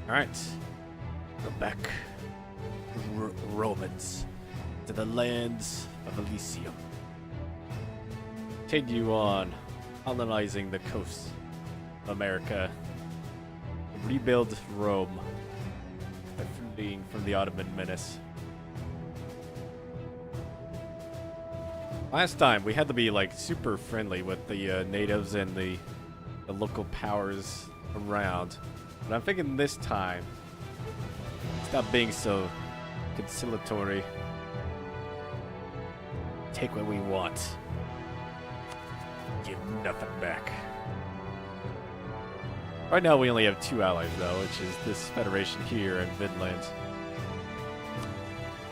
Alright. Go back, Romans, to the lands of Elysium. Continue on colonizing the coast of America. Rebuild Rome by fleeing from the Ottoman menace. Last time we had to be like super friendly with the natives and the local powers around, but I'm thinking this time stop being so conciliatory. Take what we want. Give nothing back. Right now we only have 2 allies though, which is this federation here in Vinland,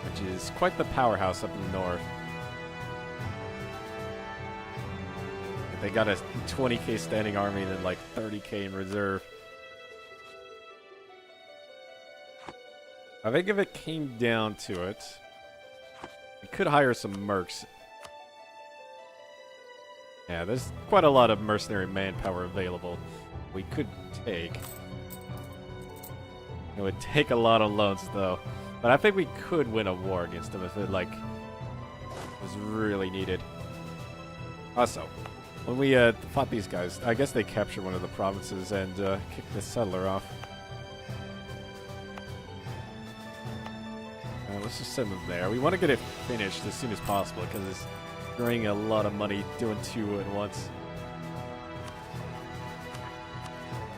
which is quite the powerhouse up in the north. They got a 20k standing army and then like 30k in reserve. I think if it came down to it, we could hire some mercs. Yeah, there's quite a lot of mercenary manpower available. We could take. It would take a lot of loans though, but I think we could win a war against them if it like was really needed. Also, when we fought these guys, I guess they captured one of the provinces and kicked the settler off. Let's just send them there. We want to get it finished as soon as possible because it's draining a lot of money doing 2 at once.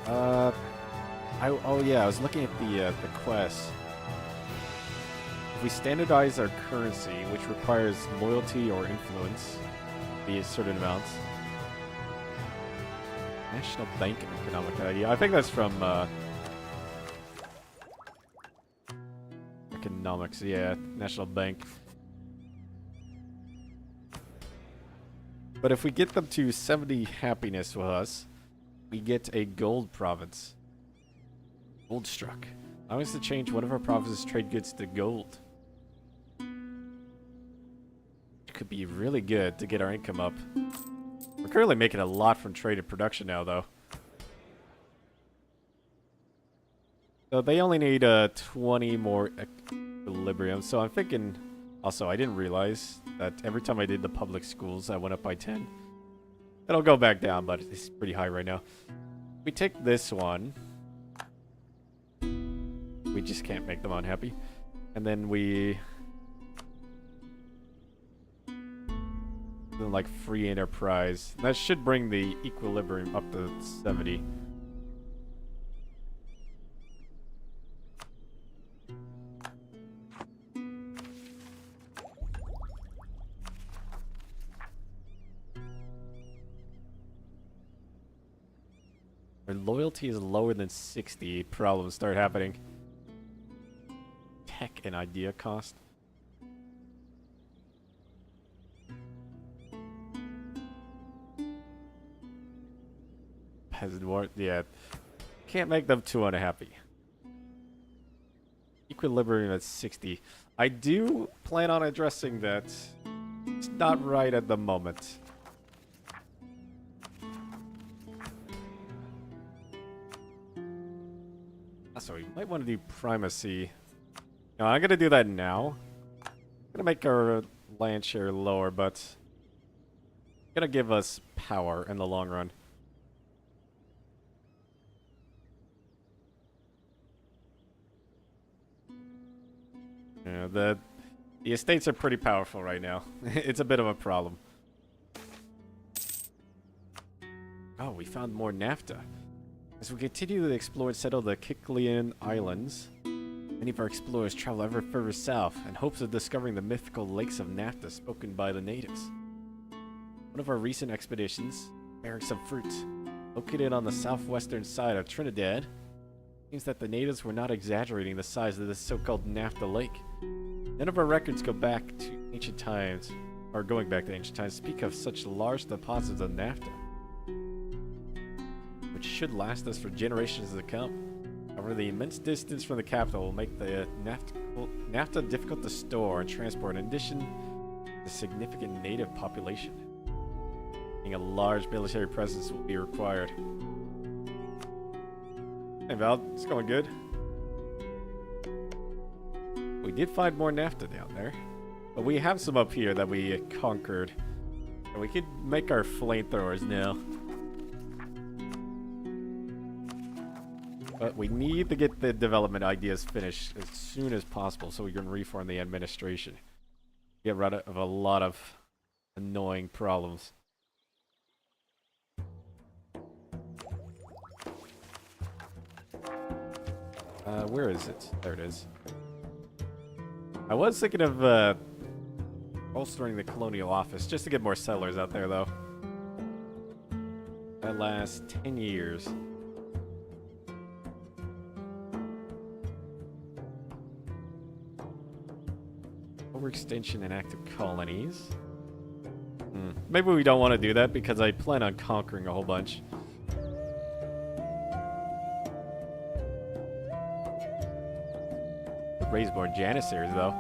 Oh yeah, I was looking at the quest. If we standardize our currency, which requires loyalty or influence, be a certain amounts. National Bank of Economic Idea. I think that's from economics. Yeah, National Bank. But if we get them to 70 happiness with us, we get a gold province. Gold struck. Allow us to change one of our provinces' trade goods to gold. It could be really good to get our income up. We're currently making a lot from trade and production now, though. So they only need 20 more equilibrium. So I'm thinking... Also, I didn't realize that every time I did the public schools, I went up by 10. It'll go back down, but it's pretty high right now. We take this one. We just can't make them unhappy. And then we... Then like free enterprise. That should bring the equilibrium up to 70. Our loyalty is lower than 60. Problems start happening. Tech and idea cost. Peasant war. Yeah. Can't make them too unhappy. Equilibrium at 60. I do plan on addressing that. It's not right at the moment. So we might want to do primacy. No, I'm going to do that now. I'm going to make our land share lower, but it's going to give us power in the long run. Yeah, the estates are pretty powerful right now. It's a bit of a problem. Oh, we found more NAFTA. As we continue to explore and settle the Kiklian Islands, many of our explorers travel ever further south in hopes of discovering the mythical lakes of Naphtha spoken by the natives. One of our recent expeditions, bearing some fruit, located on the southwestern side of Trinidad, seems that the natives were not exaggerating the size of this so-called Naphtha Lake. None of our records go back to ancient times, or going back to ancient times, speak of such large deposits of naphtha, which should last us for generations to come. However, the immense distance from the capital will make the naphtha difficult to store and transport, in addition to the significant native population. Meaning a large military presence will be required. Hey Val, it's going good. We did find more naphtha down there. But we have some up here that we conquered. And we could make our flamethrowers now. But we need to get the development ideas finished as soon as possible so we can reform the administration. Get rid of a lot of annoying problems. Where is it? There it is. I was thinking of bolstering the colonial office just to get more settlers out there, though. That lasts 10 years. Overextension and active colonies. Maybe we don't want to do that because I plan on conquering a whole bunch. Raise more Janissaries, though.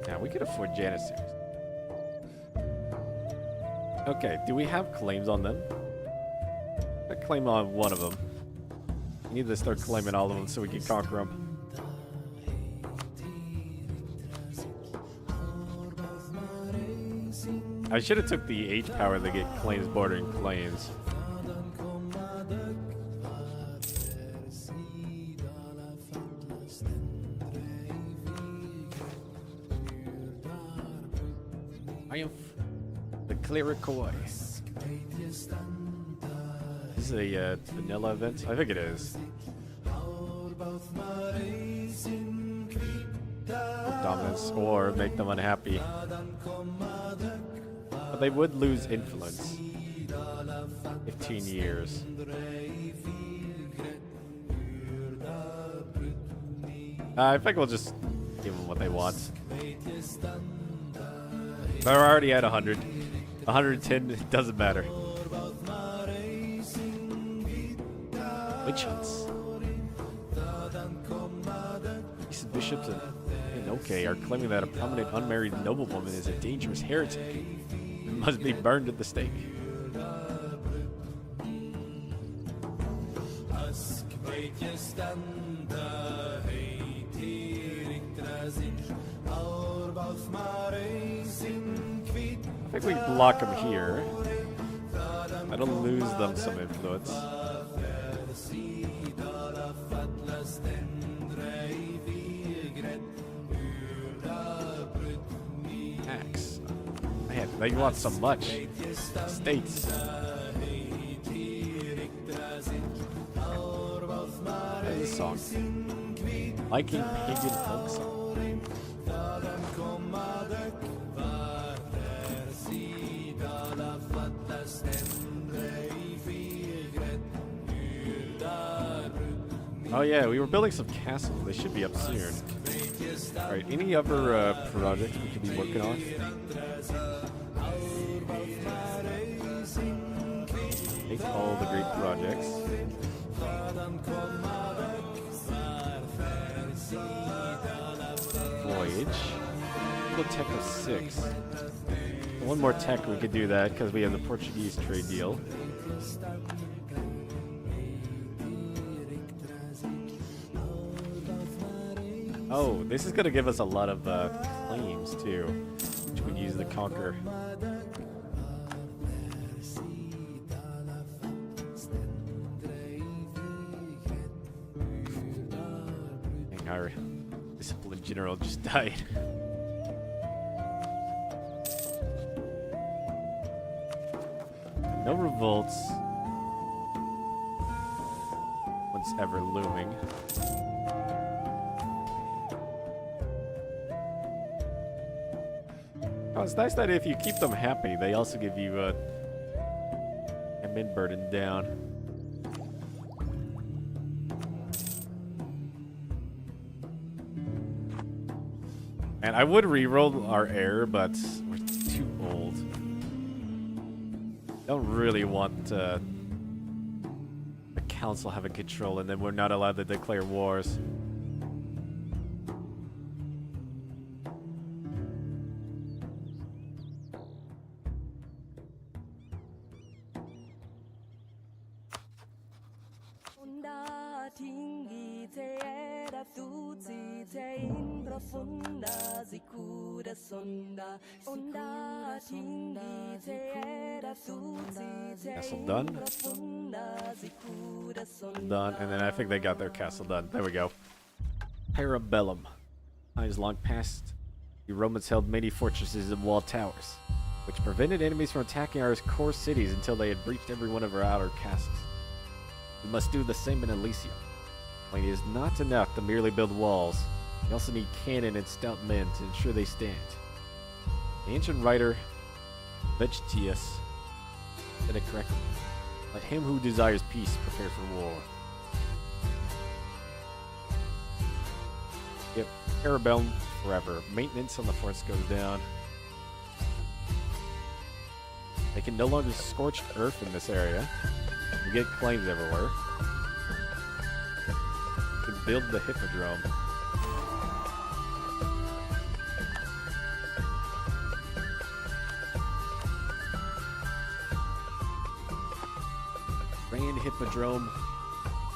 Yeah, we could afford Janissaries. Okay, do we have claims on them? I claim on one of them. We need to start claiming all of them so we can conquer them. I should have took the H power to get claims bordering claims. I am the Clericoi. This is a vanilla event? I think it is. Dominance or make them unhappy. But they would lose influence. 15 years. I think we'll just give them what they want. They're already at 100. 110, it doesn't matter. Witch hunts. These bishops and okay are claiming that a prominent unmarried noblewoman is a dangerous heretic and must be burned at the stake. I think we block them here. That'll lose them some influence. Axe. Man, they want so much. States. What is this song? Viking pagan folk song. Oh yeah, we were building some castles. They should be up soon. Alright, any other projects we could be working on? Take all the great projects. Voyage. Little tech of 6. One more tech we could do that because we have the Portuguese trade deal. Oh, this is going to give us a lot of claims, too, which we can use to conquer. Dang, our disciplined general just died. No revolts. One's ever looming. Oh, it's nice that if you keep them happy, they also give you a min burden down. And I would re-roll our heir, but we're too old. Don't really want the council having control, and then we're not allowed to declare wars. Castle done. Done, and then I think they got their castle done. There we go. Parabellum. Times long past, the Romans held many fortresses and walled towers, which prevented enemies from attacking our core cities until they had breached every one of our outer castles. We must do the same in Elysium. Only it is not enough to merely build walls. We also need cannon and stout men to ensure they stand. The ancient writer Vegetius said it correctly. Let him who desires peace prepare for war. Yep, Parabellum forever. Maintenance on the forts goes down. They can no longer scorch earth in this area. We get claims everywhere. We can build the hippodrome. Grand Hippodrome,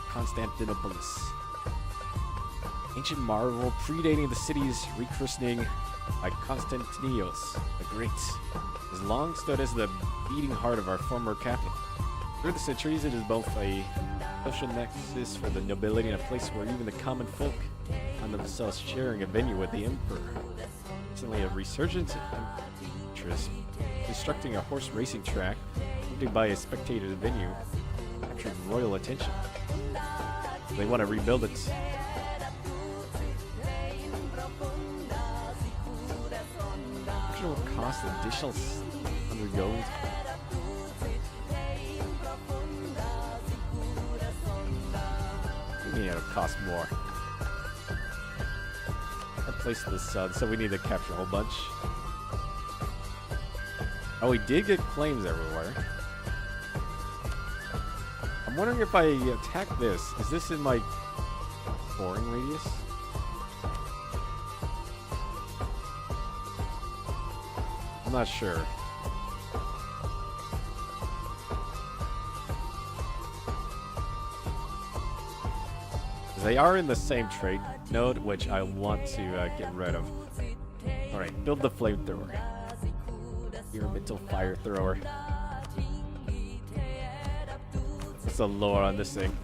Constantinopolis. Ancient marvel predating the city's rechristening by Constantinos the Great. Has long stood as the beating heart of our former capital. Through the centuries, it is both a social nexus for the nobility and a place where even the common folk find themselves sharing a venue with the emperor. Recently, a resurgence in interest constructing a horse racing track, accompanied by a spectator venue, captured royal attention. They want to rebuild it. Will cost additional 100 gold. We need to cost more. A place to the sun, so we need to capture a whole bunch. Oh, we did get claims everywhere. I'm wondering if I attack this. Is this in my boring radius? I'm not sure. They are in the same trade node, which I want to get rid of. Alright, build the flamethrower. Experimental fire thrower. What's the lore on this thing?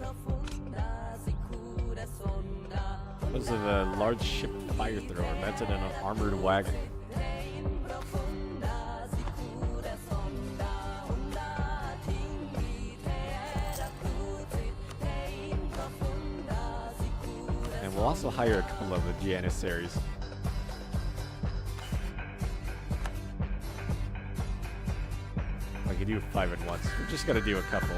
This is a large ship fire thrower mounted in an armored wagon. We'll also hire a couple of the Janissaries. I can do 5 at once. We're just gonna do a couple.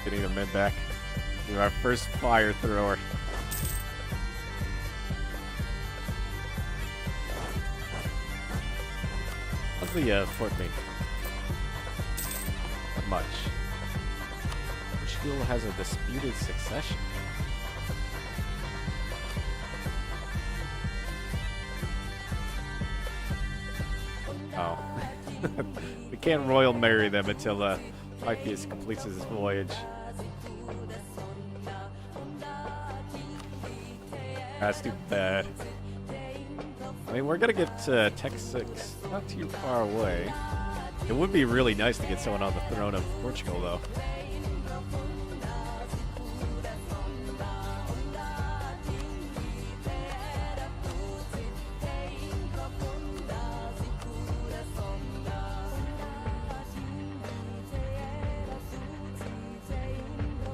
Getting the men back. Do our first fire thrower. How's the fort mate? Not much. Portugal has a disputed succession. Oh. We can't royal marry them until Pythias completes his voyage. That's too bad. I mean, we're gonna get Texas not too far away. It would be really nice to get someone on the throne of Portugal, though.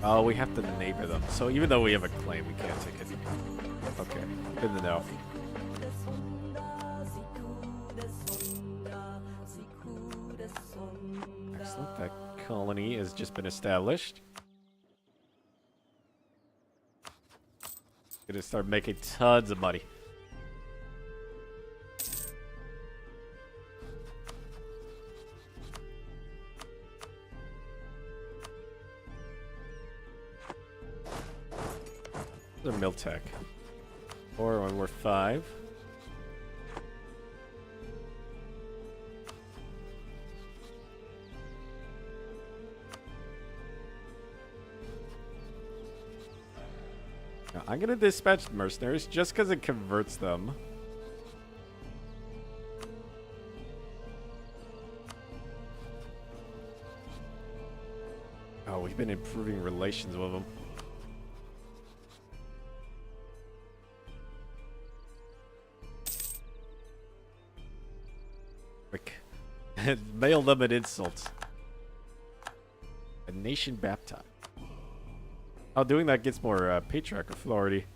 Oh, we have to neighbor them. So even though we have a claim, we can't take it. Okay, good to know. Excellent. That colony has just been established. Gonna start making tons of money. The mill tech. 4 when we're 5. Now, I'm gonna dispatch mercenaries just because it converts them. Oh, we've been improving relations with them. Quick. Mail them an insult. A nation baptized. Oh, doing that gets more patriarch authority.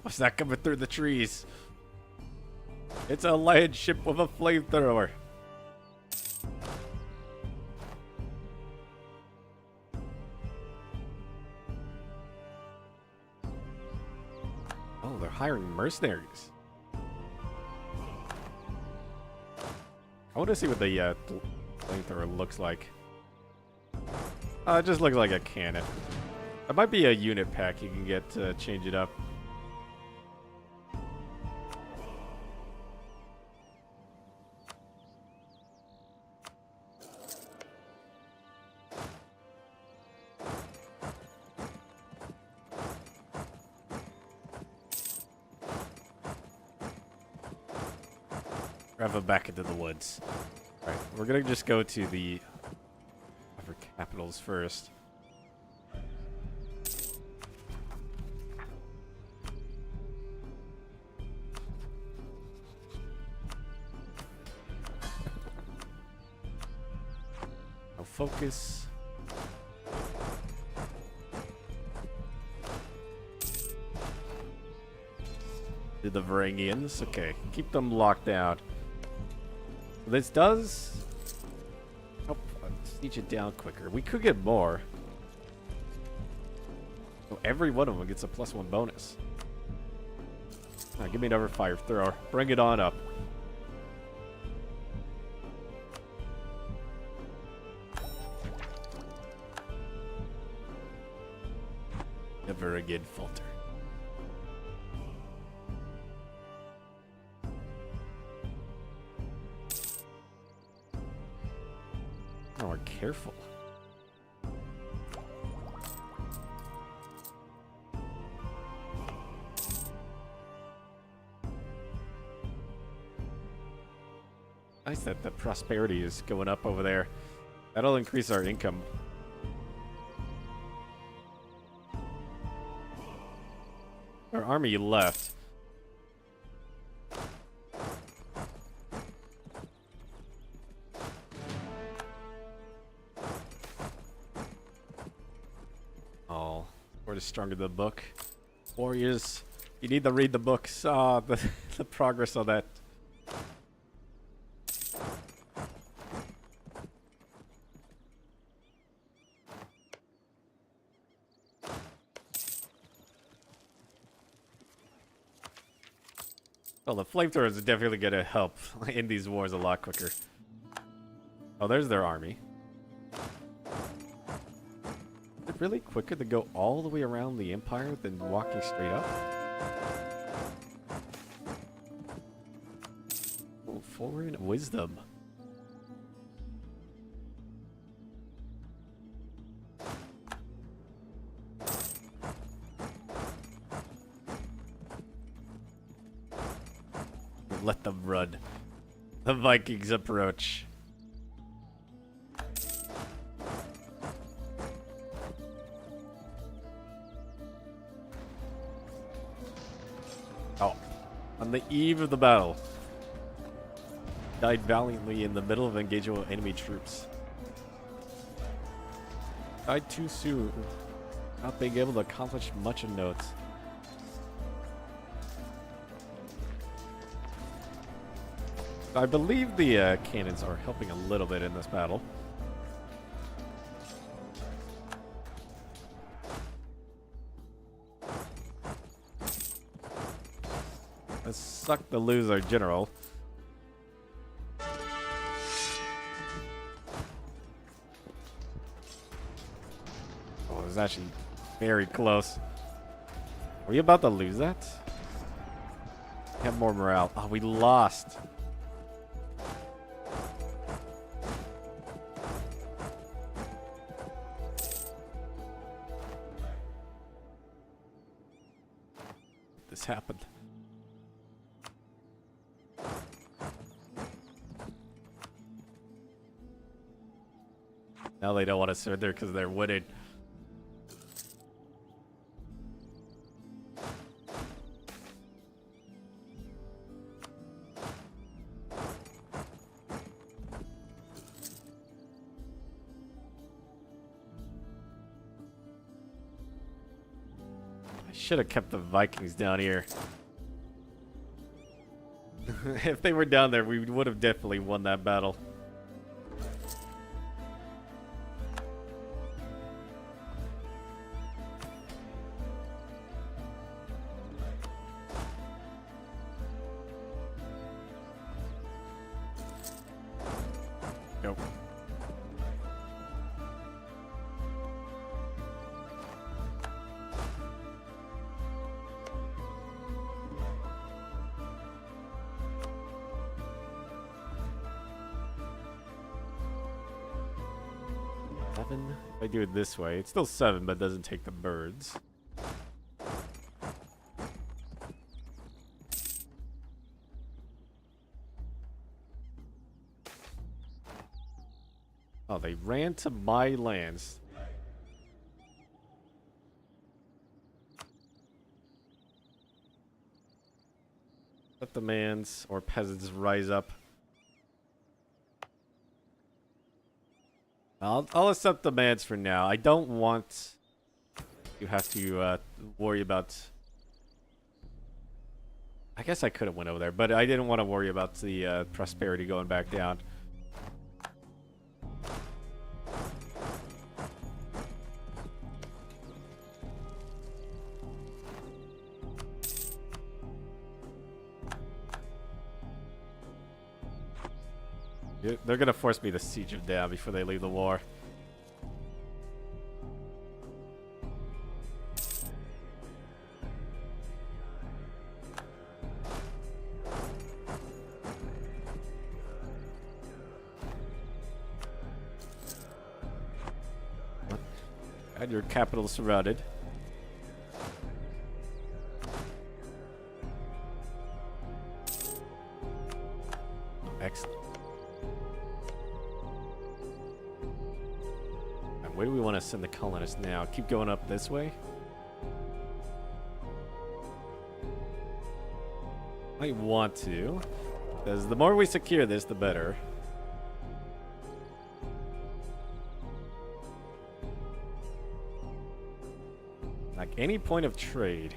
What's that coming through the trees? It's a lion ship with a flamethrower. Oh, they're hiring mercenaries. I want to see what the flamethrower looks like. It just looks like a cannon. That might be a unit pack you can get to change it up. Drive them back into the woods. Alright, we're gonna just go to the upper capitals first. Now focus. To the Varangians. Okay, keep them locked down. This does help siege it down quicker. We could get more. So every one of them gets a +1 bonus. Now give me another fire thrower. Bring it on up. Never again falter. Oh, we're careful. Nice that the prosperity is going up over there. That'll increase our income. Our army left. Oh, we're just stronger than the book. Warriors, you need to read the books. The progress on that. Well, the flamethrower is definitely going to help in these wars a lot quicker. Oh, there's their army. Is it really quicker to go all the way around the Empire than walking straight up? Oh, foreign wisdom. Let them run. The Vikings approach. Oh, on the eve of the battle. died valiantly in the middle of engagement with enemy troops. Died too soon, not being able to accomplish much of note. I believe the cannons are helping a little bit in this battle. Let's suck to lose our general. Oh, it was actually very close. Were you about to lose that? Have more morale. Oh, we lost. This happened. Now they don't want to surrender because they're winning. I should have kept the Vikings down here. If they were down there, we would have definitely won that battle. Go. Seven. If I do it this way, it's still 7, but doesn't take the birds. Oh, they ran to my lands. Let the mans or peasants rise up. I'll accept the mans for now. I don't want you have to worry about. I guess I could have went over there, but I didn't want to worry about the prosperity going back down. They're gonna force me to siege them down before they leave the war. And your capital surrounded. Excellent. Where do we want to send the colonists now? Keep going up this way? I want to, because the more we secure this, the better. Like any point of trade.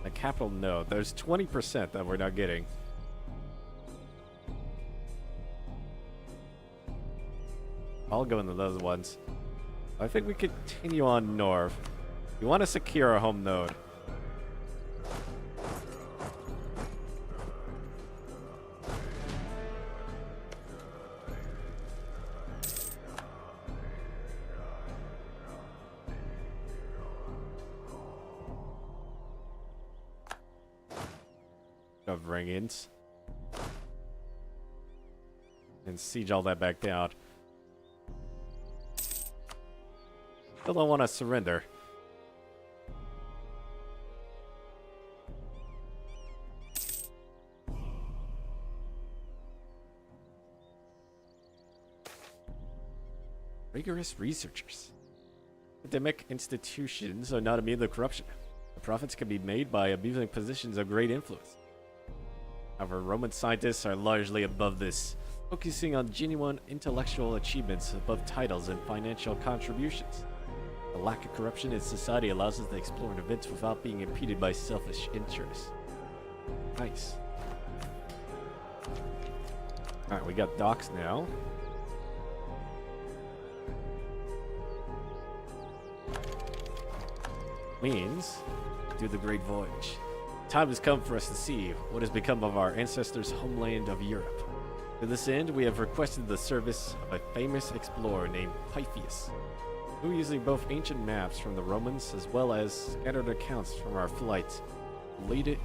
The capital, no. There's 20% that we're not getting. I'll go into those ones. I think we continue on north. We want to secure our home node. Of ring-ins. And siege all that back down. Still don't want to surrender. Rigorous researchers. Academic institutions are not immune to corruption. The profits can be made by abusing positions of great influence. However, Roman scientists are largely above this, focusing on genuine intellectual achievements above titles and financial contributions. The lack of corruption in society allows us to explore events without being impeded by selfish interests. Nice. Alright, we got docks now. Means, do the great voyage. Time has come for us to see what has become of our ancestors' homeland of Europe. To this end, we have requested the service of a famous explorer named Pythias, who using both ancient maps from the Romans as well as scattered accounts from our flight, lead an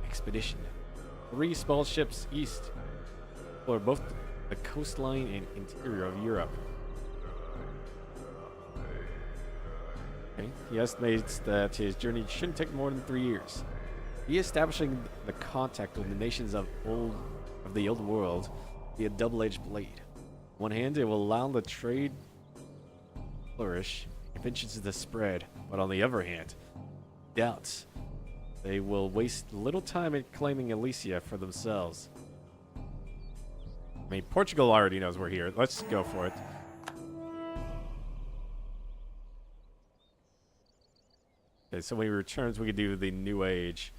expedition. 3 small ships east explore both the coastline and interior of Europe. Okay. He estimates that his journey shouldn't take more than 3 years. Re-establishing the contact with the nations of the old world will be a double-edged blade. On one hand, it will allow the trade flourish, inventions to spread, but on the other hand, doubts they will waste little time in claiming Elysia for themselves. I mean, Portugal already knows we're here. Let's go for it. Okay, so when he returns, we can do the New Age.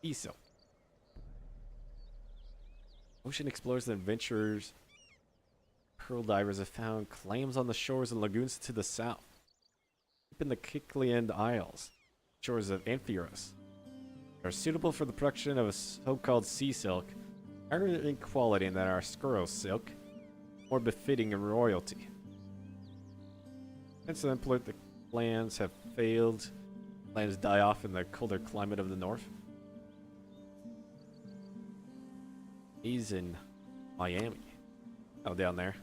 ESO. Ocean explorers and adventurers, pearl divers have found clams on the shores and lagoons to the south. Deep in the Kiklian Isles, shores of Amphiros are suitable for the production of a so-called sea silk, higher in quality than our squirrel silk, more befitting of royalty. Since the plans have failed, plans die off in the colder climate of the north. He's in Miami. Oh, down there.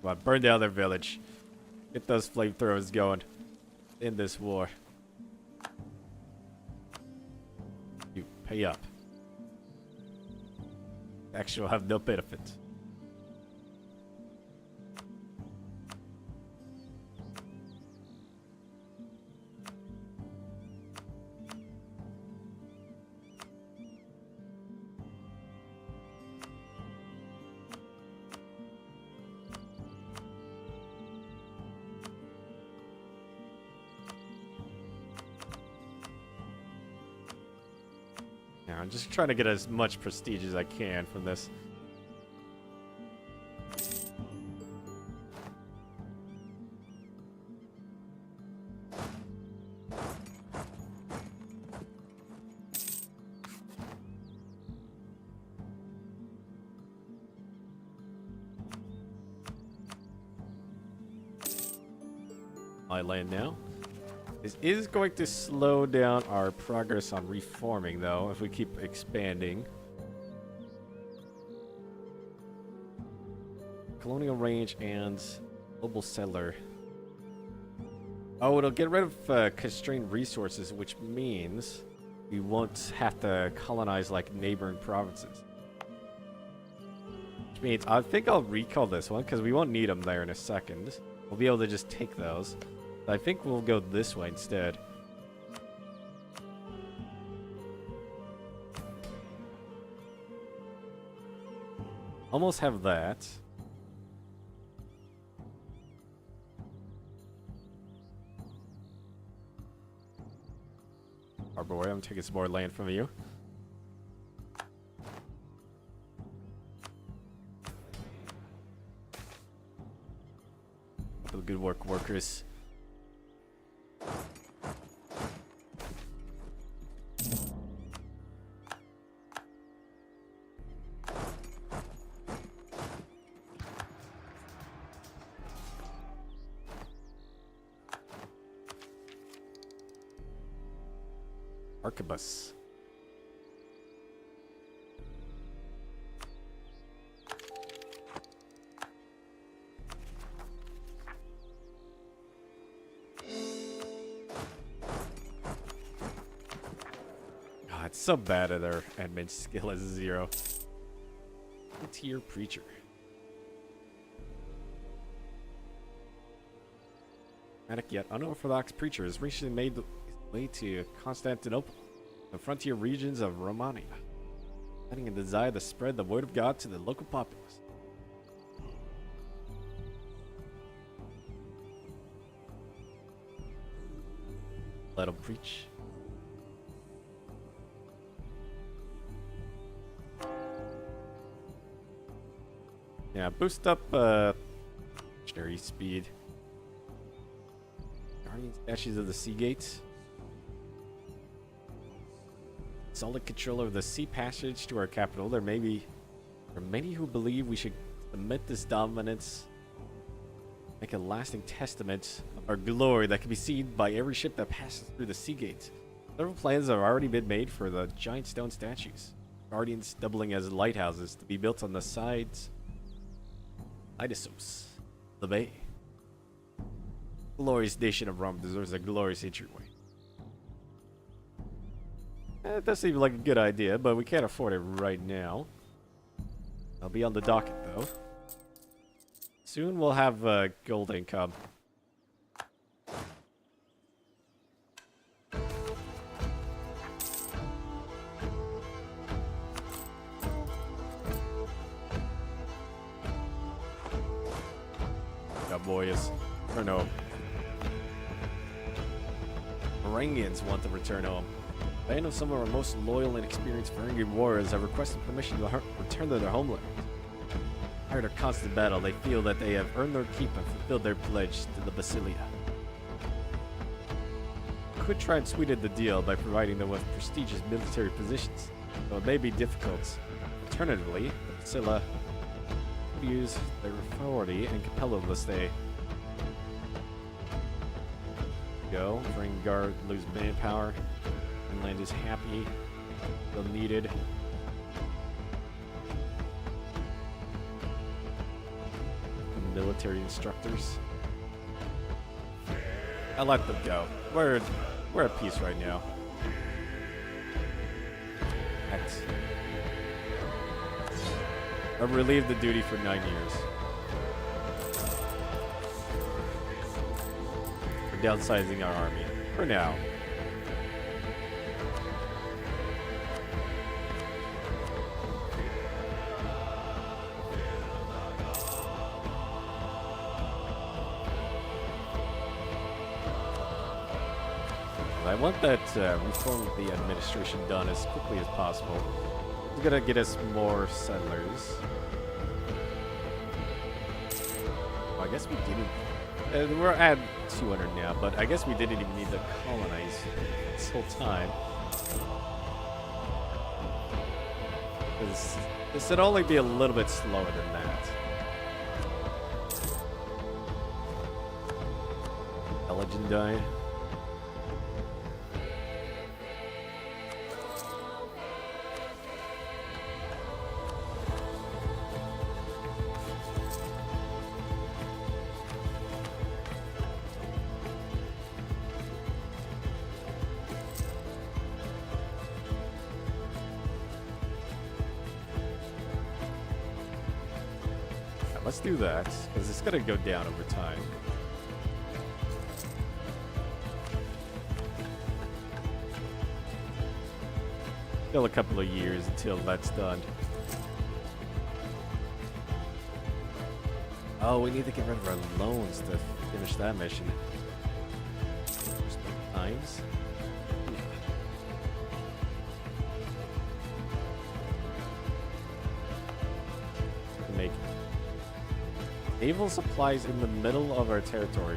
Come on, burn down their village. Get those flamethrowers going. In this war. You pay up. Actually, will have no benefit. I'm just trying to get as much prestige as I can from this. I land now. This is going to slow down our progress on reforming, though, if we keep expanding. Colonial range and global settler. Oh, it'll get rid of constrained resources, which means we won't have to colonize like neighboring provinces. Which means I think I'll recall this one because we won't need them there in a second. We'll be able to just take those. I think we'll go this way instead. Almost have that. Barbaroi, I'm taking some more land from you. Good work, workers. Arquebus. God, That's so bad at our admin skill as 0. Tier preacher. Fanatic yet unorthodox preacher has recently made his way to Constantinople, the frontier regions of Romania, having a desire to spread the word of God to the local populace. Let him preach. Yeah, boost up missionary speed. Guardian statues of the Sea Gates. Solid control over the sea passage to our capital. There are many who believe we should submit this dominance, make a lasting testament of our glory that can be seen by every ship that passes through the Sea Gates. Several plans have already been made for the giant stone statues. Guardians doubling as lighthouses to be built on the sides. Idasos, the bay. Glorious nation of Rome deserves a glorious entryway. It does seem like a good idea, but we can't afford it right now. I'll be on the docket, though. Soon we'll have gold income. Boys. Return home. Varangians want to return home. I know some of our most loyal and experienced Varangian warriors have requested permission to return to their homeland. Tired of constant battle, they feel that they have earned their keep and fulfilled their pledge to the Basilia. Could try and sweeten the deal by providing them with prestigious military positions, though it may be difficult. Alternatively, the Basilia use their authority and compel them to stay. Go. Bring guard, lose manpower. Inland is happy. Still needed. The military instructors. I let them go. We're at peace right now. Act. I've relieved the duty for 9 years. We're downsizing our army. For now. I want that reform of the administration done as quickly as possible. It's gonna get us more settlers. Well, I guess we didn't. We're at 200 now, but I guess we didn't even need to colonize this whole time. This would only be a little bit slower than that. A legend died. Let's do that, because it's going to go down over time. Still a couple of years until that's done. Oh, we need to get rid of our loans to finish that mission. Times. Make naval supplies in the middle of our territory.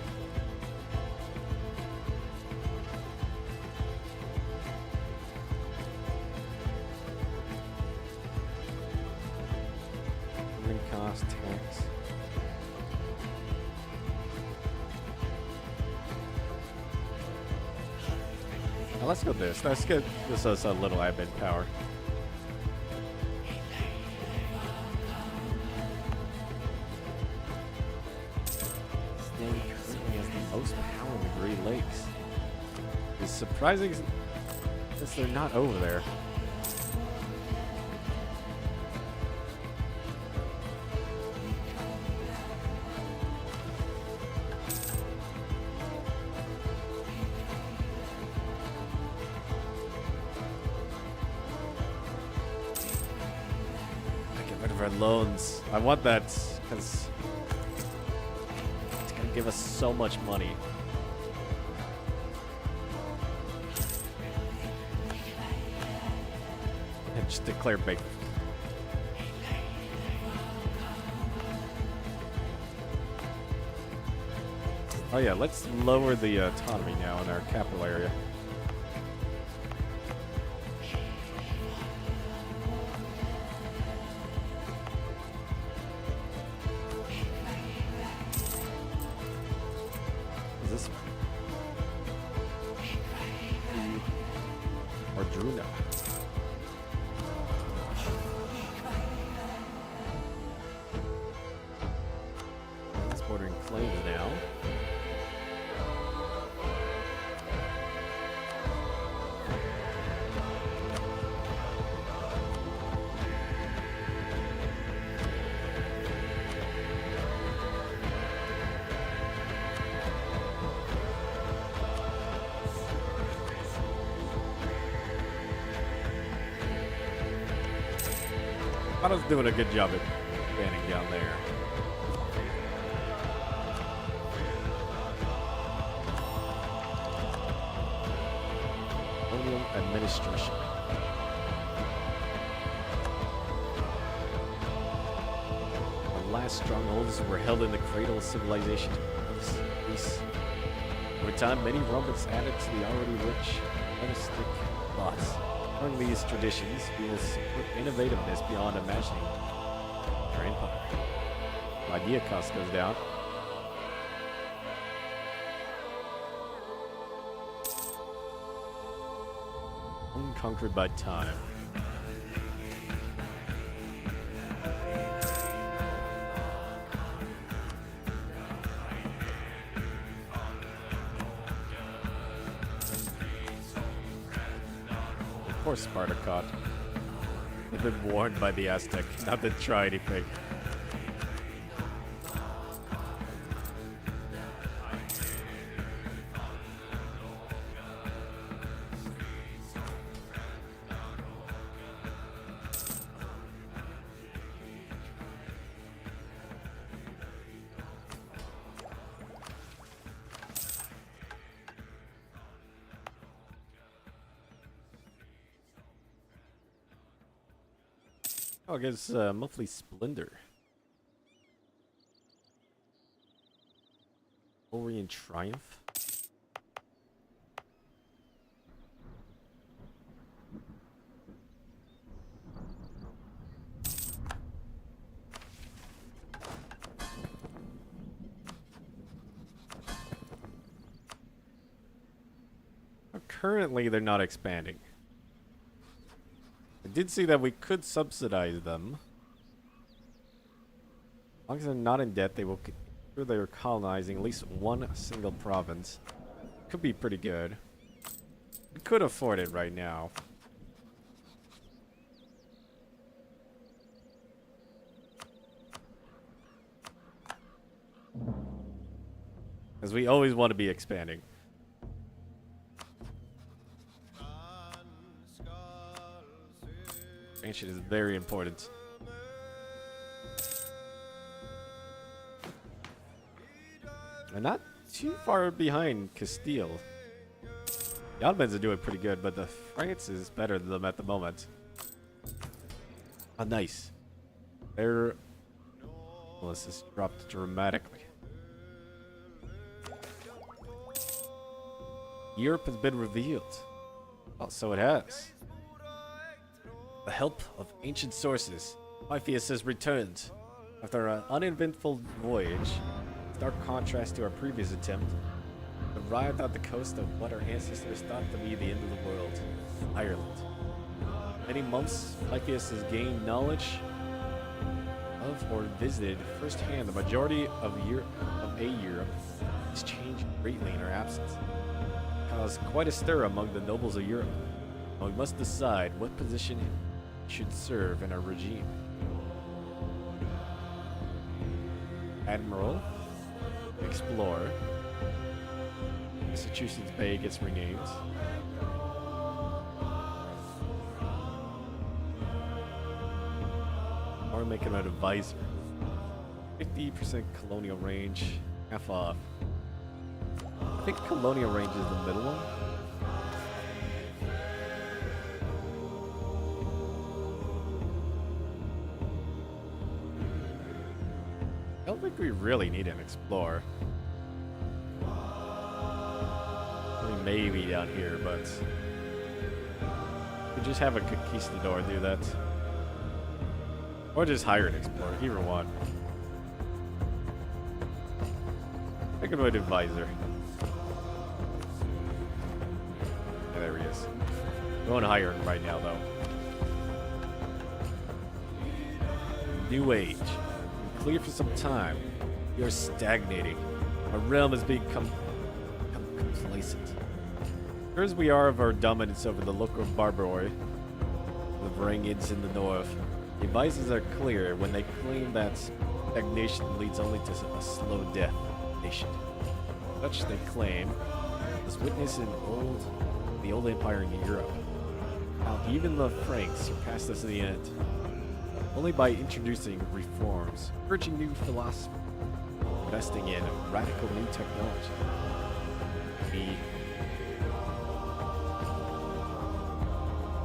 Living cost tax. Now let's go this. Let's get this as a little admin power. Surprising since they're not over there. Loans. I want that because it's gonna give us so much money. And just declare big. Oh yeah, let's lower the autonomy now in our capital area. I was doing a good job at standing down there. Colonial administration. The last strongholds were held in the cradle of civilization. Over time, many Romans added to the already rich Hellenistic laws. Among these traditions, we will support innovativeness beyond imagining our empire. Idea cost goes down. Unconquered by time. Poor Sparta caught. They've been warned by the Aztec not to try anything. Oh, I guess monthly splendor. Orient Triumph. Currently, they're not expanding. I did see that we could subsidize them. As long as they're not in debt, they will ensure they're colonizing at least one single province. Could be pretty good. We could afford it right now. Because we always want to be expanding. Expansion is very important. They're not too far behind Castile. The Ottomans are doing pretty good, but the France is better than them at the moment. Oh, nice. Their list has dropped dramatically. Europe has been revealed. Oh, so it has. The help of ancient sources, Pythias has returned. After an uneventful voyage, stark contrast to our previous attempt, arrived at the coast of what our ancestors thought to be the end of the world, Ireland. Many months, Pythias has gained knowledge of or visited firsthand the majority of Europe has changed greatly in our absence. Caused quite a stir among the nobles of Europe. We must decide what position should serve in our regime. Admiral, Explorer. Massachusetts Bay gets renamed. Or make him an advisor. 50% colonial range, half off. I think colonial range is the middle one. I don't think we really need an explorer. I mean, maybe down here, but we just have a conquistador do that. Or just hire an explorer, either one. Think of an advisor. Yeah, there he is. We won't hire him right now, though. New Age. Clear for some time. You're stagnating. Our realm has become complacent. Sure as we are of our dominance over the local Barbaroi, the Varangians in the north, the advices are clear when they claim that stagnation leads only to a slow death nation. Such they claim was witnessed in the old empire in Europe. How even the Franks surpassed us in the end. Only by introducing reforms, urging new philosophy, investing in radical new technology. We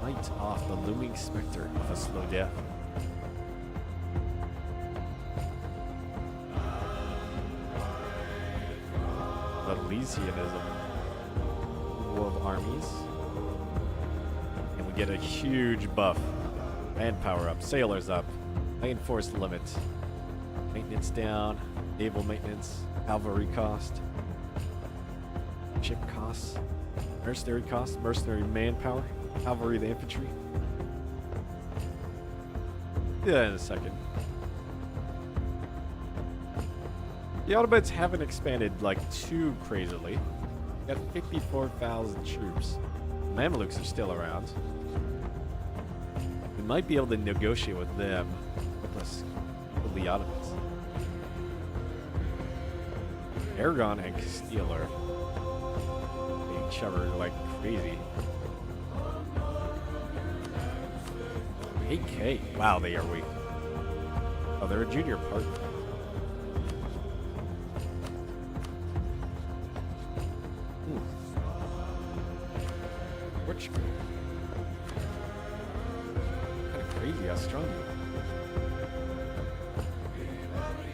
fight off the looming specter of a slow death. Elysianism, world armies, and we get a huge buff. Manpower up, sailors up, land force limit, maintenance down, naval maintenance, cavalry cost, ship costs, mercenary manpower, cavalry the infantry. Do that in a second. The Ottomans haven't expanded like too crazily. Got 54,000 troops. The Mamluks are still around. We might be able to negotiate with them, with the Ottomans. Aragon and Castile are each other like crazy. 8K. Wow, they are weak. Oh, they're a junior partner. Portugal. Kind of crazy how strong you are.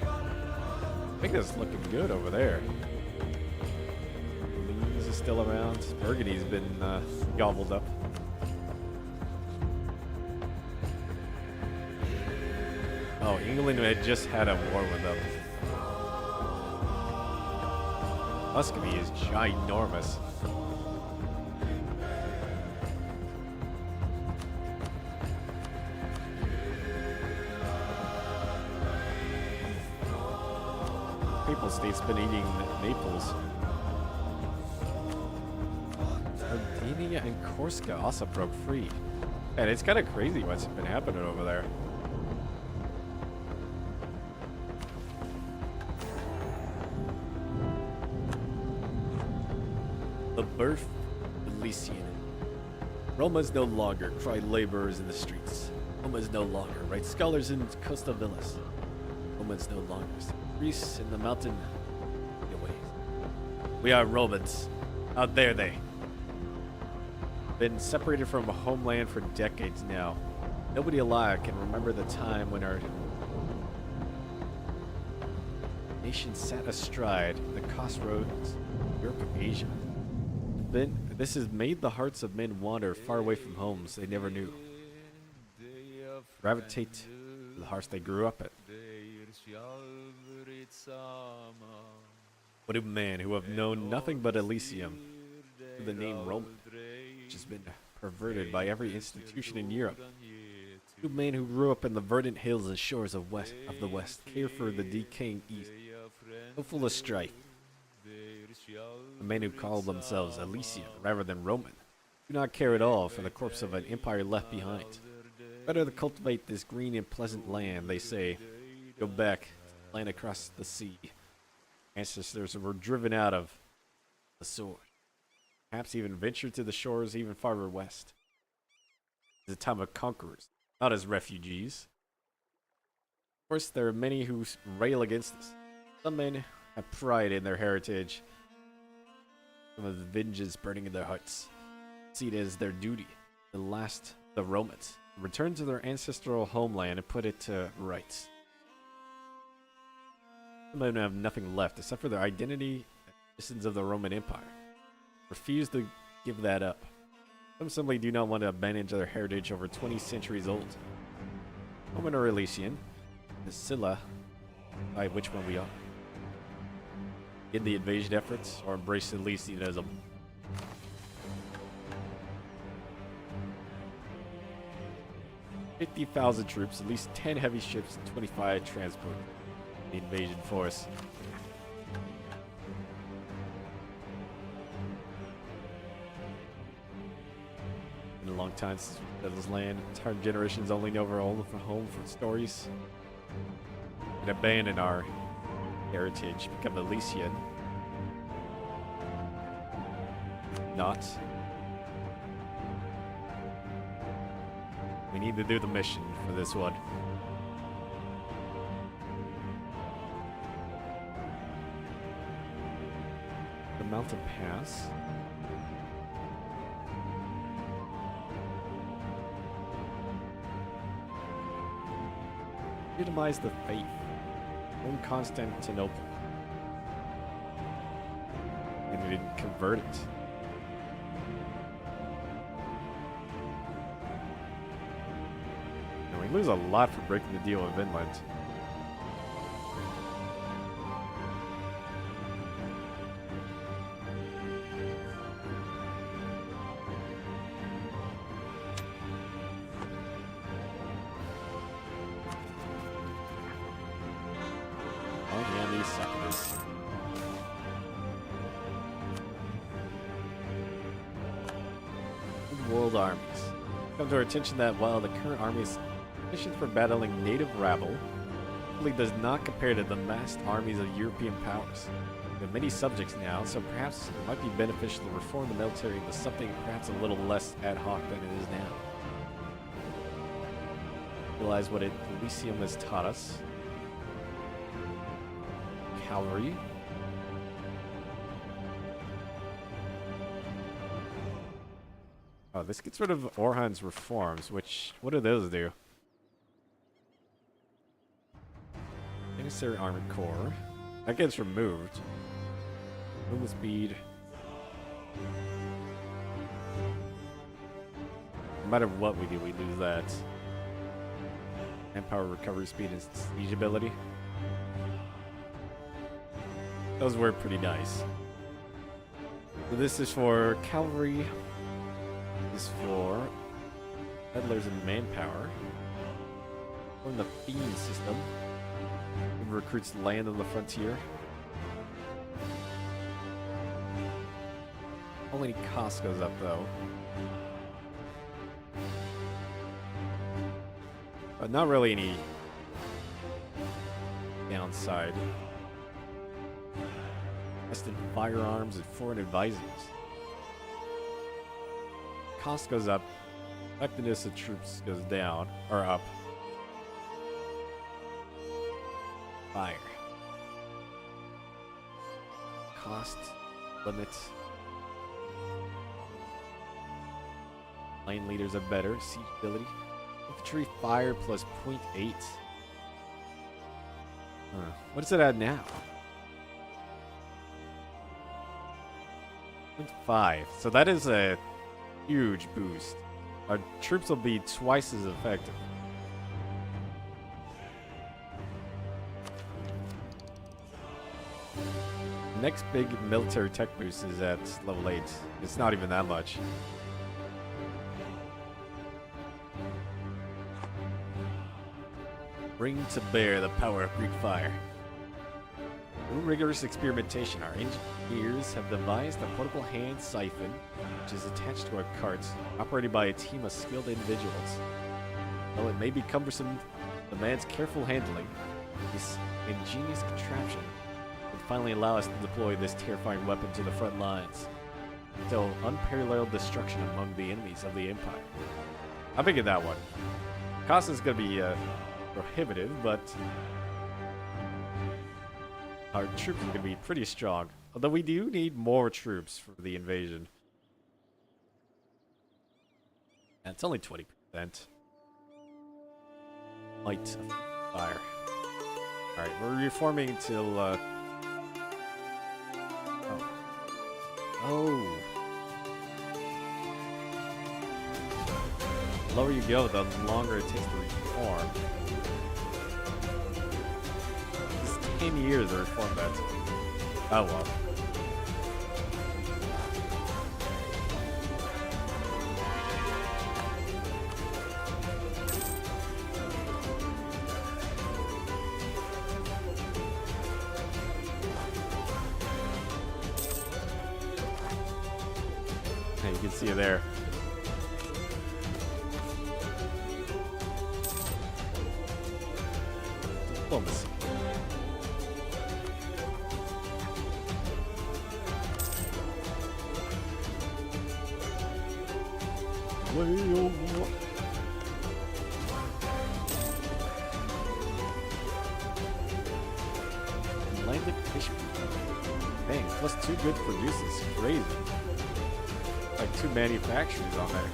I think that's looking good over there. Leeds is still around. Burgundy's been gobbled up. Oh, England had just had a war with them. Muscovy is ginormous. Papal State's been eating Naples. Sardinia and Corsica also broke free. And it's kind of crazy what's been happening over there. The birth of Elysian. Romans no longer cry laborers in the streets. Romans no longer write scholars in Costa Villas. Romans no longer priests in the mountain ways. We are Romans. How dare they? Been separated from a homeland for decades now. Nobody alive can remember the time when our nation sat astride the crossroads of Europe and Asia. This has made the hearts of men wander far away from homes they never knew. Gravitate to the hearts they grew up at. What a man who have known nothing but Elysium, the name Roman, which has been perverted by every institution in Europe. You man who grew up in the verdant hills and shores of the west, care for the decaying east, so full of strife. The men who call themselves Elysian rather than Roman. Do not care at all for the corpse of an empire left behind. Better to cultivate this green and pleasant land, they say. Go back, land across the sea. Ancestors were driven out of the sword. Perhaps even venture to the shores even farther west. It's a time of conquerors, not as refugees. Of course, there are many who rail against this. Some men have pride in their heritage. Some have vengeance burning in their hearts. See it as their duty to last the Romans, return to their ancestral homeland and put it to rights. Some of them have nothing left except for their identity and citizens of the Roman Empire. Refuse to give that up. Some simply do not want to abandon their heritage over 20 centuries old. Roman or Elysian, the Scylla, by which one we are. In the invasion efforts or embrace Elysianism. 50,000 troops, at least 10 heavy ships, and 25 transport. The invasion force. Been a long time since we settled this land. Entire generations only know we're all from home for stories. And abandon our heritage, become Elysian. Not. We need to do the mission for this one. The mountain pass. Legitimize the faith. Own Constantinople. And we didn't convert it. We lose a lot for breaking the deal with Vinland. Oh yeah, these suckers. World armies. Come to our attention that while the current army is sufficient for battling native rabble, it does not compare to the massed armies of European powers. We have many subjects now, so perhaps it might be beneficial to reform the military into something perhaps a little less ad hoc than it is now. Realize what Elysium has taught us. Cavalry. Oh, this gets rid of Orhan's reforms, which, what do those do? Necessary armored core. That gets removed. Movement speed. No matter what we do, we lose that. Manpower, recovery speed, and siege ability. Those were pretty nice. So this is for cavalry. This is for peddlers and manpower. From the fiend system. Recruits land on the frontier. Only cost goes up though. But not really any downside. Invest in firearms and foreign advisors. Cost goes up. Effectiveness of troops goes down or up. Fire. Cost limits. Lane leaders are better. Siege ability. Infantry fire plus 0.8. What is it at now? 0.5. So that is a huge boost. Our troops will be twice as effective. Next big military tech boost is at level 8. It's not even that much. Bring to bear the power of Greek fire. Through rigorous experimentation, our engineers have devised a portable hand siphon, which is attached to our carts, operated by a team of skilled individuals. Though it may be cumbersome, demands careful handling. This ingenious contraption would finally allow us to deploy this terrifying weapon to the front lines, until unparalleled destruction among the enemies of the Empire. I figured that one. Cost is going to be prohibitive, but our troops are going to be pretty strong. Although we do need more troops for the invasion. And it's only 20%. Light of fire. Alright, we're reforming until Oh. The lower you go, the longer it takes to reform. It's 10 years to reform that. Oh well. You can see it there. Diplomacy. Landed fish. Dang, +2 goods produced is crazy. Like 2 manufacturers on there.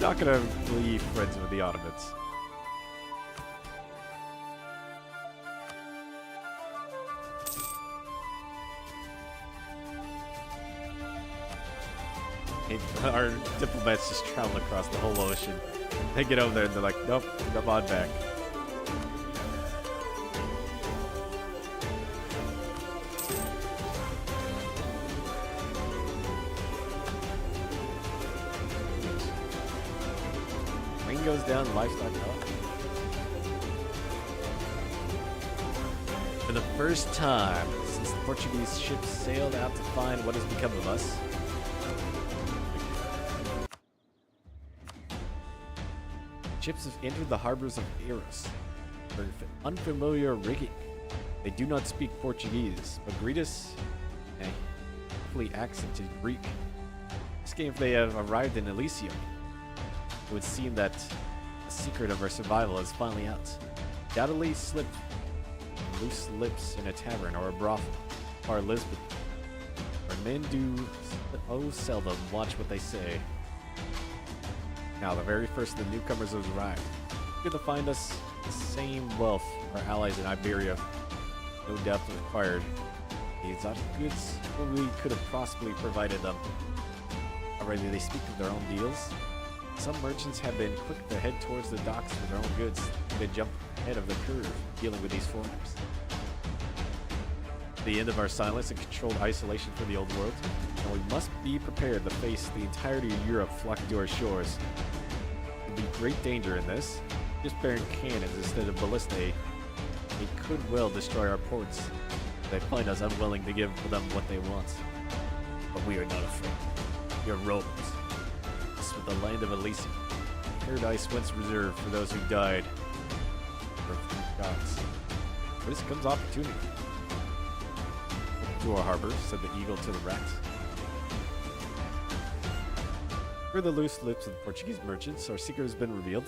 Not gonna be friends with the Ottomans. Our diplomats just travel across the whole ocean. They get over there and they're like, nope, come on back. Goes down, livestock up. For the first time since the Portuguese ships sailed out to find what has become of us, ships have entered the harbors of Eros for unfamiliar rigging. They do not speak Portuguese, but greet us in a carefully accented Greek, asking if they have arrived in Elysium. It would seem that the secret of our survival is finally out. Undoubtedly slipped loose lips in a tavern or a brothel, or Lisbon, where men do seldom watch what they say. Now, the very first of the newcomers has arrived. Good to find us the same wealth our allies in Iberia no doubt required. The exotic goods we could have possibly provided them. Already they speak of their own deals. Some merchants have been quick to head towards the docks with their own goods. They jump ahead of the curve, dealing with these foreigners. The end of our silence and controlled isolation from the old world, and we must be prepared to face the entirety of Europe flocking to our shores. There will be great danger in this. Just bearing cannons instead of ballistae, they could well destroy our ports. They find us unwilling to give them what they want. But we are not afraid. We are Romans. With the land of Elysium, paradise once reserved for those who died for gods. This comes opportunity. To our harbor, said the eagle to the rat. Through the loose lips of the Portuguese merchants, our secret has been revealed.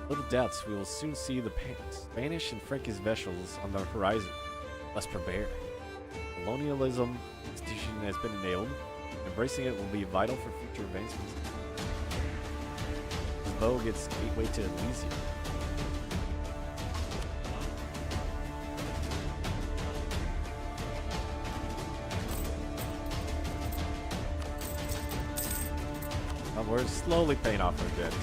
Little doubts we will soon see the Spanish and Frankish vessels on the horizon. Let's prepare. Colonialism institution has been enabled. Embracing it will be vital for future advancements. Bow gets gateway to Elysium. We're slowly paying off our debt.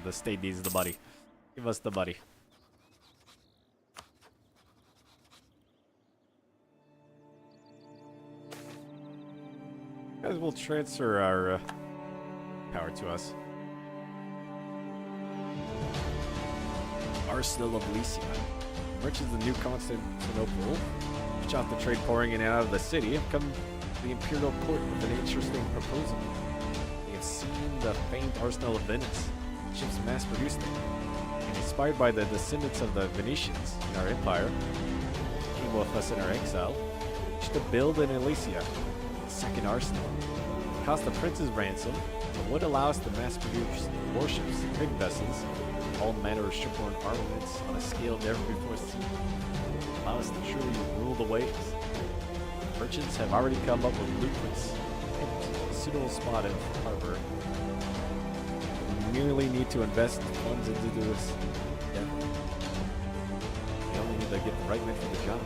The state needs the money. Give us the money. Guys will transfer our power to us. Arsenal of Lycia. Merchants of New Constantinople, which off the trade pouring in and out of the city, have come to the imperial court with an interesting proposal. They have seen the famed Arsenal of Venice. Ships mass-produced them, and inspired by the descendants of the Venetians in our empire, came with us in our exile, to build in Elysia, a second arsenal. It cost the prince's ransom, but would allow us to mass-produce warships, trading vessels, all manner of shipborne armaments on a scale never before seen. Allow us to truly rule the waves. Merchants have already come up with blueprints and a suitable spot in harbor. We merely need to invest funds into this endeavor. We only need to get the right men for the job.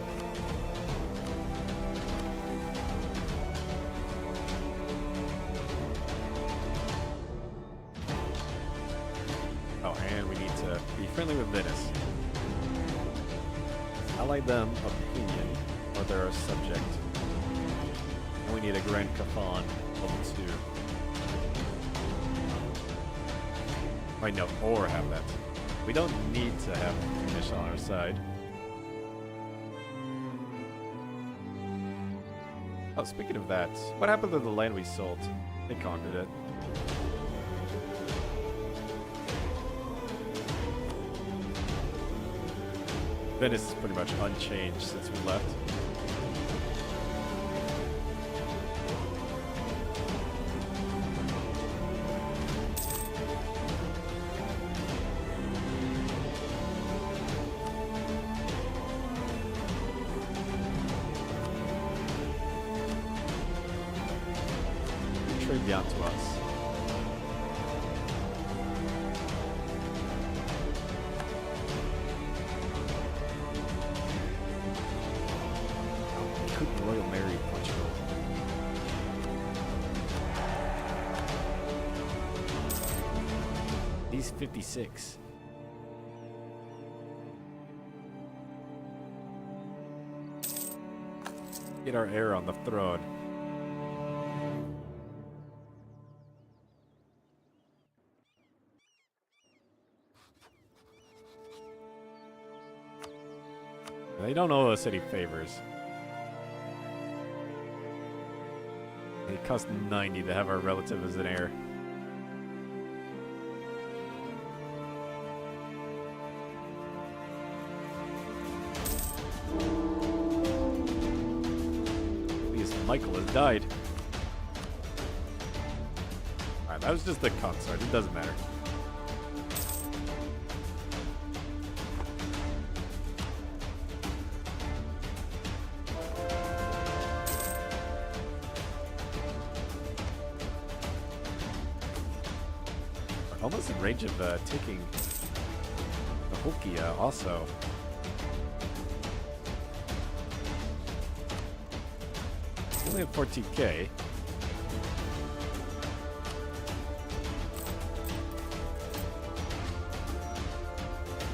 Oh, and we need to be friendly with Venice. Ally them opinion, or they're a subject. And we need a Grand Kafan level 2. Right, no, or have that. We don't need to have Finnish on our side. Oh, speaking of that, what happened to the land we sold? They conquered it. Venice is pretty much unchanged since we left. Trade down to us. Royal Mary, Portugal. These 56. Get our heir on the throne. They don't owe us any favors. It costs 90 to have our relative as an heir. Because Michael has died. Alright, that was just the consort. It doesn't matter. Almost in range of taking the Hokia also. Only have 14k.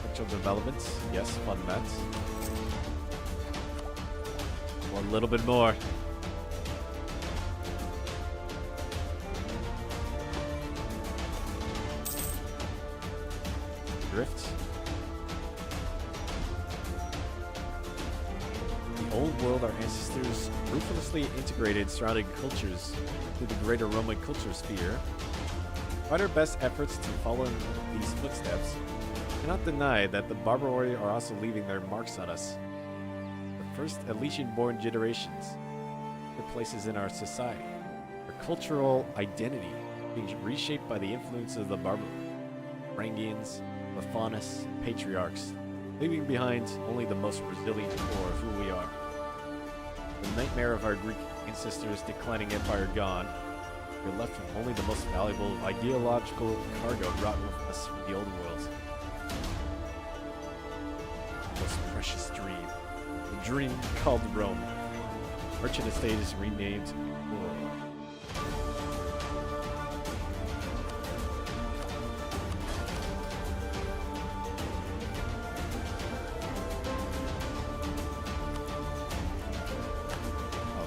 Actual developments, yes, fun that. One little bit more. Drifts. The old world our ancestors ruthlessly integrated surrounding cultures through the greater Roman culture sphere. Despite our best efforts to follow in these footsteps, we cannot deny that the Barbaroi are also leaving their marks on us. The first Elysian-born generations, their places in our society, our cultural identity being reshaped by the influence of the Barbaroi, Rangians, Laphonis, Patriarchs, leaving behind only the most resilient core of who we are. The nightmare of our Greek ancestors' declining empire gone, we're left with only the most valuable ideological cargo brought with us from the old worlds. The most precious dream. The dream called Rome. Merchant estate is renamed Barbaroi.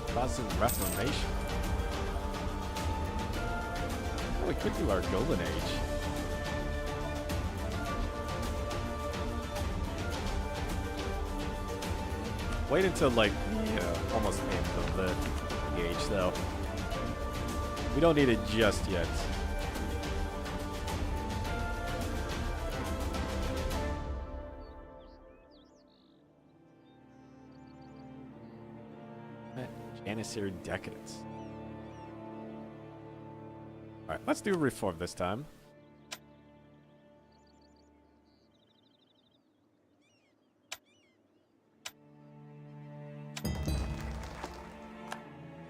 Protestant Reformation. Oh, we could do our Golden Age. Wait until like the almost end of the age, though. We don't need it just yet. Janissary Decadence. Alright, let's do Reform this time.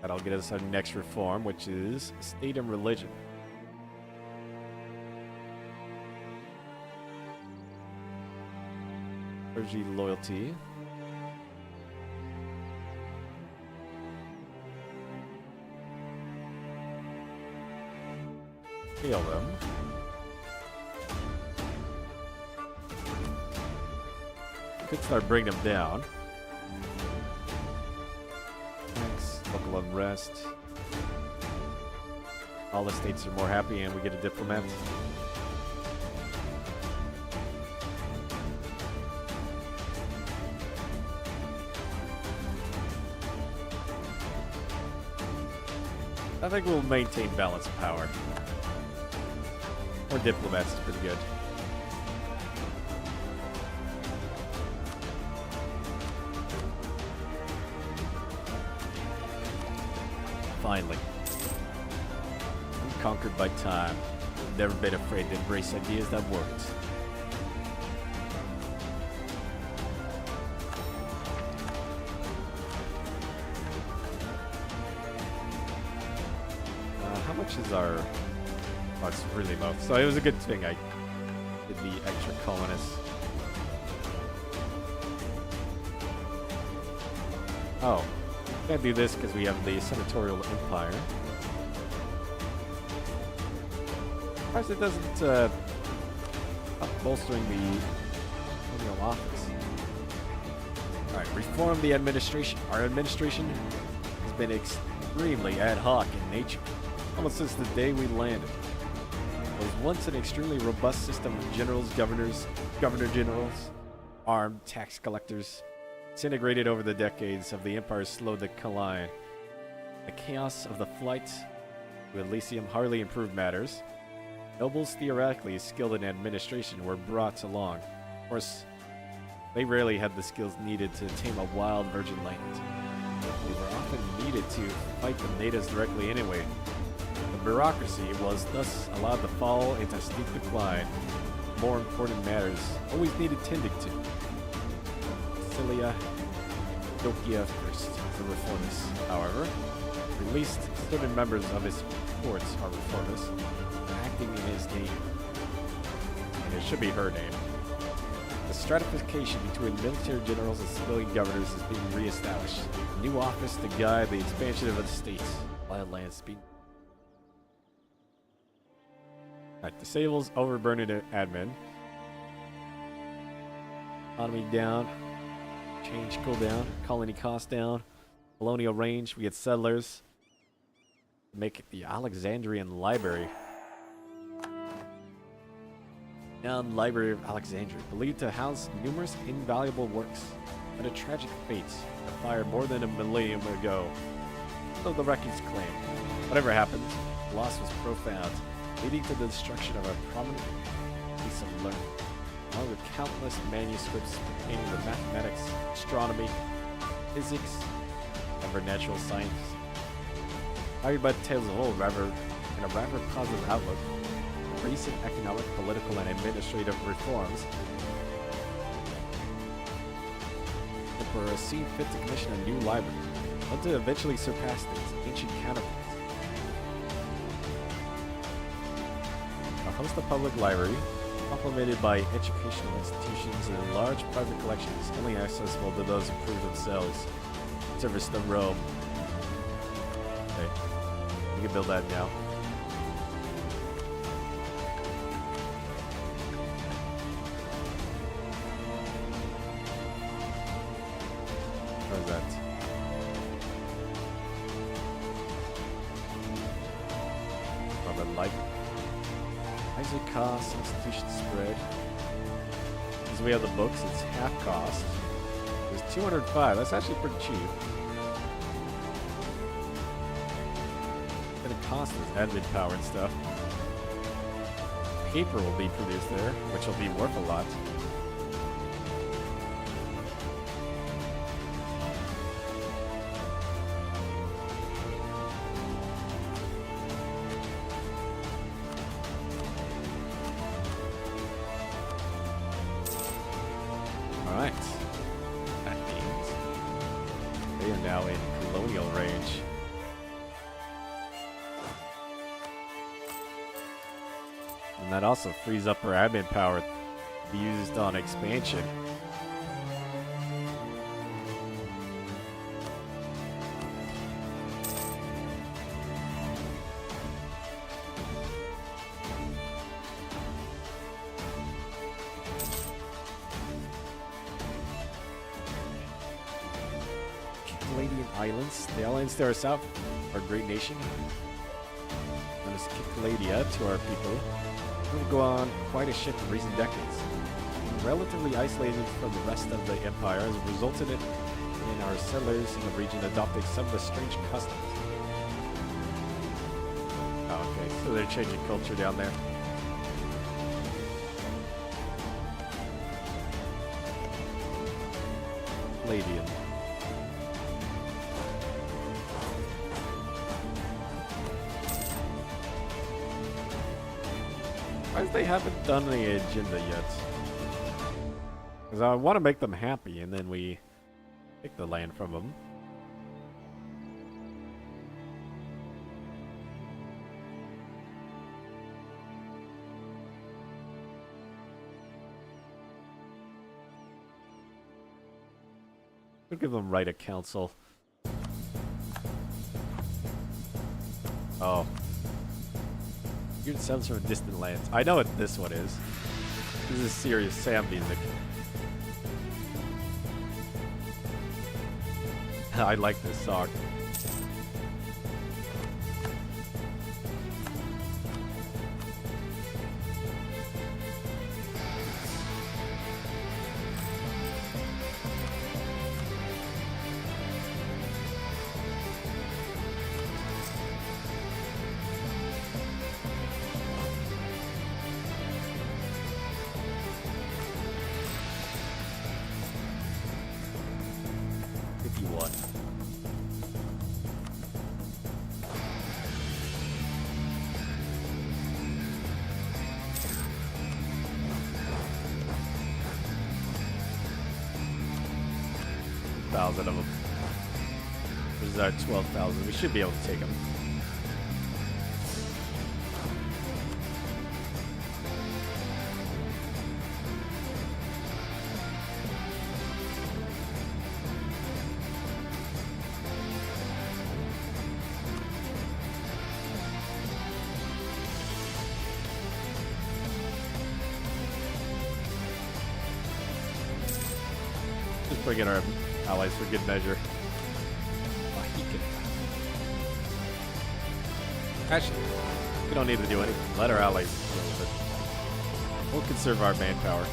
That'll get us our next Reform, which is State and Religion. Clergy Loyalty. Scale them. Could start bringing them down. Thanks. Local unrest. All the states are more happy and we get a diplomat. I think we'll maintain balance of power. Or diplomats is pretty good. Finally. Unconquered by time. Never been afraid to embrace ideas that worked. How much is our... Oh, it's really low. So it was a good thing I did the extra colonists. Oh. Can't do this because we have the senatorial empire. Of course, it doesn't bolstering the colonial office. Alright, reform the administration. Our administration has been extremely ad hoc in nature, almost since the day we landed. It was once an extremely robust system of generals, governors, governor-generals, armed tax collectors. Disintegrated over the decades of the Empire's slow decline. The chaos of the flight to Elysium hardly improved matters. Nobles theoretically skilled in administration were brought along. Of course, they rarely had the skills needed to tame a wild virgin land. They were often needed to fight the natives directly anyway. The bureaucracy was thus allowed to fall into steep decline. More important matters always needed tending to. Dokia first, the reformists, however, released certain members of his courts are reformists, acting in his name. And it should be her name. The stratification between military generals and civilian governors is being re-established. A new office to guide the expansion of the states. Wild lands being... Alright, disables overburdened admin. Economy down. Change cooldown, colony cost down, colonial range, we get settlers. Make the Alexandrian Library. Now Library of Alexandria, believed to house numerous invaluable works, but a tragic fate, a fire more than a millennium ago. So the records claim. Whatever happened, the loss was profound, leading to the destruction of a prominent piece of learning. Along with countless manuscripts pertaining to mathematics, astronomy, physics, and natural science. Fired by the tales of old, in a rather positive outlook, recent economic, political, and administrative reforms, the Emperor seemed fit to commission a new library, one to eventually surpass its ancient counterparts. A host of public library, complemented by educational institutions and large private collections, only accessible to those who prove themselves service to Rome. Okay, we can build that now. How's that? Oh, the light. Isaac cost, institution spread. Because we have the books, it's half cost. It's 205. That's actually pretty cheap. It's gonna cost us admin power and stuff. Paper will be produced there, which will be worth a lot. Alright. That means they are now in colonial range. And that also frees up our admin power to be used on expansion. Canadian Islands. The islands to our south are a great nation. Known as Kikaladia to our people. We'll go on quite a shift in recent decades. Being relatively isolated from the rest of the empire has resulted in our settlers in the region adopting some of the strange customs. Oh, okay, so they're changing culture down there. Palladian. They haven't done the agenda yet. Because I want to make them happy, and then we take the land from them. We'll give them right of council. Oh. You're sounds from distant lands. I know what this one is. This is serious Sam music. I like this song. Of them. This is our 12,000. We should be able to take them. Just bring in our allies for good measure. Oh, he can. Actually, we don't need to do anything. Let our allies deal with it. We'll conserve our manpower.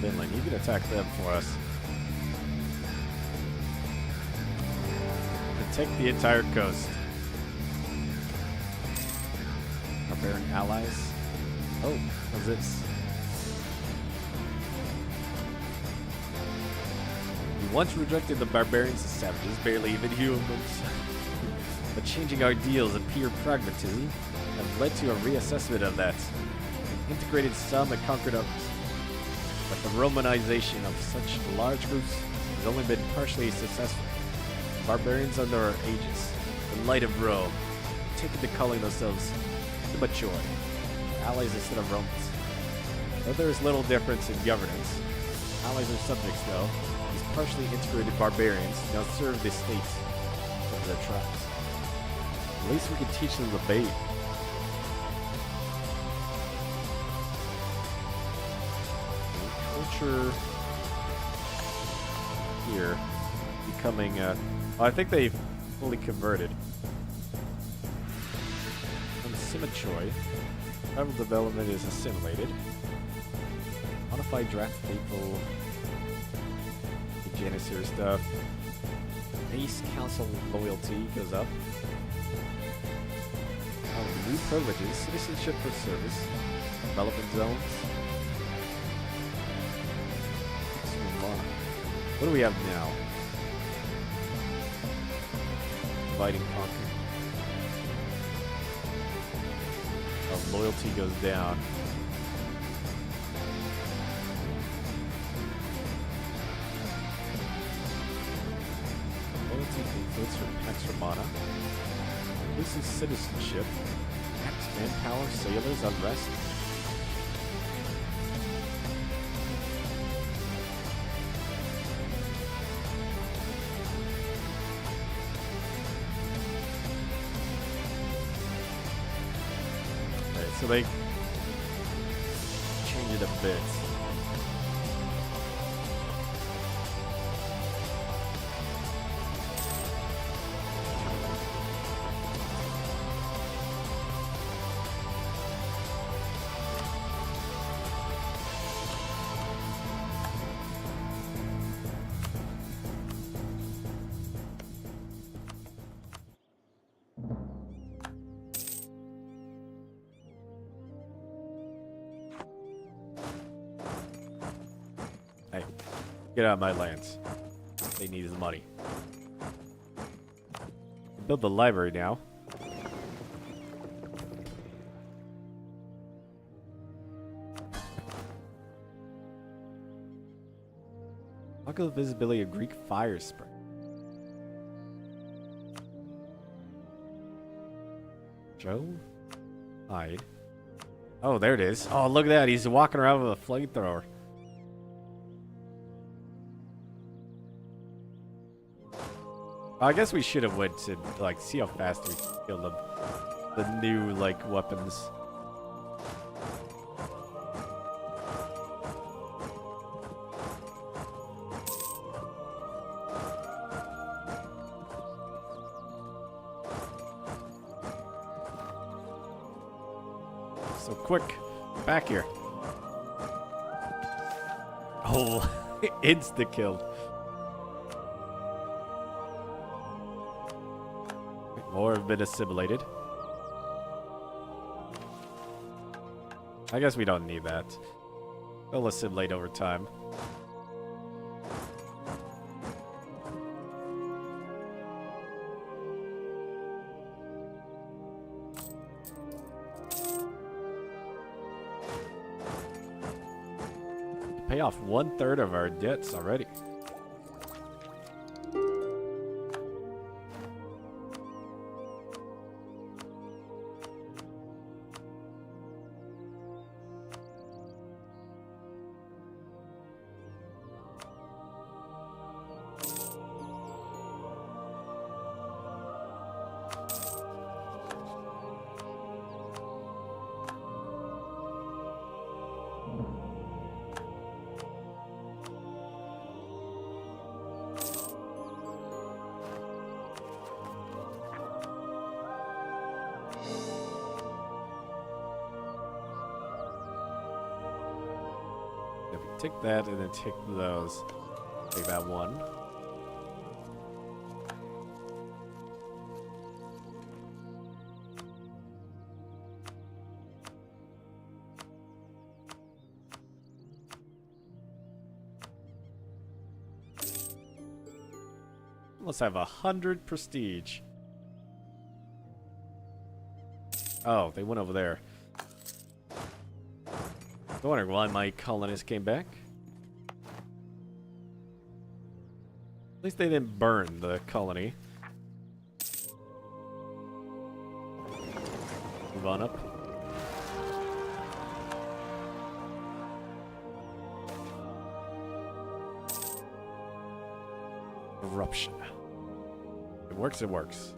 Finland. You can attack them for us. And take the entire coast. Barbarian allies. Oh, what's this? We once rejected the barbarians as savages, barely even humans. But changing our ideals and pure pragmatism have led to a reassessment of that. We integrated some and conquered others. But the Romanization of such large groups has only been partially successful. Barbarians under our aegis, the light of Rome, have taken to calling themselves Barbaroi, allies instead of Romans. Though there is little difference in governance, allies are subjects though. These partially integrated barbarians now serve the states of their tribes. At least we can teach them the bait. Culture here becoming I think they've fully converted. Symmetry. Tribal development is assimilated. Modified draft people. The Janissary stuff. Base council loyalty goes up. New privileges. Citizenship for service. Development zones. What do we have now? Divide and conquer. Loyalty goes down. Loyalty conflicts for Pax Romana. This is citizenship. Acts manpower, sailors, unrest. So they change it a bit. Hey, get out of my lands. They need his money. Build the library now. Look at the visibility of Greek fire spray. Joe? Hide. Oh, there it is. Oh, look at that. He's walking around with a flamethrower. I guess we should have went to, like, see how fast we can kill them. The new, like, weapons. So quick, back here. Oh, insta-killed. More have been assimilated. I guess we don't need that. They'll assimilate over time. Pay off 1/3 of our debts already. take that and then take those. Take that one. Let's have 100 prestige. Oh, they went over there. I wonder why my colonists came back. At least they didn't burn the colony. Move on up. Eruption. It works, it works.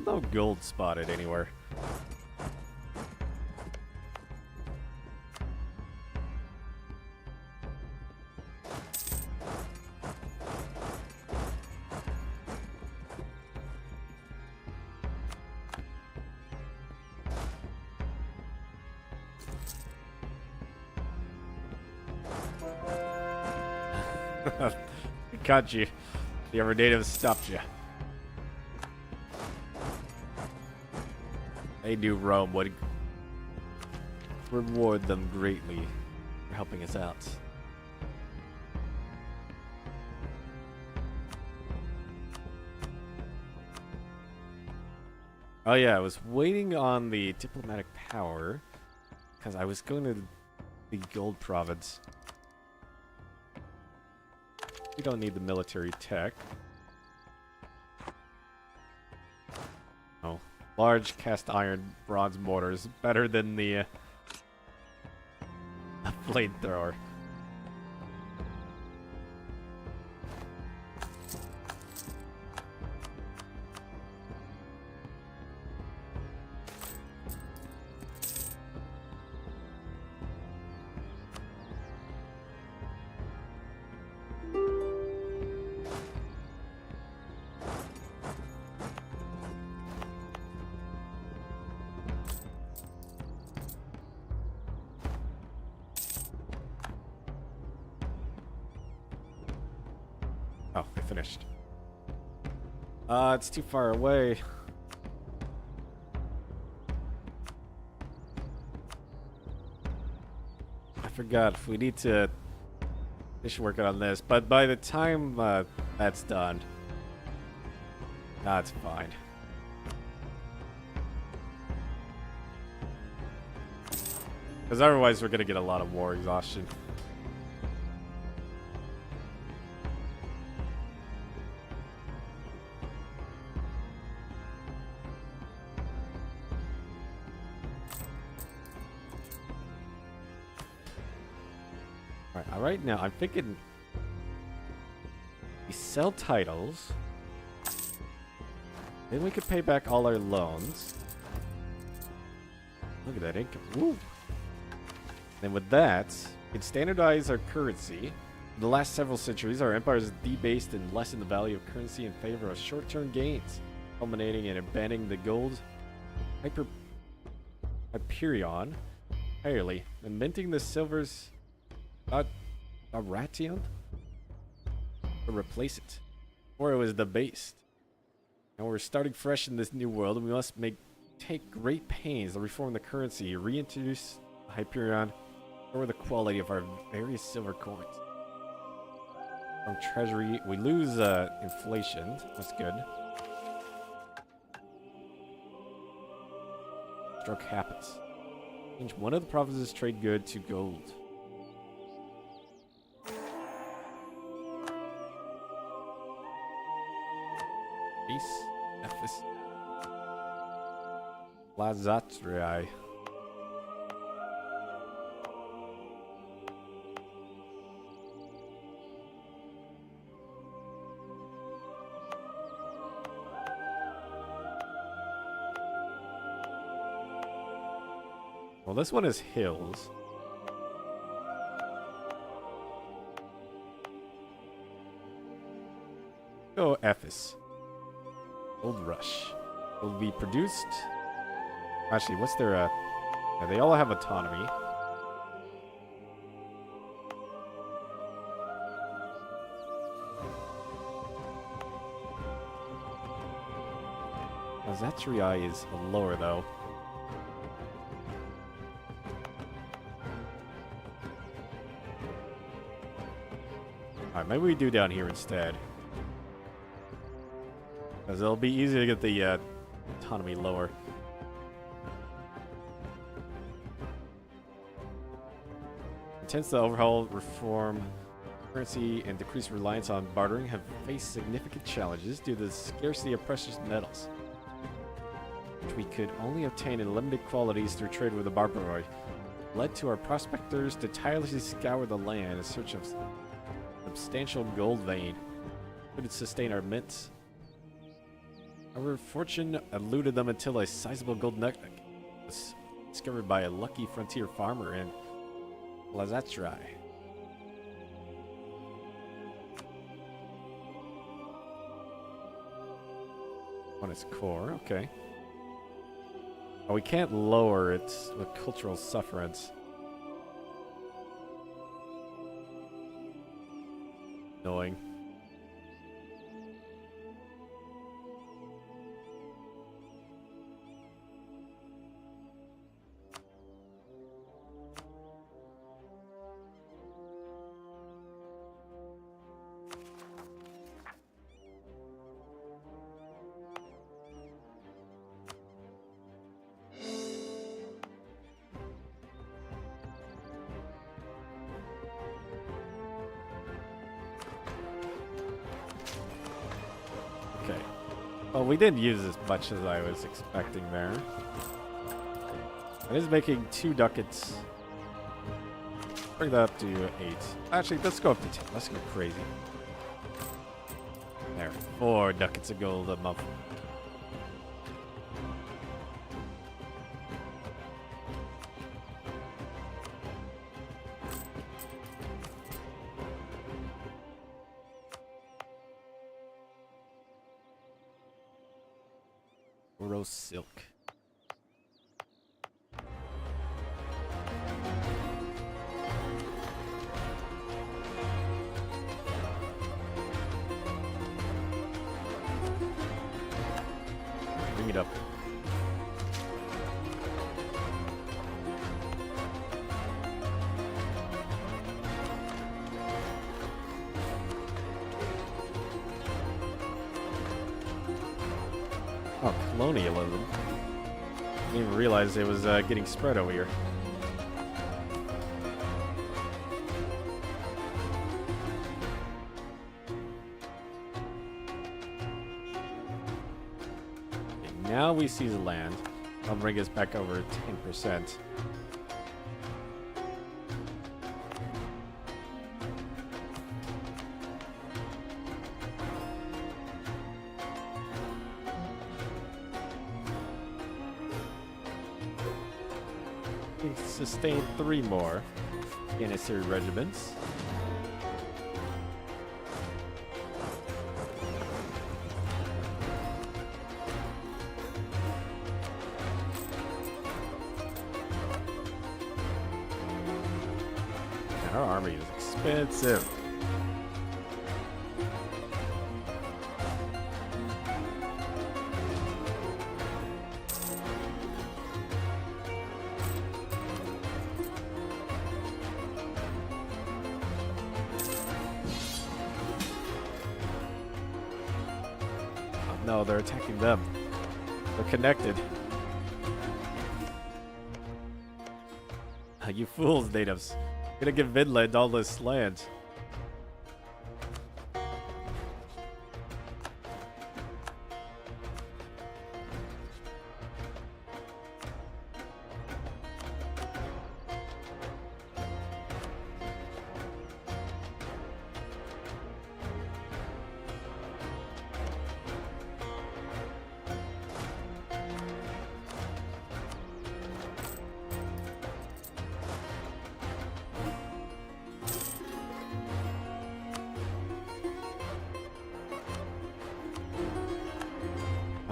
No gold spotted anywhere. Caught you. The other natives stopped you. They knew Rome would reward them greatly for helping us out. Oh yeah, I was waiting on the diplomatic power because I was going to the gold province. We don't need the military tech. Oh. Large cast iron bronze mortars, better than the flamethrower. Oh, they finished. It's too far away. I forgot. We need to finish working on this, but by the time that's done, that's fine. Because otherwise we're gonna get a lot of war exhaustion. Right now, I'm thinking we sell titles, then we could pay back all our loans. Look at that income. Woo! Then with that, we can standardize our currency. In the last several centuries, our empire has debased and lessened the value of currency in favor of short-term gains, culminating in abandoning the gold Hyperion entirely and minting the silver's a ration to replace it, or it was debased. And we're starting fresh in this new world, and we must take great pains to reform the currency, reintroduce Hyperion, or the quality of our various silver coins. From treasury, we lose inflation. That's good. Stroke happens. Change one of the provinces' trade good to gold. Ephes. Lazatrii. Well, this one is hills. Go Ephes. Gold Rush. Will be produced. Actually, what's their yeah, they all have autonomy. Zatri is lower though. Alright, maybe we do down here instead. Because it'll be easier to get the autonomy lower. Intends to overhaul, reform currency, and decrease reliance on bartering have faced significant challenges due to the scarcity of precious metals, which we could only obtain in limited quantities through trade with the Barbaroi, led to our prospectors to tirelessly scour the land in search of substantial gold vein that would sustain our mints. Our fortune eluded them until a sizable gold nugget was discovered by a lucky frontier farmer in Lazatrai. On its core, okay. Oh, we can't lower it with cultural sufferance. Annoying. Okay. Well, we didn't use as much as I was expecting there. It is making 2 ducats. Bring that up to 8. Actually, let's go up to 10. Let's go crazy. There, 4 ducats of gold a month. Rose silk. Bring it up. Oh, colonialism. Didn't even realize it was getting spread over here. Okay, now we seize the land. I'll bring us back over 10%. Sustain 3 more Janissary regiments. And our army is expensive. No, they're attacking them. They're connected. You fools, natives. You're gonna give Vinland all this land.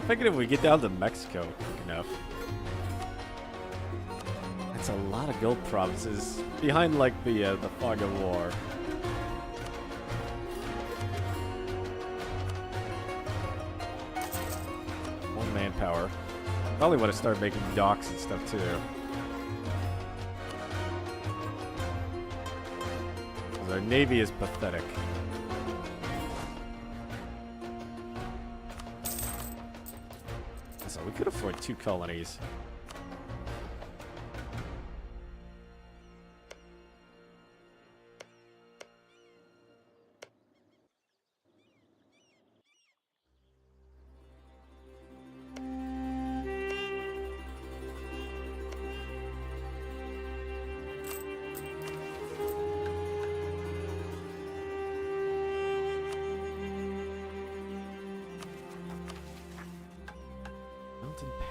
figured if we get down to Mexico quick enough. That's a lot of gold provinces behind like the fog of war. More manpower. Probably want to start making docks and stuff too. Our navy is pathetic. So we could afford 2 colonies.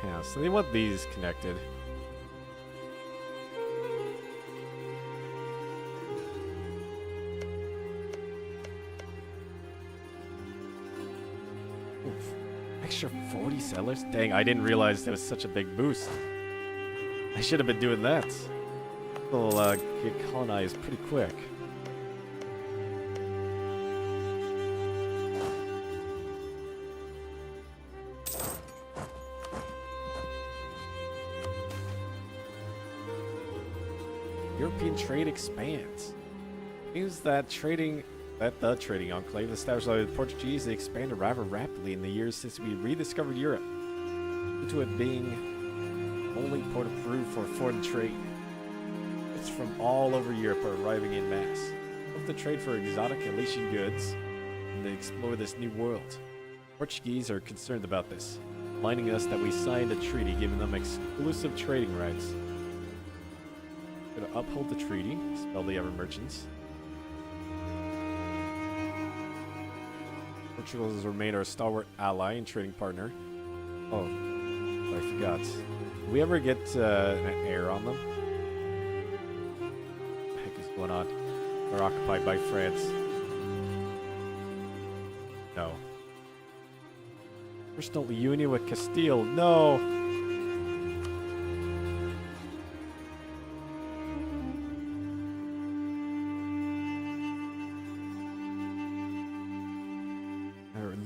Pass. So they want these connected. Oof. Extra 40 settlers? Dang, I didn't realize there was such a big boost. I should have been doing that. We'll get colonized pretty quick. European trade expands. Means that the trading enclave established by the Portuguese expanded rather rapidly in the years since we rediscovered Europe, due to it being only port approved for foreign trade. It's from all over Europe are arriving in mass, both to trade for exotic Aletian goods and to explore this new world. Portuguese are concerned about this, reminding us that we signed a treaty giving them exclusive trading rights. Gonna uphold the treaty, expel the other merchants. Portugal has remained our stalwart ally and trading partner. Oh, I forgot. Did we ever get an heir on them? What the heck is going on? They're occupied by France. No. Personal union with Castile. No!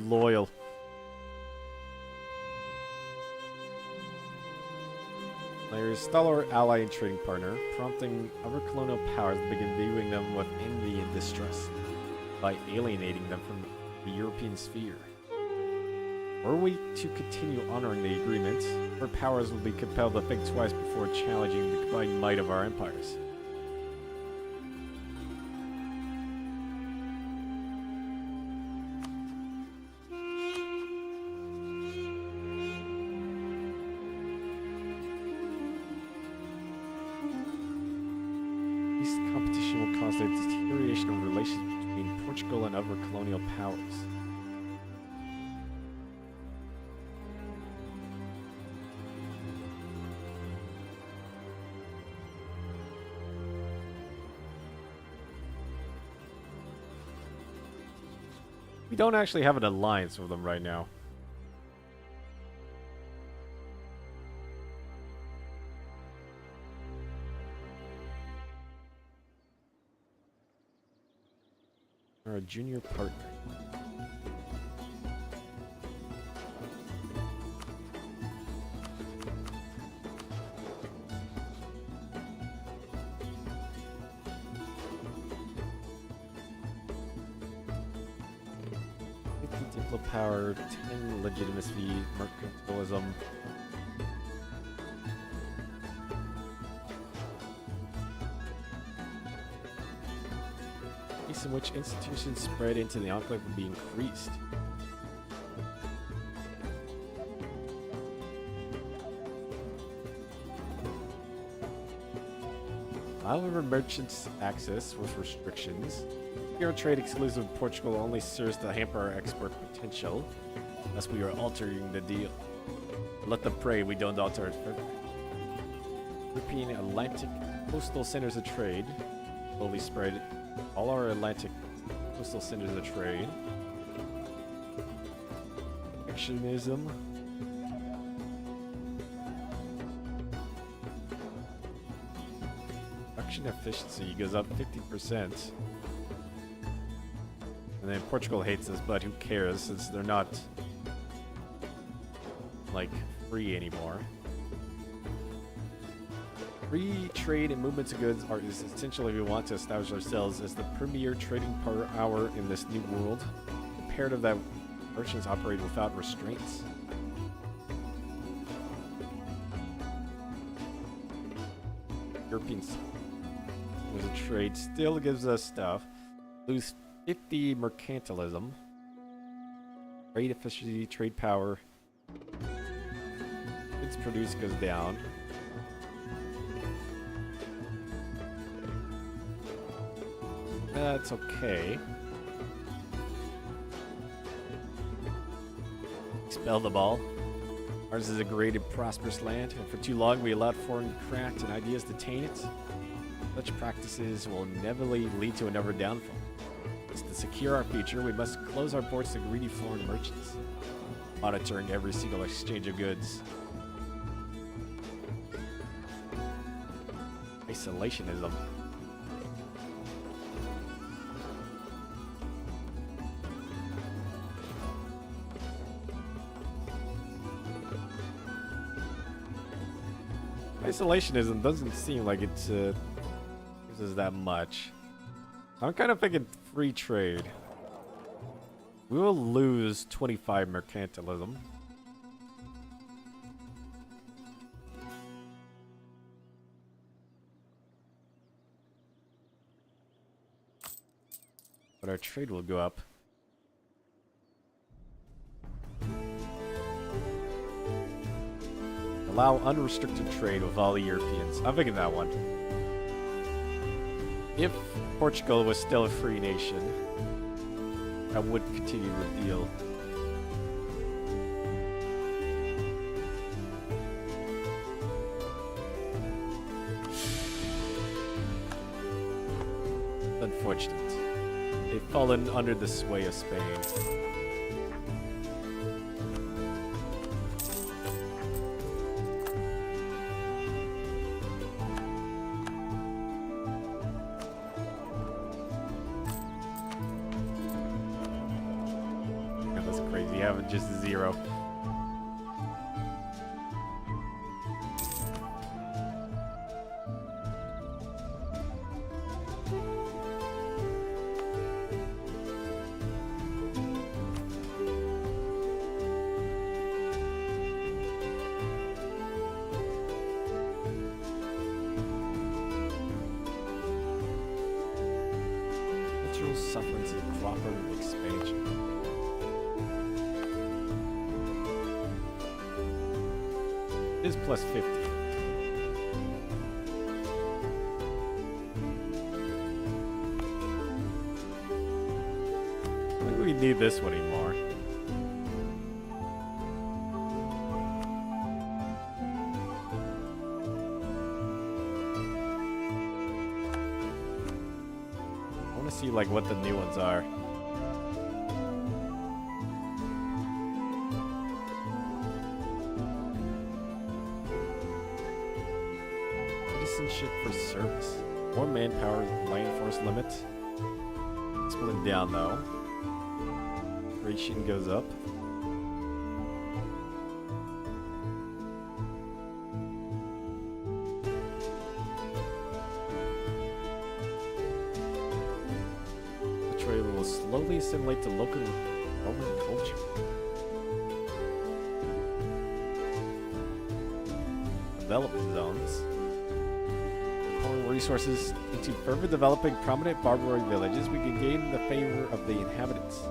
Loyal. They're a stalwart ally and trading partner, prompting other colonial powers to begin viewing them with envy and distrust by alienating them from the European sphere. Were we to continue honoring the agreement, our powers will be compelled to think twice before challenging the combined might of our empires. Competition will cause the deterioration of relations between Portugal and other colonial powers. We don't actually have an alliance with them right now. Or a junior partner. Diplo power, 10 legitimacy, mercantilism. In which institutions spread into the enclave will be increased. However, merchants access with restrictions. Pure trade exclusive with Portugal only serves to hamper our export potential, thus we are altering the deal. Let them pray we don't alter it further. European Atlantic coastal centers of trade slowly spread. All our Atlantic coastal centers of trade. Protectionism. production efficiency goes up 50%. And then Portugal hates this, but who cares since they're not like free anymore. Free trade and movements of goods is essential if we want to establish ourselves as the premier trading power in this new world. Imperative that merchants operate without restraints. Europeans. There's a trade still gives us stuff. Lose 50 mercantilism. Trade efficiency, trade power. Goods produced goes down. That's okay. Expel the ball. Ours is a great and prosperous land, and for too long we allowed foreign craft and ideas to taint it. Such practices will inevitably lead to another downfall. To secure our future, we must close our ports to greedy foreign merchants, monitoring every single exchange of goods. Isolationism. Isolationism doesn't seem like it uses that much. I'm kind of thinking free trade. We will lose 25 mercantilism. But our trade will go up. Allow unrestricted trade with all the Europeans. I'm thinking that one. If Portugal was still a free nation, I would continue the deal. Unfortunate. They've fallen under the sway of Spain. Just a 0. Cultural sufferance and cooperative expansion. Is plus 50. I think we need this one anymore. I want to see like what the new ones are. Citizenship for service. More manpower, land force limit. It's going down though. Ration goes up. The trade will slowly assimilate to local Roman culture. Development zones. Resources into further developing prominent Barbaroi villages, we can gain the favor of the inhabitants.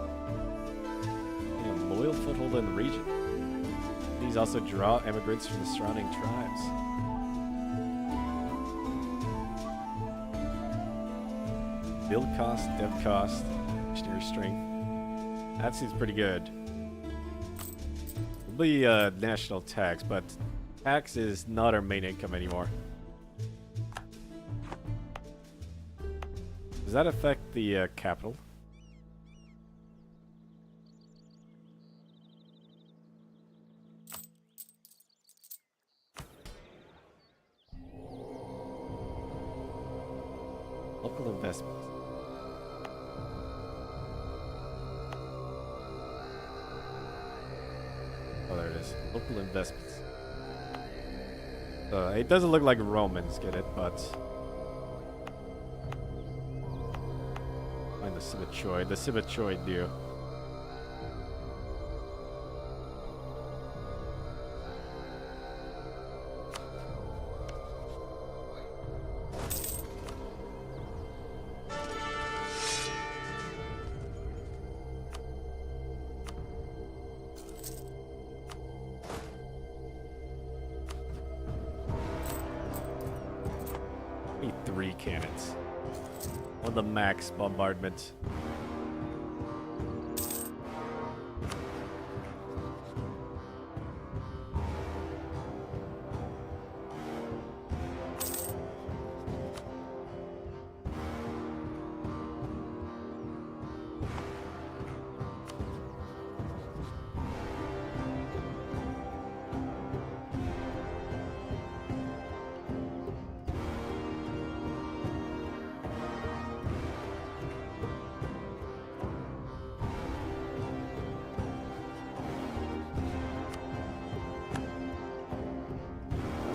A loyal foothold in the region. These also draw immigrants from the surrounding tribes. Build cost, dev cost, missionary strength. That seems pretty good. It'll be national tax, but tax is not our main income anymore. Does that affect the capital? investments. Oh, there it is. Local investments. It doesn't look like Romans get it, but... Find the Simichoid. The Simichoid do. Need 3 cannons. On the max bombardment.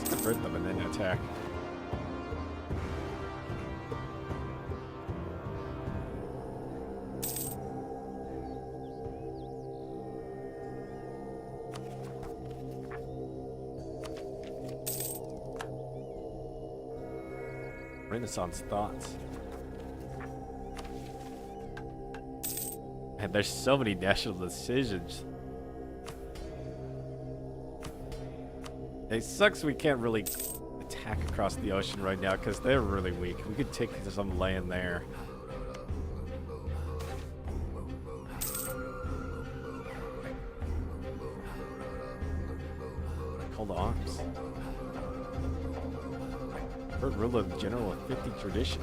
Convert them and then attack. Renaissance thoughts. And there's so many national decisions. It sucks we can't really attack across the ocean right now because they're really weak. We could take some land there. Call to arms. Third rule of general of 50 tradition.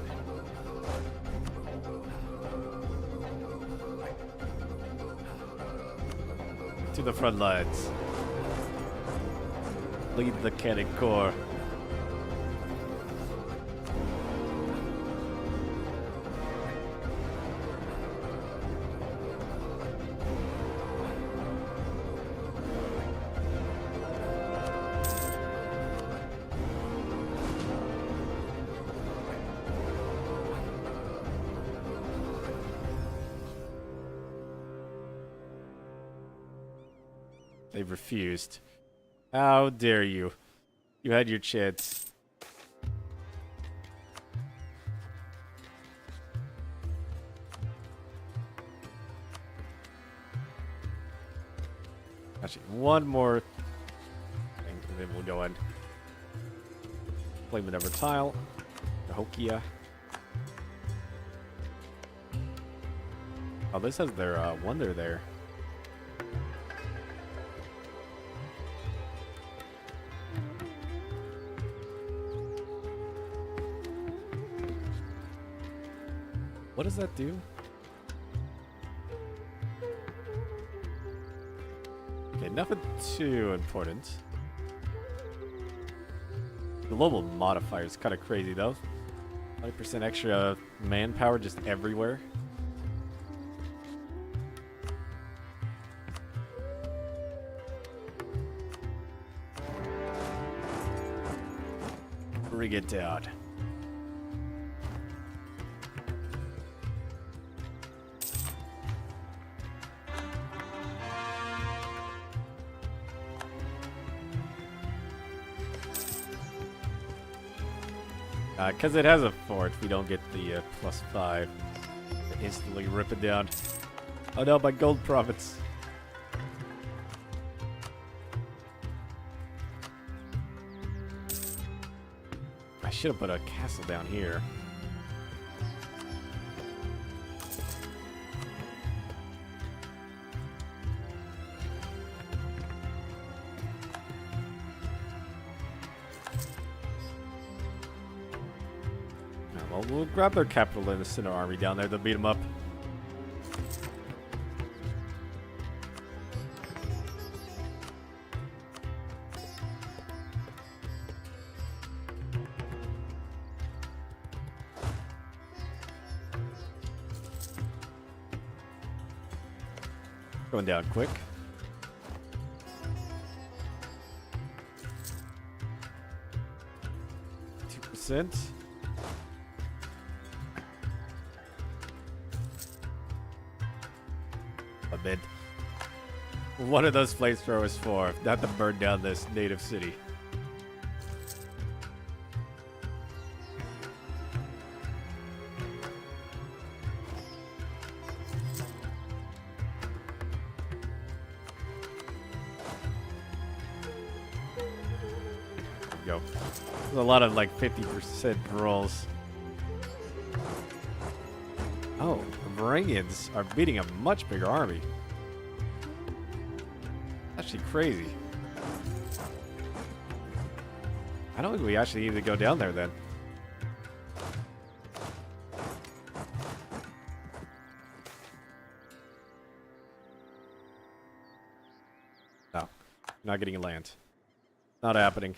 To the front lines. Lead the cannon corps. They refused. How dare you? You had your chance. Actually, one more thing, and then we'll go in. Play whatever tile. Cahokia. Oh, this has their wonder there. What does that do? Okay, nothing too important. The global modifier is kind of crazy though. 20% extra manpower just everywhere. Bring it down. Because it has a fort, we don't get the +5. Instantly rip it down. Oh no, my gold profits. I should have put a castle down here. Well, we'll grab their capital and send our army down there to beat them up. Going down quick. %. A bit. What are those flamethrowers for? Not to burn down this native city. There we go. There's a lot of like 50% rolls. Oh, the Varangians are beating a much bigger army. Actually crazy. I don't think we actually need to go down there then. No, not getting a land. Not happening.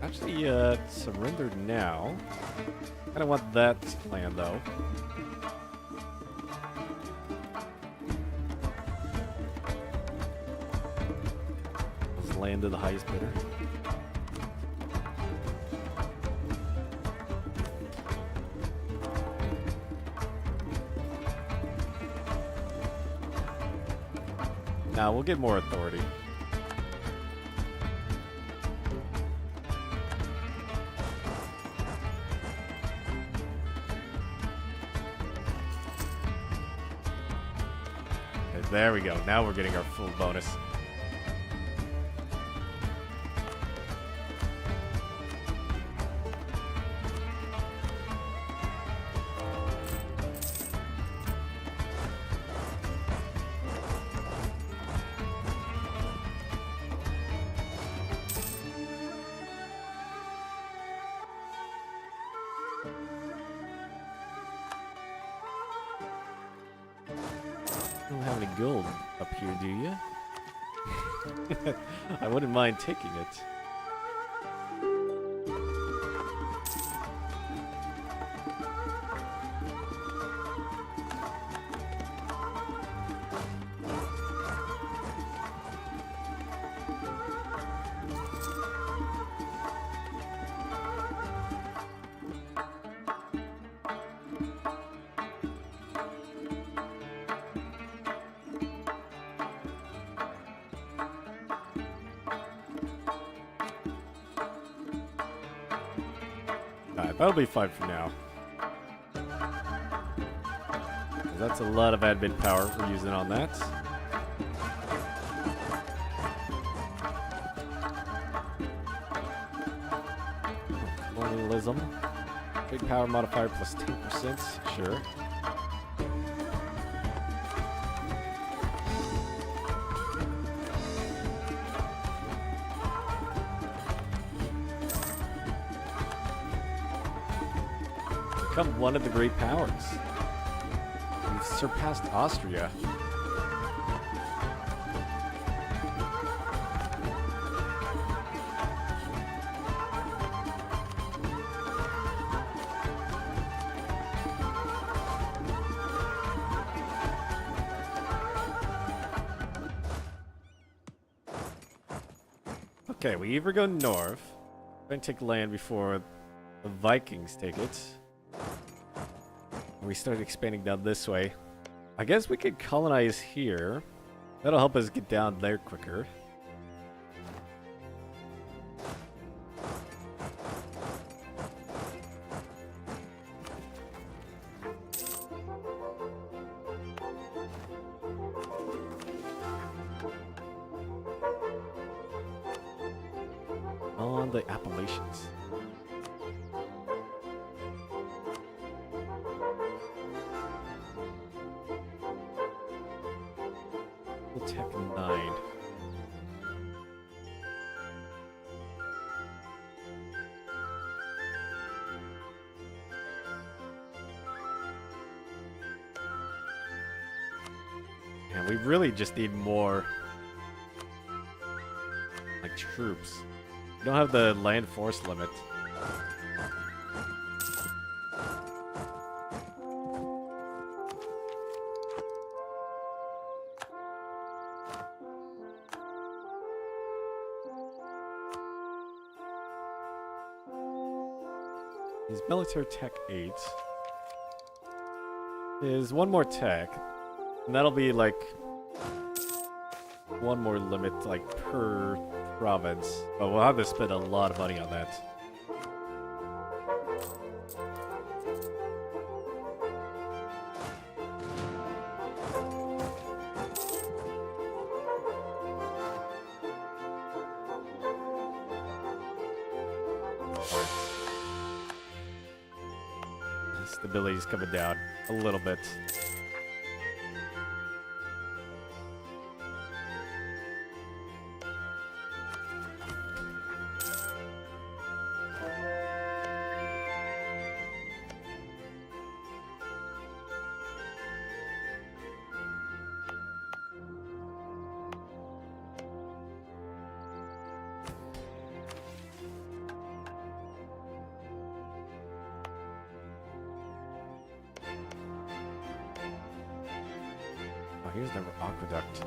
Actually, surrendered now. Kind of want that land, though. Let's land to the highest bidder. Now we'll get more authority. There we go. Now we're getting our full bonus. You don't have any gold up here, do you? I wouldn't mind taking it. That'll be fine for now. That's a lot of admin power we're using on that. Colonialism. Big power modifier plus 10%. Sure. Become one of the great powers. We've surpassed Austria. Okay, we either go north, then take land before the Vikings take it. We start expanding down this way. I guess we could colonize here. That'll help us get down there quicker. On the Appalachians. Tech 9. And we really just need more like troops. We don't have the land force limit. He's military tech 8. Is one more tech. And that'll be like one more limit like per province. But we'll have to spend a lot of money on that. Stability's coming down a little bit. Oh, here's the aqueduct.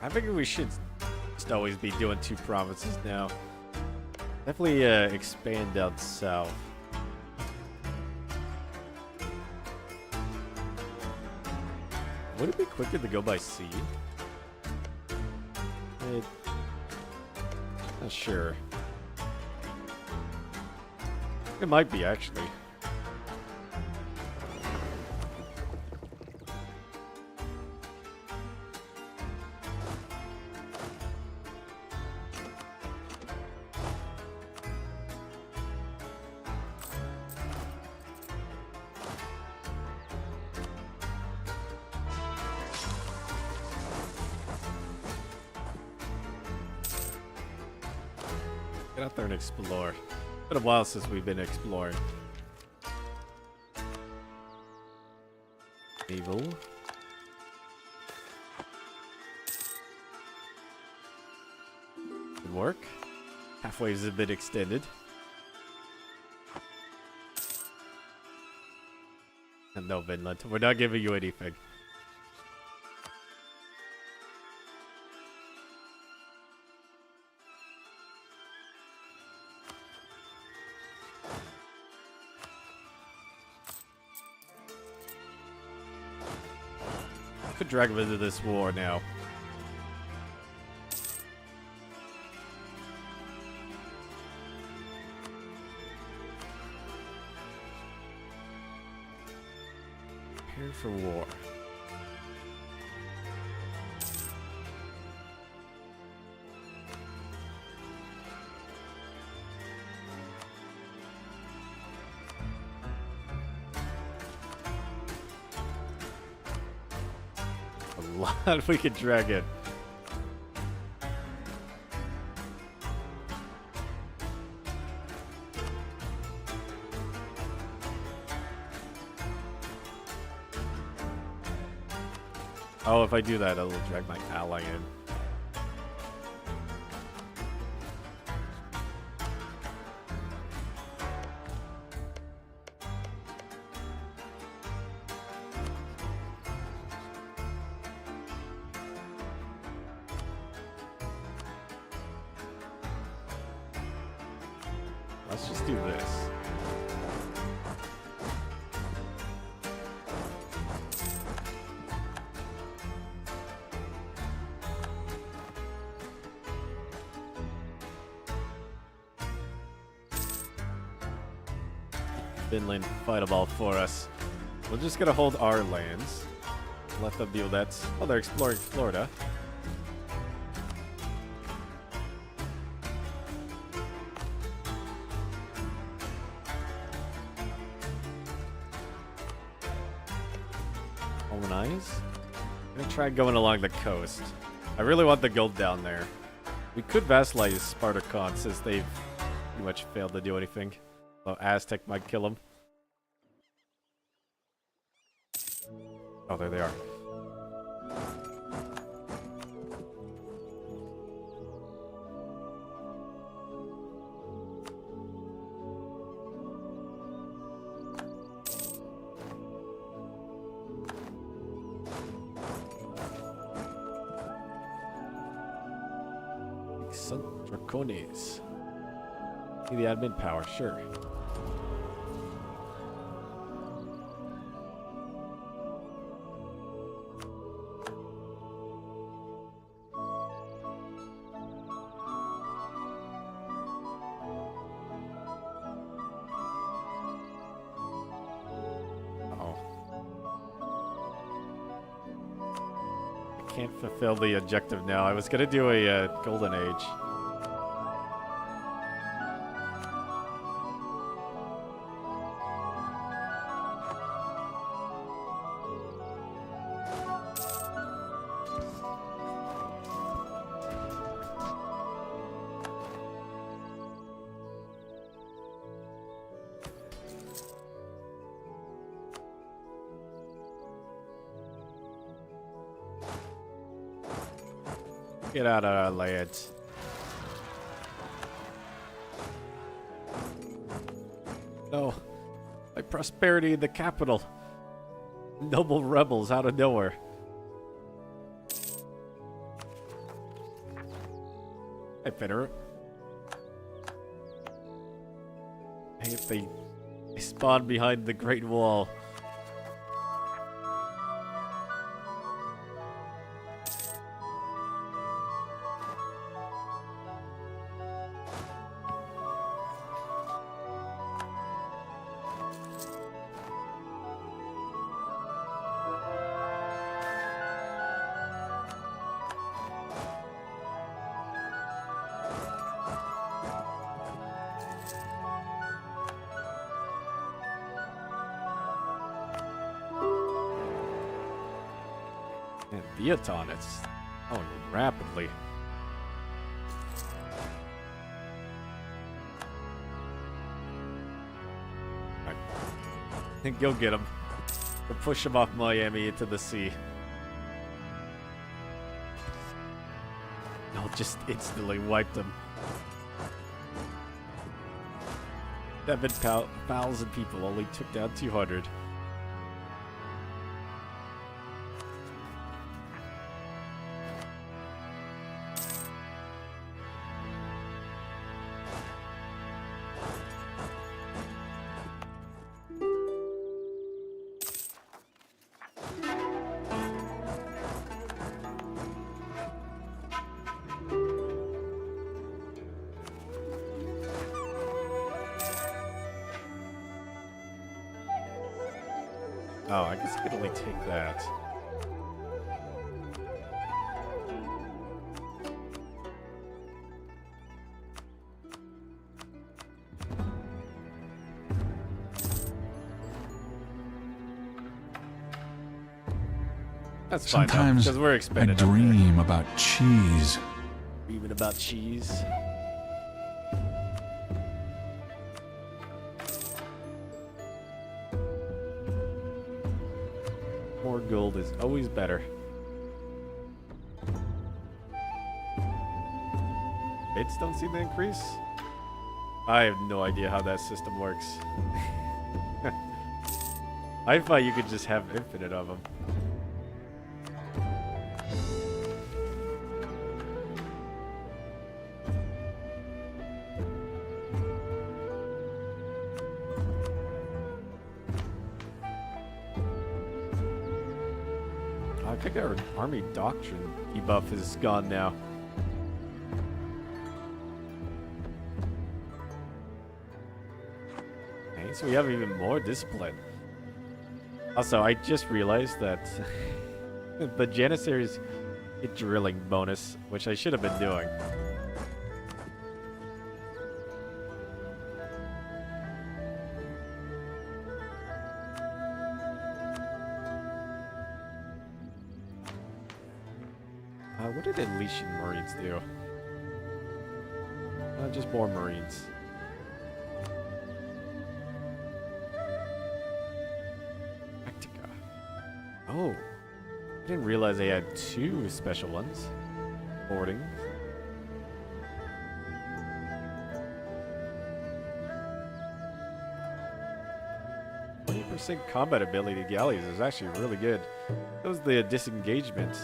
I figure we should just always be doing 2 provinces now. Definitely expand down south. Would it be quicker to go by sea? Not sure. It might be, actually. Get out there and explore. It's been a while since we've been exploring. Naval. Good work. Halfway is a bit extended. And no, Vinland. We're not giving you anything. Could drag him into this war now. Prepare for war. Lot we could drag it. Oh, if I do that, it'll drag my ally in. Let's just do this. Finland fight them all for us. We're just gonna hold our lands. Let them deal with that. Oh, they're exploring Florida. Colonize. I'm gonna try going along the coast. I really want the gold down there. We could vassalize Spartacon since they've pretty much failed to do anything. Well, Aztec might kill them. Oh, there they are. Some Dracones. See the admin power, sure. Can't fulfill the objective now. I was gonna do a golden age. Get out of our lands. No. My prosperity in the capital. Noble rebels out of nowhere. Hey, Federer. Hey, if they spawn behind the Great Wall. And Theaton, it's going rapidly. I think you'll get him. We'll push him off Miami into the sea. No, just instantly wiped him. 7,000 people only took down 200. Oh, I guess I could only take that. That's fine now, because we're expended. I dream about cheese. Dreaming about cheese. More gold is always better. Bits don't seem to increase? I have no idea how that system works. I thought you could just have infinite of them. I think our army doctrine debuff is gone now. Okay, so we have even more discipline. Also, I just realized that the Janissaries get drilling bonus, which I should have been doing. What did the Elysian Marines do? Just more Marines. Practica. Oh. I didn't realize they had 2 special ones. Boarding. 20% combat ability galleys is actually really good. That was the disengagement.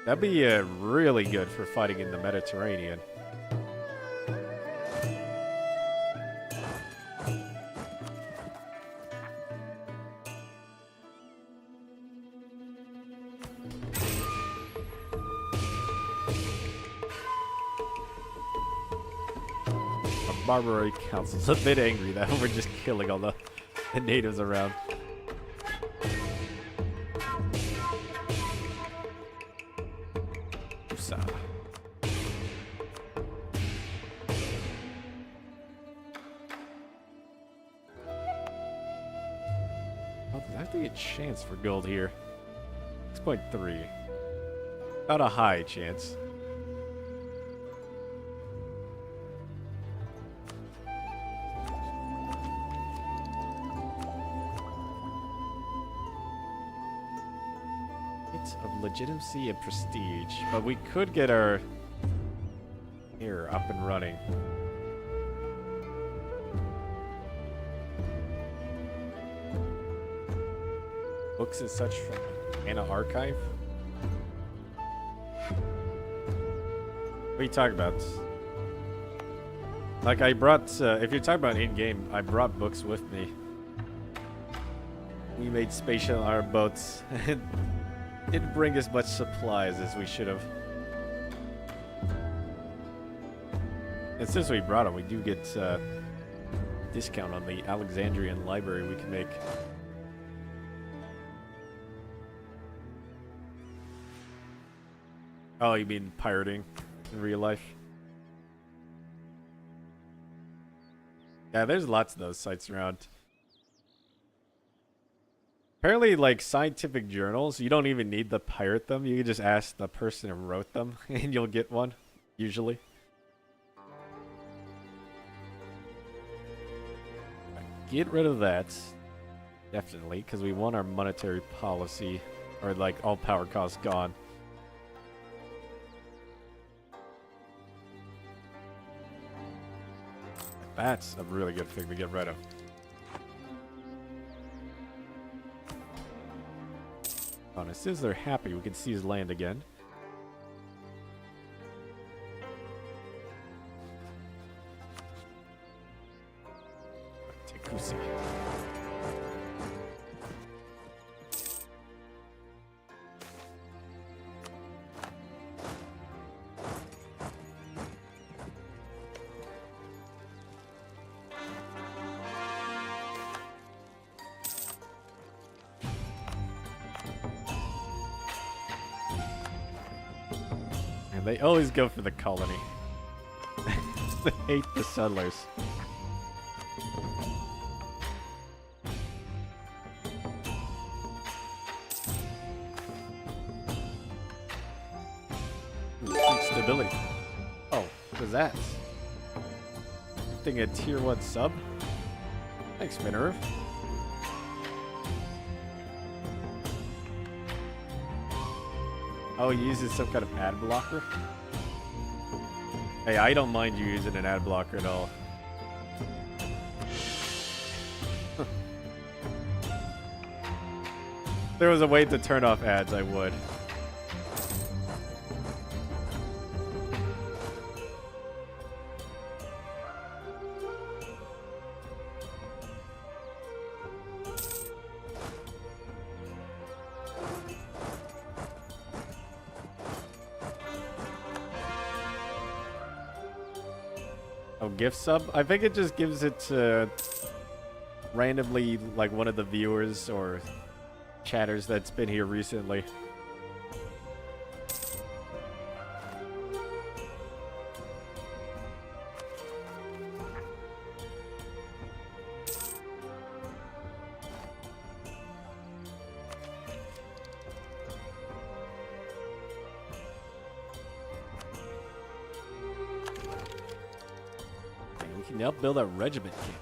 That'd be really good for fighting in the Mediterranean. Barbaroi Council's a bit angry that we're just killing all the natives around. Usa. Oh, there's actually a chance for gold here. 6.3. Not a high chance. Of legitimacy and prestige, but we could get our here up and running. Books and such from Anna Archive. What are you talking about? Like I brought, if you're talking about in-game, I brought books with me. We made spatial our boats. Didn't bring as much supplies as we should have. And since we brought them, we do get discount on the Alexandrian library we can make. Oh, you mean pirating in real life? Yeah, there's lots of those sites around. Apparently, like, scientific journals, you don't even need to pirate them. You can just ask the person who wrote them, and you'll get one, usually. Get rid of that. Definitely, because we want our monetary policy, or, like, all power costs gone. That's a really good thing to get rid of. As soon as they're happy, we can seize land again. Tekusi. They always go for the colony. They hate the settlers. Stability. Oh, what is that? Gifting a tier 1 sub? Thanks, Minerv. Oh, he uses some kind of ad blocker? Hey, I don't mind you using an ad blocker at all. If there was a way to turn off ads, I would. Oh, gift sub? I think it just gives it to randomly, like, one of the viewers or chatters that's been here recently. can help build our regiment camp.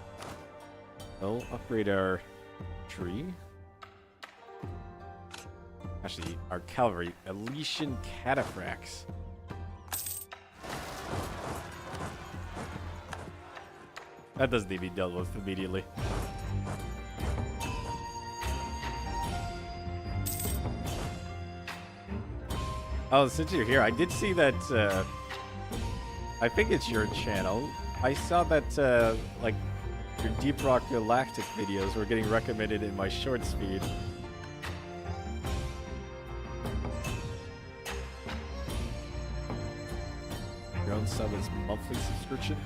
So, upgrade our tree. Actually, our cavalry. Elysian cataphracts. That doesn't need to be dealt with immediately. Oh, since you're here, I did see that, I think it's your channel. I saw that, like, your Deep Rock Galactic videos were getting recommended in my shorts feed. Your own sub is monthly subscription.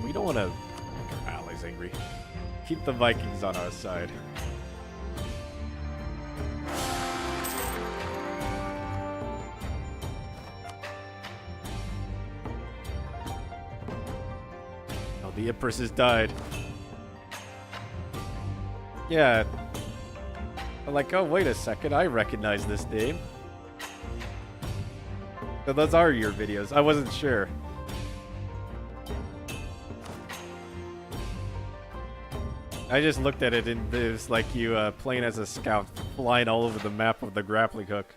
We don't want to make our allies angry. Keep the Vikings on our side. Oh, the Empress has died. Yeah. I'm like, oh, wait a second. I recognize this name. So those are your videos. I wasn't sure. I just looked at it and it was like you playing as a scout, flying all over the map with the grappling hook.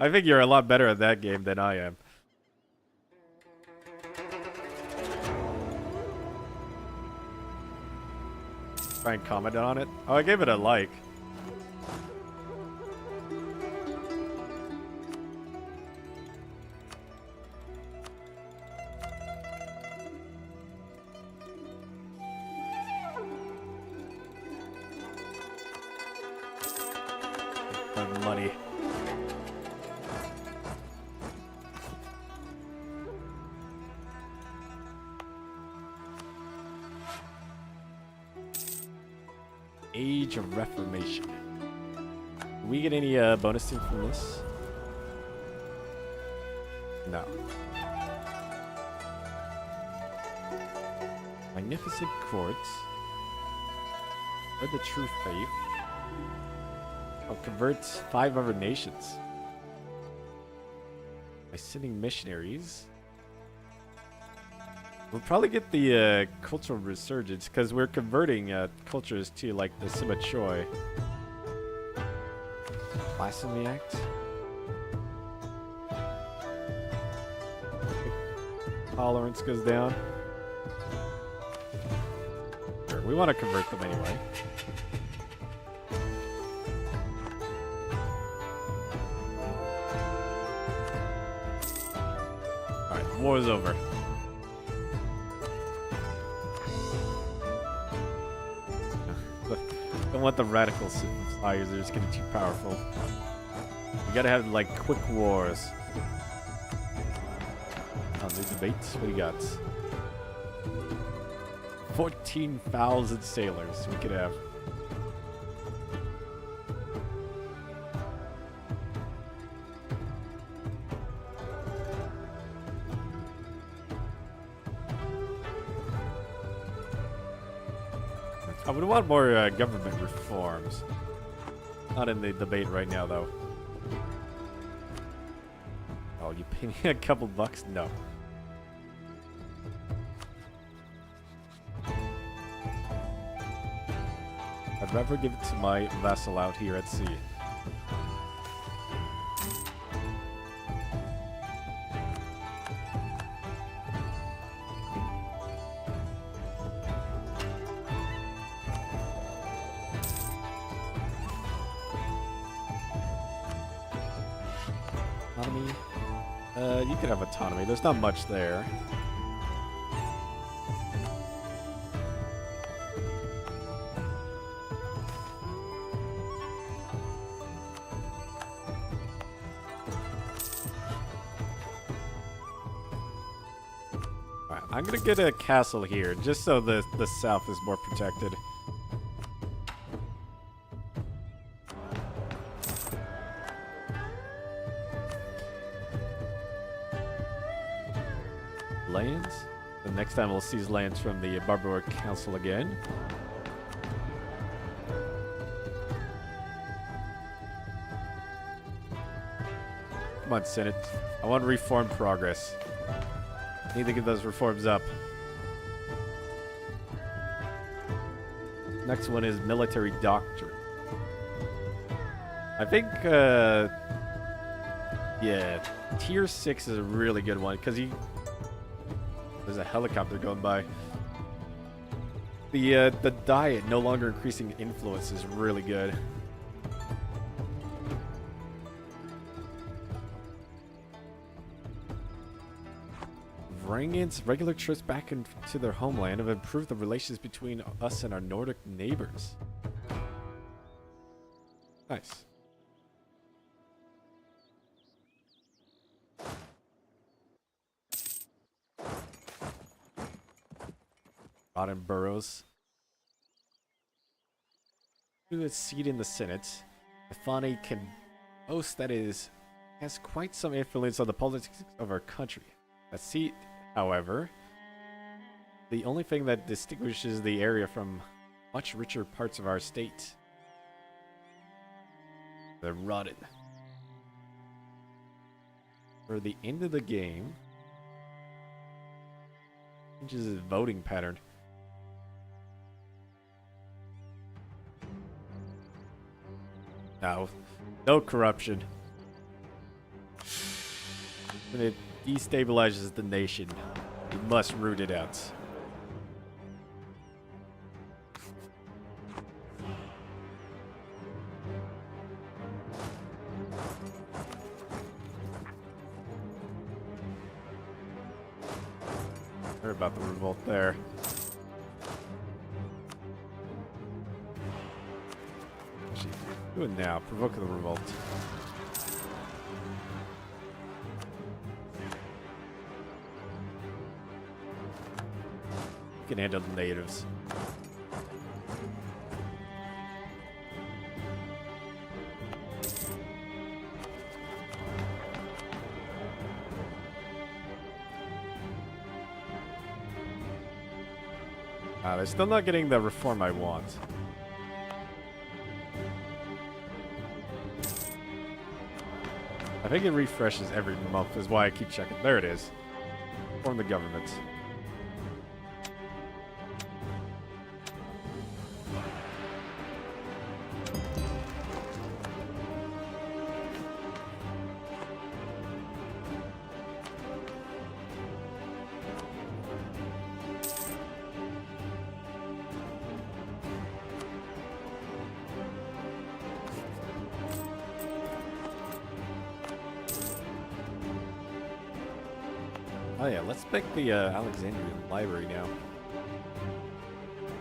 I think you're a lot better at that game than I am. Try and comment on it. Oh, I gave it a like. Money. Age of Reformation. Do we get any bonusing from this? No. Magnificent courts. Or the true faith. Oh, converts 5 other nations. By sending missionaries. We'll probably get the cultural resurgence because we're converting cultures to like the Sima Choi. Blasphemy Act. Tolerance goes down. Sure, we want to convert them anyway. Alright, war is over. Don't want the radical suppliers, they're just getting too powerful. You gotta have like quick wars. Oh, new debates? What do you got? 14,000 sailors we could have. I would want more government reforms. Not in the debate right now, though. Oh, you pay me a couple bucks? No. I'd rather give it to my vassal out here at sea. Autonomy. You could have autonomy. There's not much there. Alright, I'm gonna get a castle here, just so the south is more protected. Lands. The next time we'll seize lands from the Barbaroi Council again. Come on, Senate. I want reform progress. Need to get those reforms up. Next one is military doctrine. I think, yeah, tier 6 is a really good one because there's a helicopter going by. The diet no longer increasing influence is really good. Bringing regular troops back into their homeland have improved the relations between us and our Nordic neighbors. Nice. Rotten boroughs. To its seat in the Senate, Stefani can boast that it has quite some influence on the politics of our country. That seat, however, the only thing that distinguishes the area from much richer parts of our state. They're rotten. For the end of the game, changes his voting pattern. No corruption. And it destabilizes the nation. You must root it out. Heard about the revolt there. Do it now. Provoke the revolt. You can handle the natives. They're still not getting the reform I want. I think it refreshes every month is why I keep checking. There it is. Form the government. Oh yeah, let's pick the Alexandrian Library now.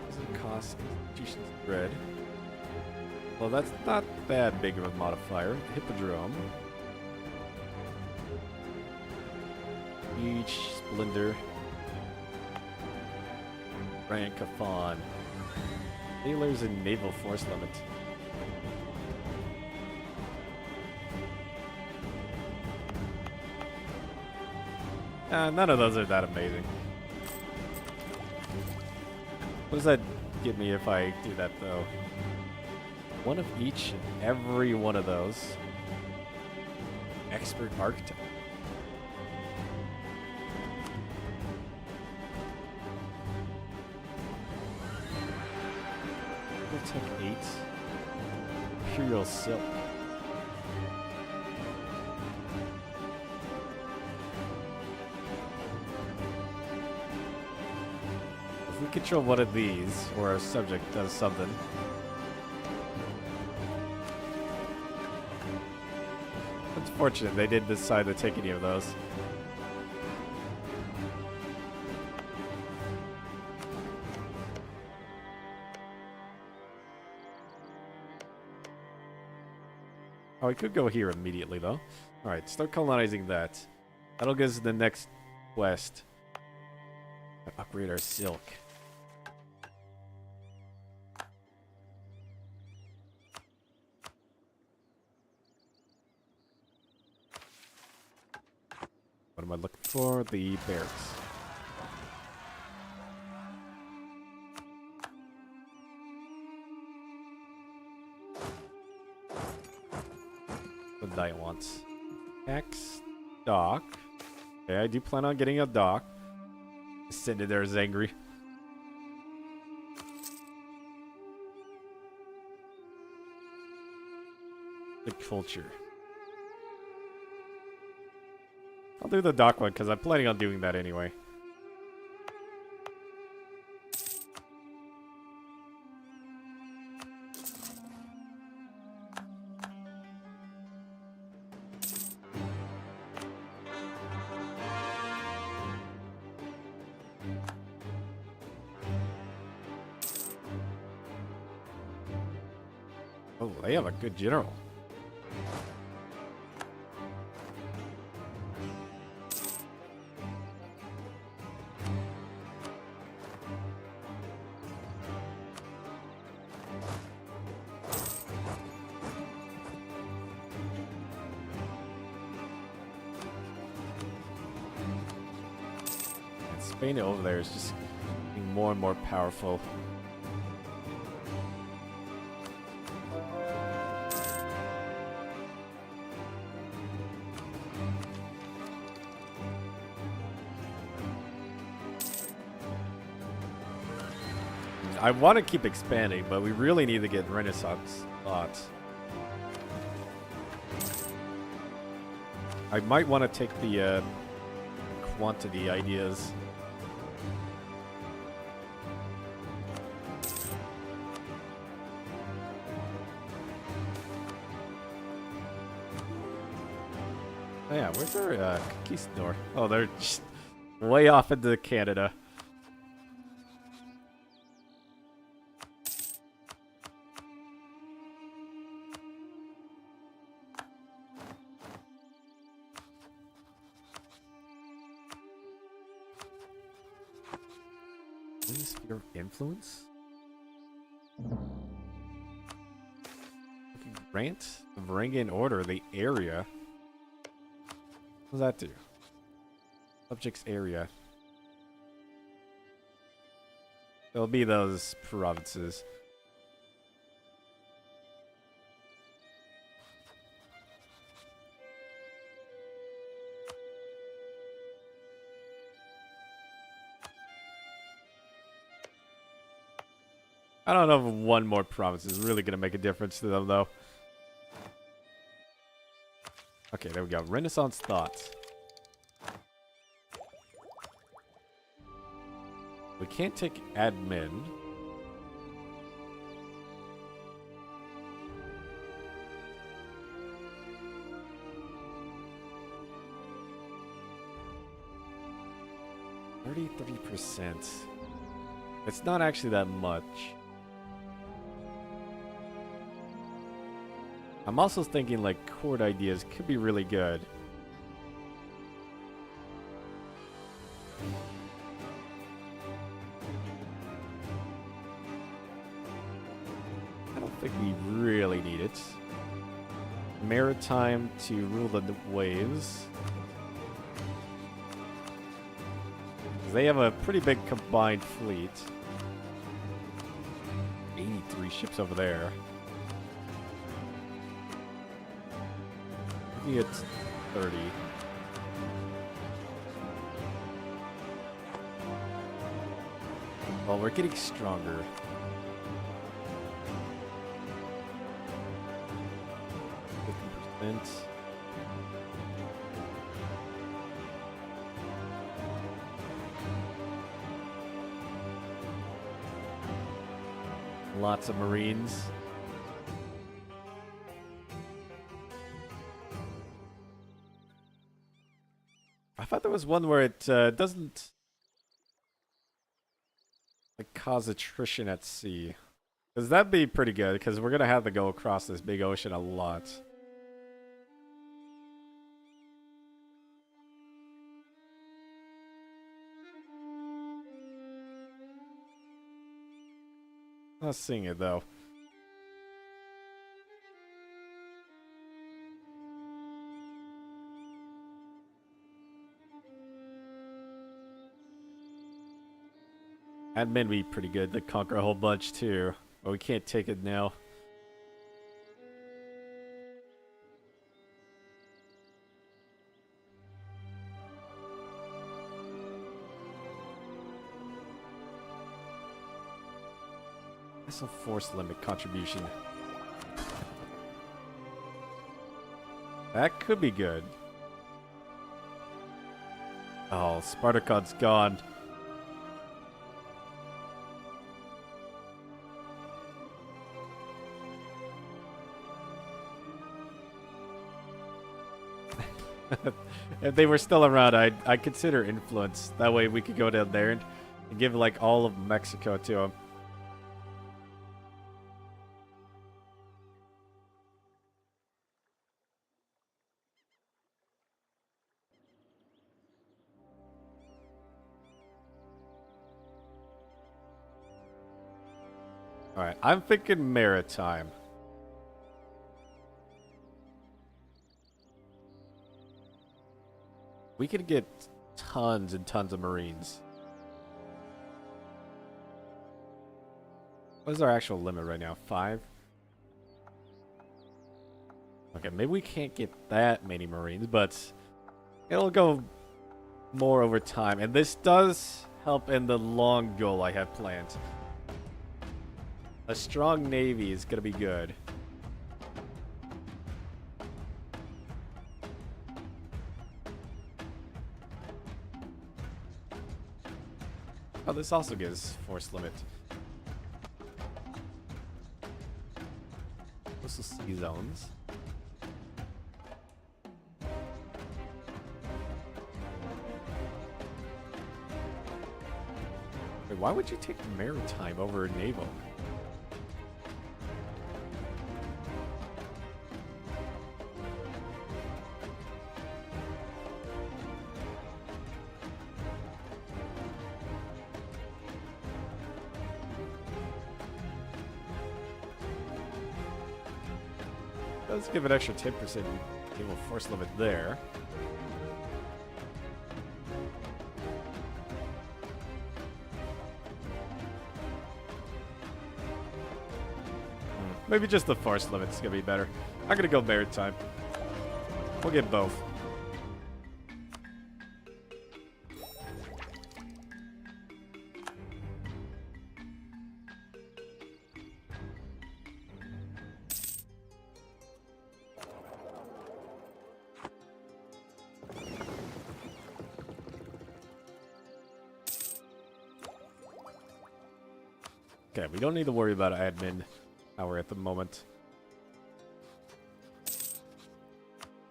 Doesn't cost institutions bread. Well, that's not that big of a modifier. Hippodrome. Beach, Splendor. Francophone. Sailors and Naval Force Limit. None of those are that amazing. What does that get me if I do that, though? One of each and every one of those. Expert architect. We'll take 8. Imperial Silk. If we control one of these, or our subject does something. It's fortunate they didn't decide to take any of those. Oh, we could go here immediately, though. Alright, start colonizing that. That'll get us the next quest. Upgrade our silk. What am I looking for? The barracks. What Diet wants. X dock. Okay, I do plan on getting a dock. Sitting there is angry. The culture. I'll do the dock one because I'm planning on doing that anyway. Oh, they have a good general. And Spain over there is just getting more and more powerful. I want to keep expanding, but we really need to get Renaissance thoughts. I might want to take the quantity ideas. Oh yeah, where's our conquistador? Oh, they're just way off into Canada. Sphere of influence? Grant the Varangian Order the area. What does that do? Subjects area. It'll be those provinces. I don't know if one more province is really going to make a difference to them, though. Okay, there we go. Renaissance thoughts. We can't take admin. %. It's not actually that much. I'm also thinking like court ideas could be really good. I don't think we really need it. Maritime to rule the waves. They have a pretty big combined fleet. 83 ships over there. I think it's 30. Well, we're getting stronger. %. Lots of Marines. I thought there was one where it doesn't like cause attrition at sea. Because that'd be pretty good, because we're going to have to go across this big ocean a lot. Not seeing it though. Admin would be pretty good to conquer a whole bunch too, but we can't take it now. That's a force limit contribution. That could be good. Oh, Spartacod's gone. If they were still around, I'd consider influence. That way we could go down there and give like all of Mexico to them. Alright, I'm thinking maritime. We could get tons and tons of Marines. What is our actual limit right now? 5? Okay, maybe we can't get that many Marines, but it'll go more over time. And this does help in the long goal I have planned. A strong navy is going to be good. Oh, this also gives force limit. Coastal sea zones. Wait, why would you take maritime over naval? Let's give an extra 10% naval force limit there. Maybe just the force limit's gonna be better. I'm gonna go maritime. We'll get both. Okay, we don't need to worry about admin power at the moment.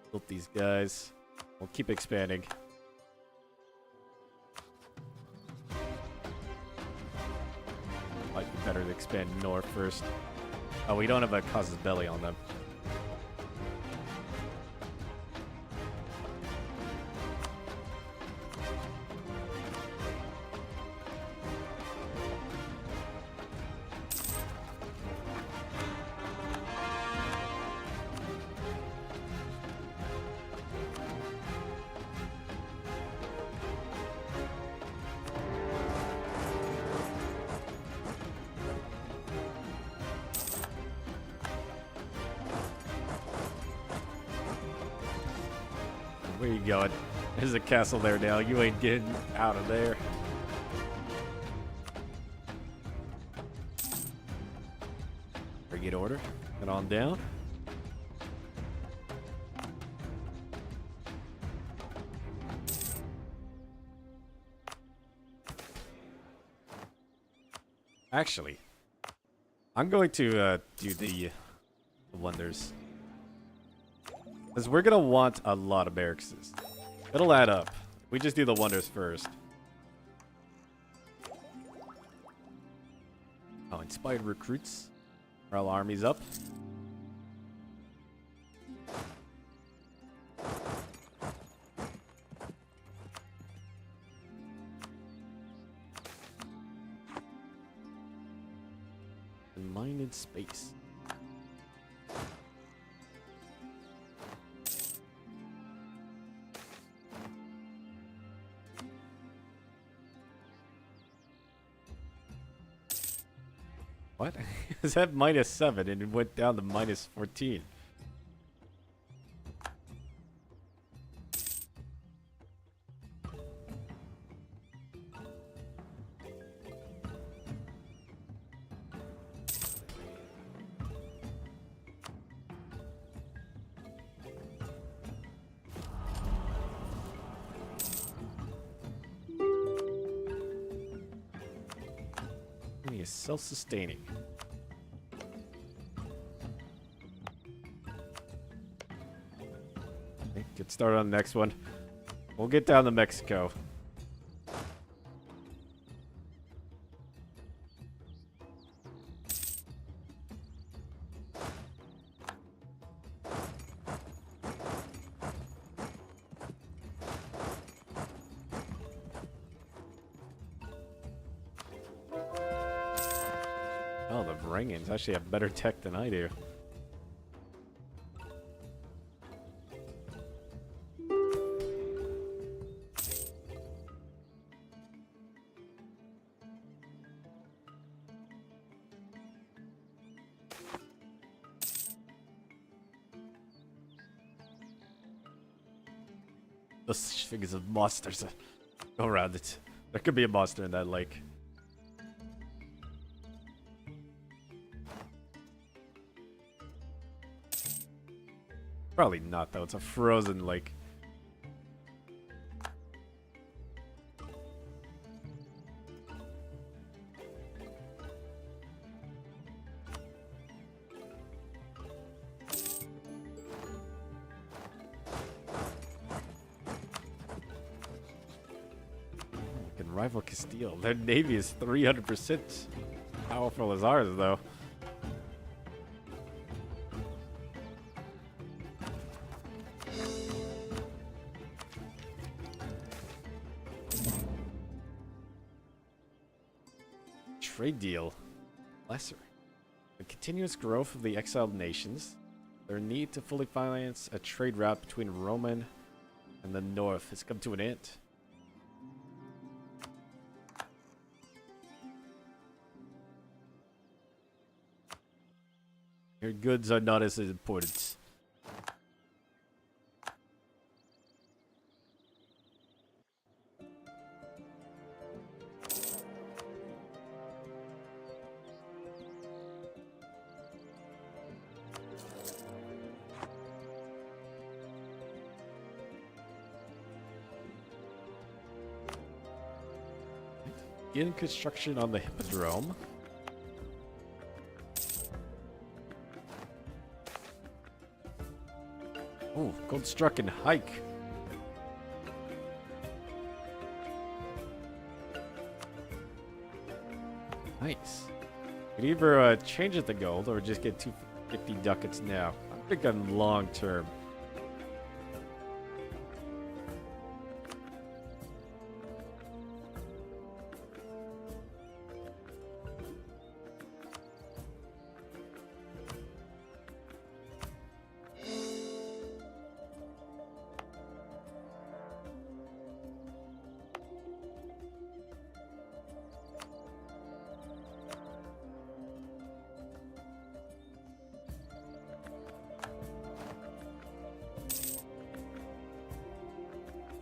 Built these guys. We'll keep expanding. Might be better to expand north first. Oh, we don't have a casus belli on them. Where you going? There's a castle there now. You ain't getting out of there. Frigate order. Get on down. Actually, I'm going to do the wonders. Because we're going to want a lot of barracks. It'll add up. We just do the wonders first. Oh, inspired recruits. Morale armies up. And mine in space. What? Is that -7 and it went down to -14? He is self-sustaining. Okay, get started on the next one. We'll get down to Mexico. Oh, the Rangans actually have better tech than I do. Those figures of monsters go around it. There could be a monster in that lake. Probably not, though. It's a frozen lake. Can rival Castile. Their navy is 300% powerful as ours, though. Trade deal. Lesser. The continuous growth of the exiled nations. Their need to fully finance a trade route between Roman and the north has come to an end. Your goods are not as important. Begin construction on the Hippodrome. Oh, construct and hike. Nice. Could either change it to gold or just get 250 ducats now. I'm thinking long term.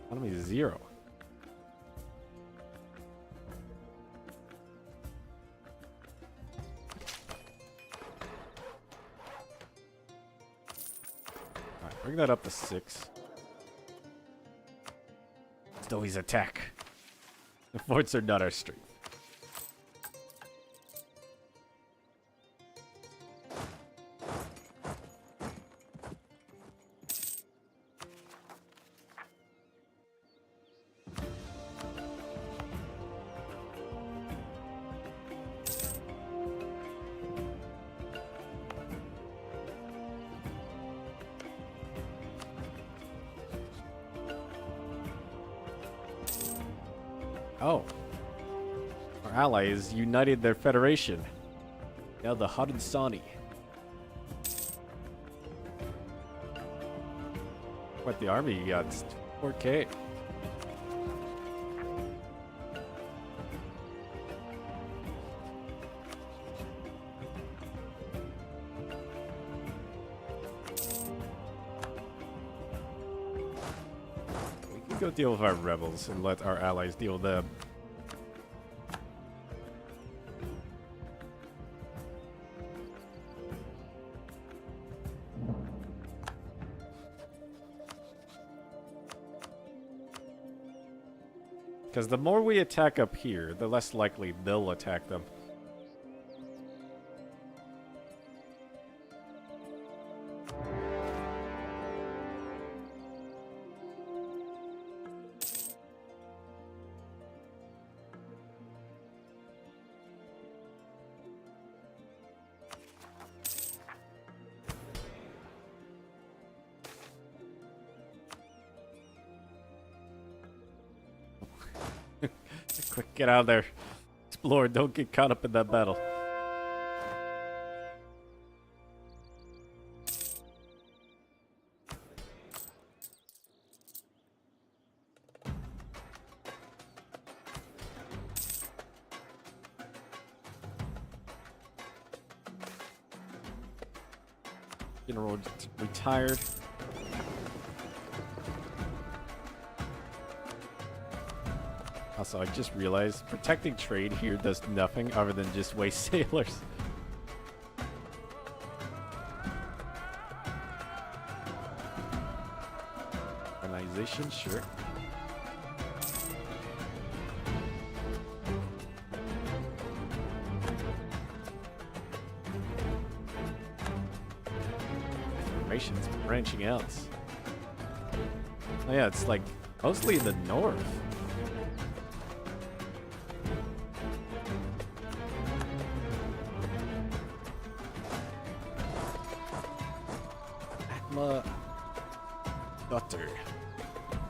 Economy is 0. Alright, bring that up to 6. Still his attack. The forts are not our strength. Oh. Our allies united their federation. Now the Haudenosaunee. What the army you got? 4K. We can go deal with our rebels and let our allies deal with them. Because the more we attack up here, the less likely they'll attack them. Quick, get out of there. Explorer, don't get caught up in that battle. General retired. Also, I just realized protecting trade here does nothing other than just waste sailors. Organization, sure. Formations branching out. Oh yeah, it's like mostly in the north. Daughter.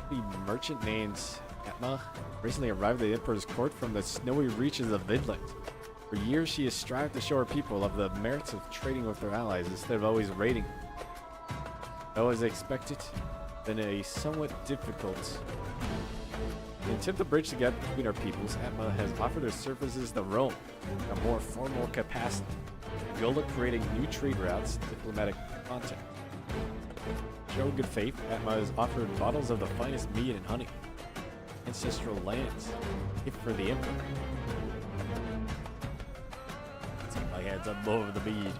The merchant named Atma recently arrived at the Emperor's court from the snowy reaches of Vinland. For years, she has strived to show her people of the merits of trading with their allies instead of always raiding. Though as expected, been a somewhat difficult. In an attempt to bridge the gap between our peoples, Atma has offered her services to Rome in a more formal capacity. The goal of creating new trade routes, diplomatic contact. Show good faith, Atma has offered bottles of the finest mead and honey. Ancestral lands, gift for the Emperor. Let's get my hands on more of the mead.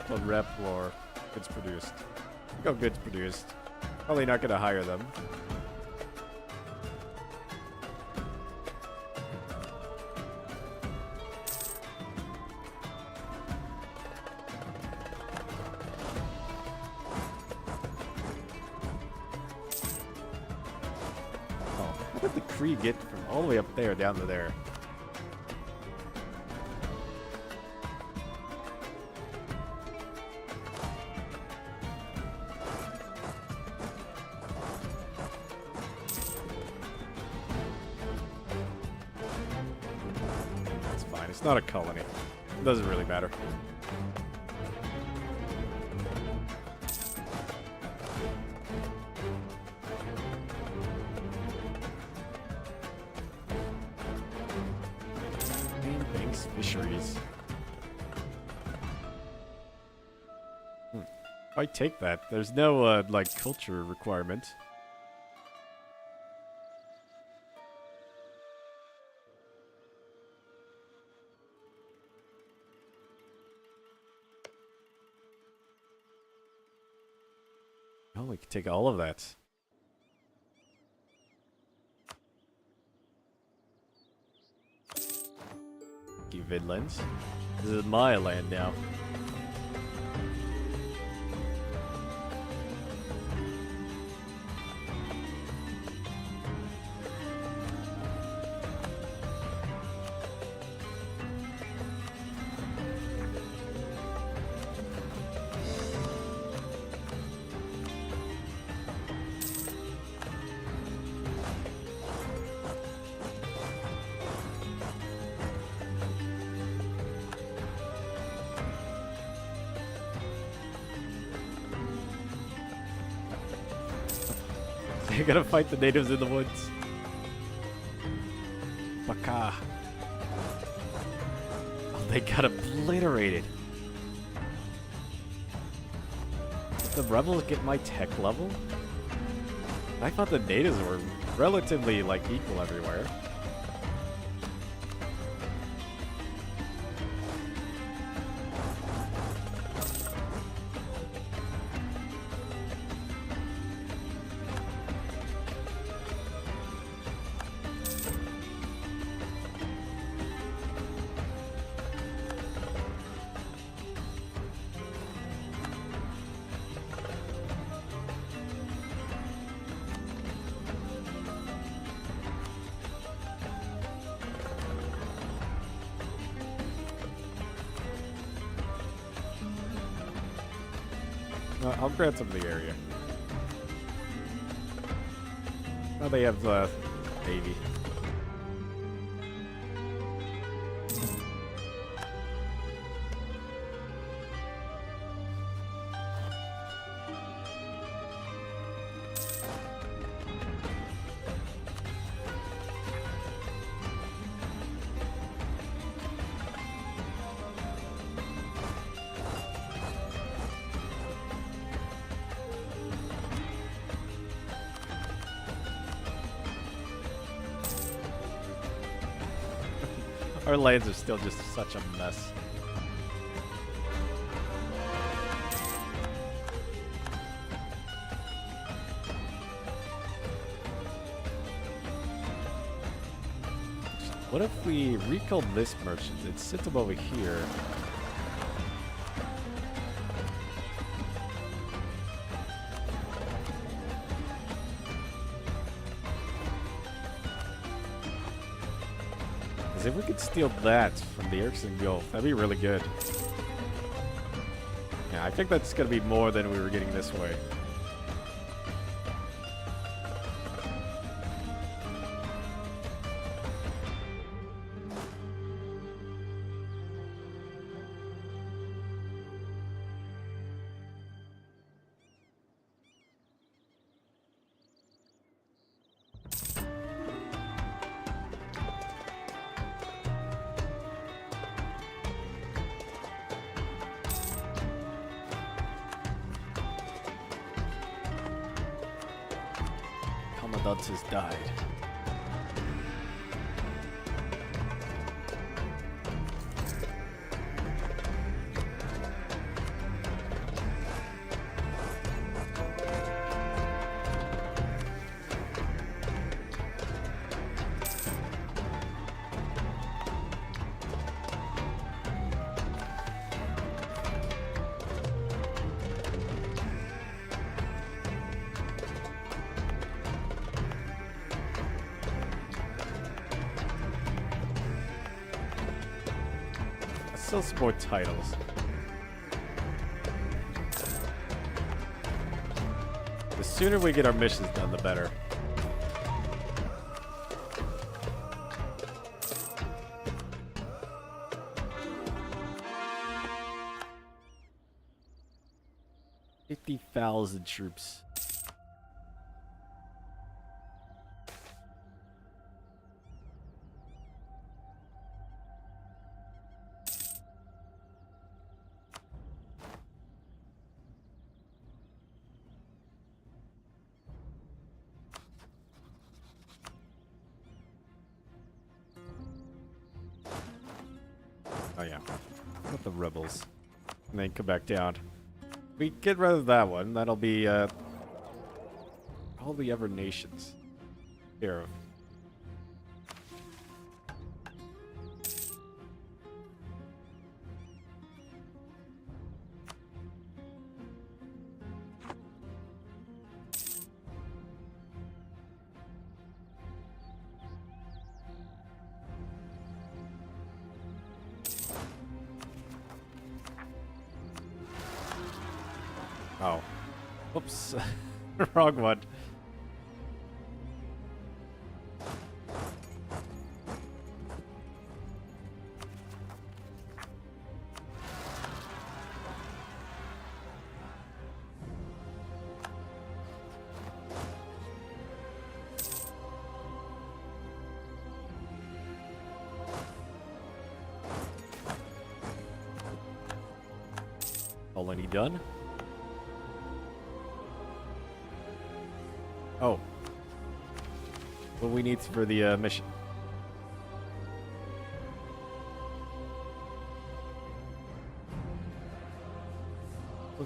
Club rep or goods produced. Go goods produced. Probably not gonna hire them. What did the Kree get from all the way up there down to there? It's fine. It's not a colony. It doesn't really matter. Fisheries. I take that. There's no like culture requirement. Oh, we can take all of that. Vinland. This is my land now. You're gonna fight the natives in the woods. Baka. Oh, they got obliterated. Did the rebels get my tech level? I thought the natives were relatively like equal everywhere. I'll grant some of the area. Oh, they have Navy. Our lands are still just such a mess. What if we recall this merchant? It sits him over here. If we could steal that from the Erickson Gulf, that'd be really good. Yeah, I think that's gonna be more than we were getting this way. Commandant has died. Still some more titles. The sooner we get our missions done, the better. $50,000 troops. Oh yeah, with the rebels, and then come back down. We get rid of that one. That'll be all the other nations here. Oh. Whoops. Wrong one. Already done? Oh. What we need for the mission.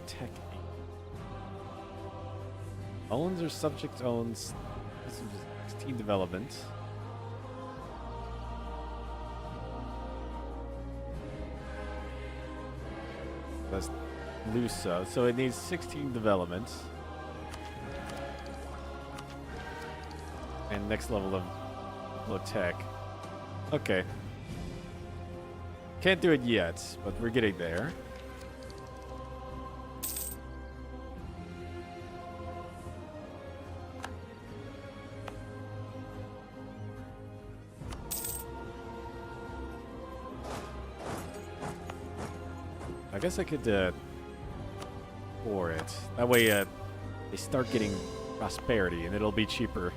Tech 8. Owns or subject owns. This is 16 development. That's Lusa, so it needs 16 development. And next level of low tech. Okay. Can't do it yet, but we're getting there. guess I could pour it. That way they start getting prosperity and it'll be cheaper.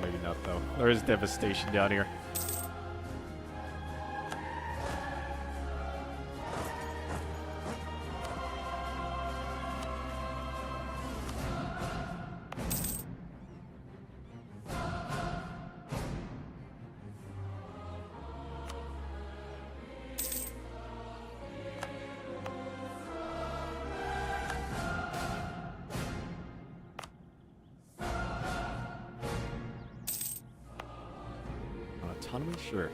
Maybe not though. There is devastation down here. Autonomy? Sure.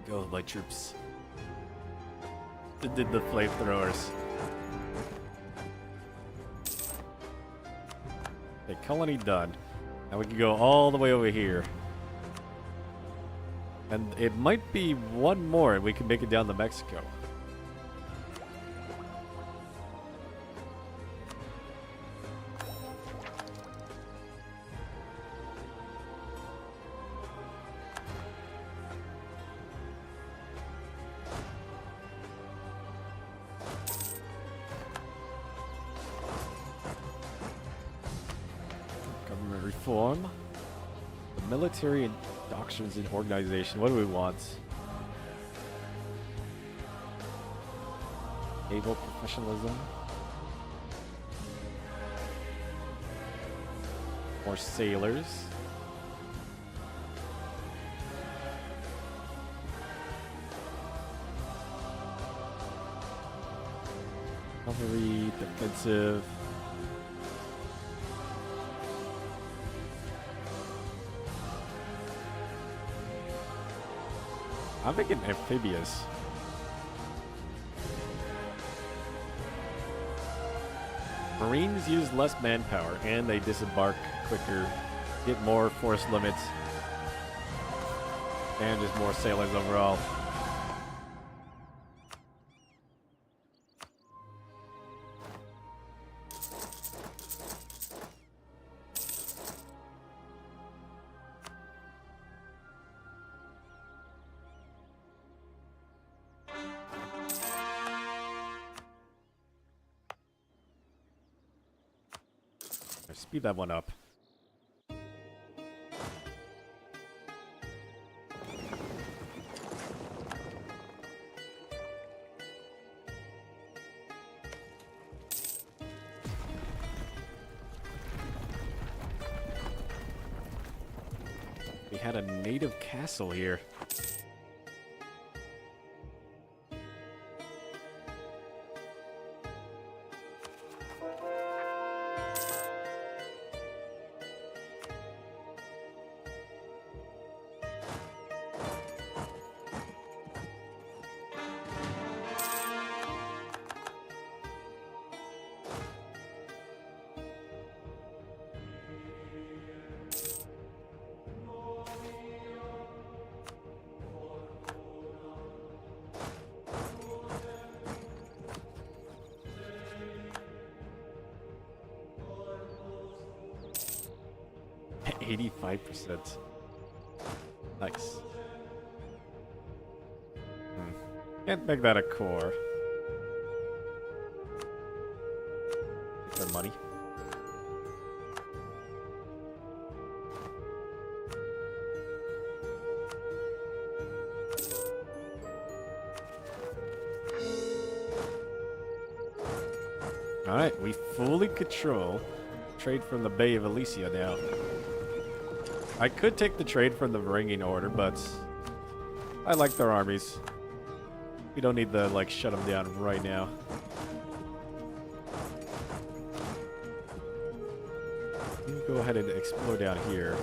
Go, light troops. It did the flamethrowers. Okay, colony done. Now we can go all the way over here. And it might be one more and we can make it down to Mexico. Government reform. The military and doctrines and organization. What do we want? Naval professionalism. More sailors. Cavalry, defensive. I'm thinking amphibious. Marines use less manpower and they disembark quicker, get more force limits, and just more sailors overall. Speed that one up. We had a native castle here. At 85%. Nice. Can't make that a core. Get their money. Alright, we fully control trade from the Bay of Elysia now. I could take the trade from the Varangian Order, but I like their armies. We don't need to, like, shut them down right now. You can go ahead and explore down here.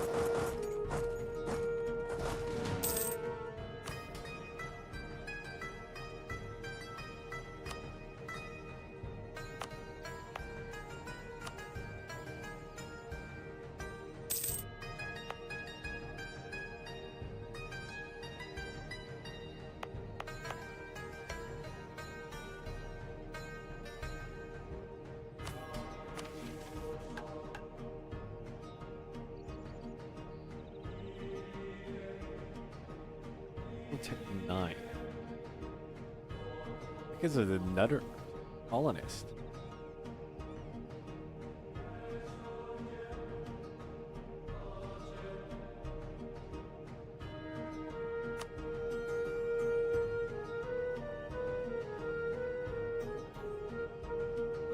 Tech 9. Because of another colonist.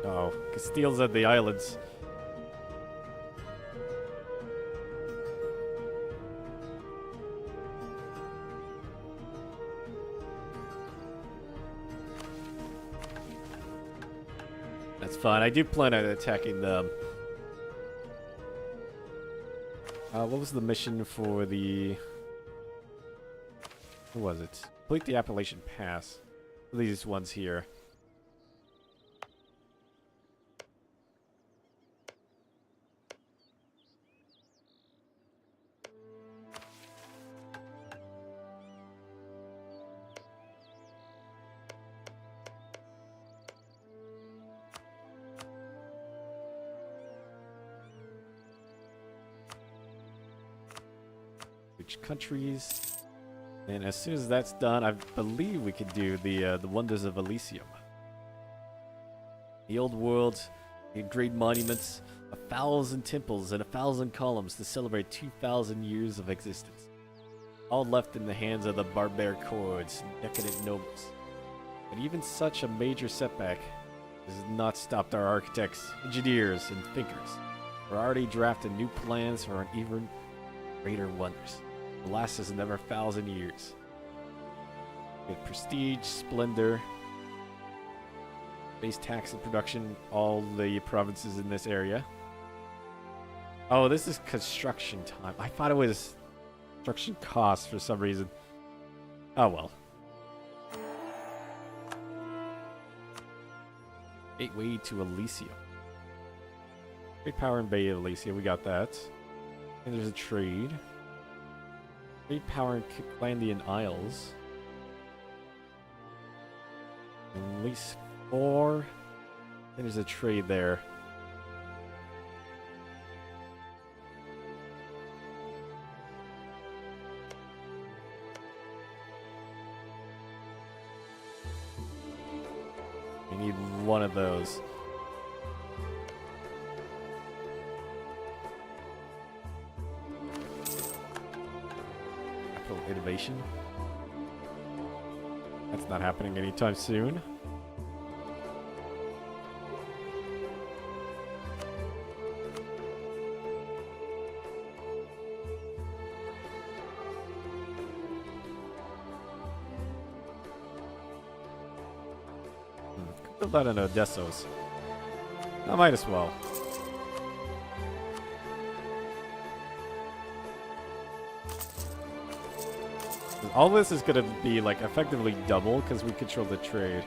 Oh, Castile's at the islands. That's fine. I do plan on attacking them. What was the mission for the... What was it? Complete the Appalachian Pass. These ones here. Which countries? And as soon as that's done, I believe we can do the wonders of Elysium. The old world, the great monuments, 1,000 temples and 1,000 columns to celebrate 2,000 years of existence. All left in the hands of the barbaric hordes and decadent nobles. But even such a major setback has not stopped our architects, engineers, and thinkers. We're already drafting new plans for an even greater wonders. The last is never 1,000 years. With prestige, splendor, base tax and production, all the provinces in this area. Oh, this is construction time. I thought it was construction costs for some reason. Oh well. Gateway to Elysium. Great power in Bay of Elysium, we got that. And there's a trade. Great power in Kiklandian Isles. At least 4. And there's a trade there. We need one of those. Innovation. That's not happening anytime soon. Build that in Odessos. I might as well. All this is going to be like effectively double because we control the trade.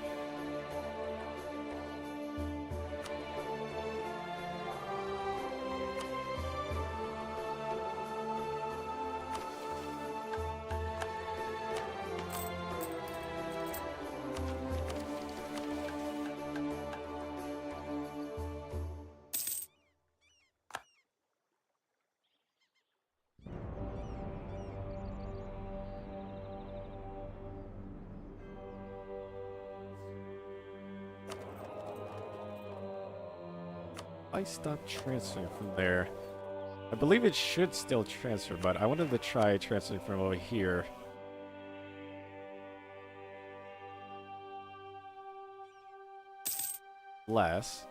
I stopped transferring from there. I believe it should still transfer, but I wanted to try transferring from over here. Less.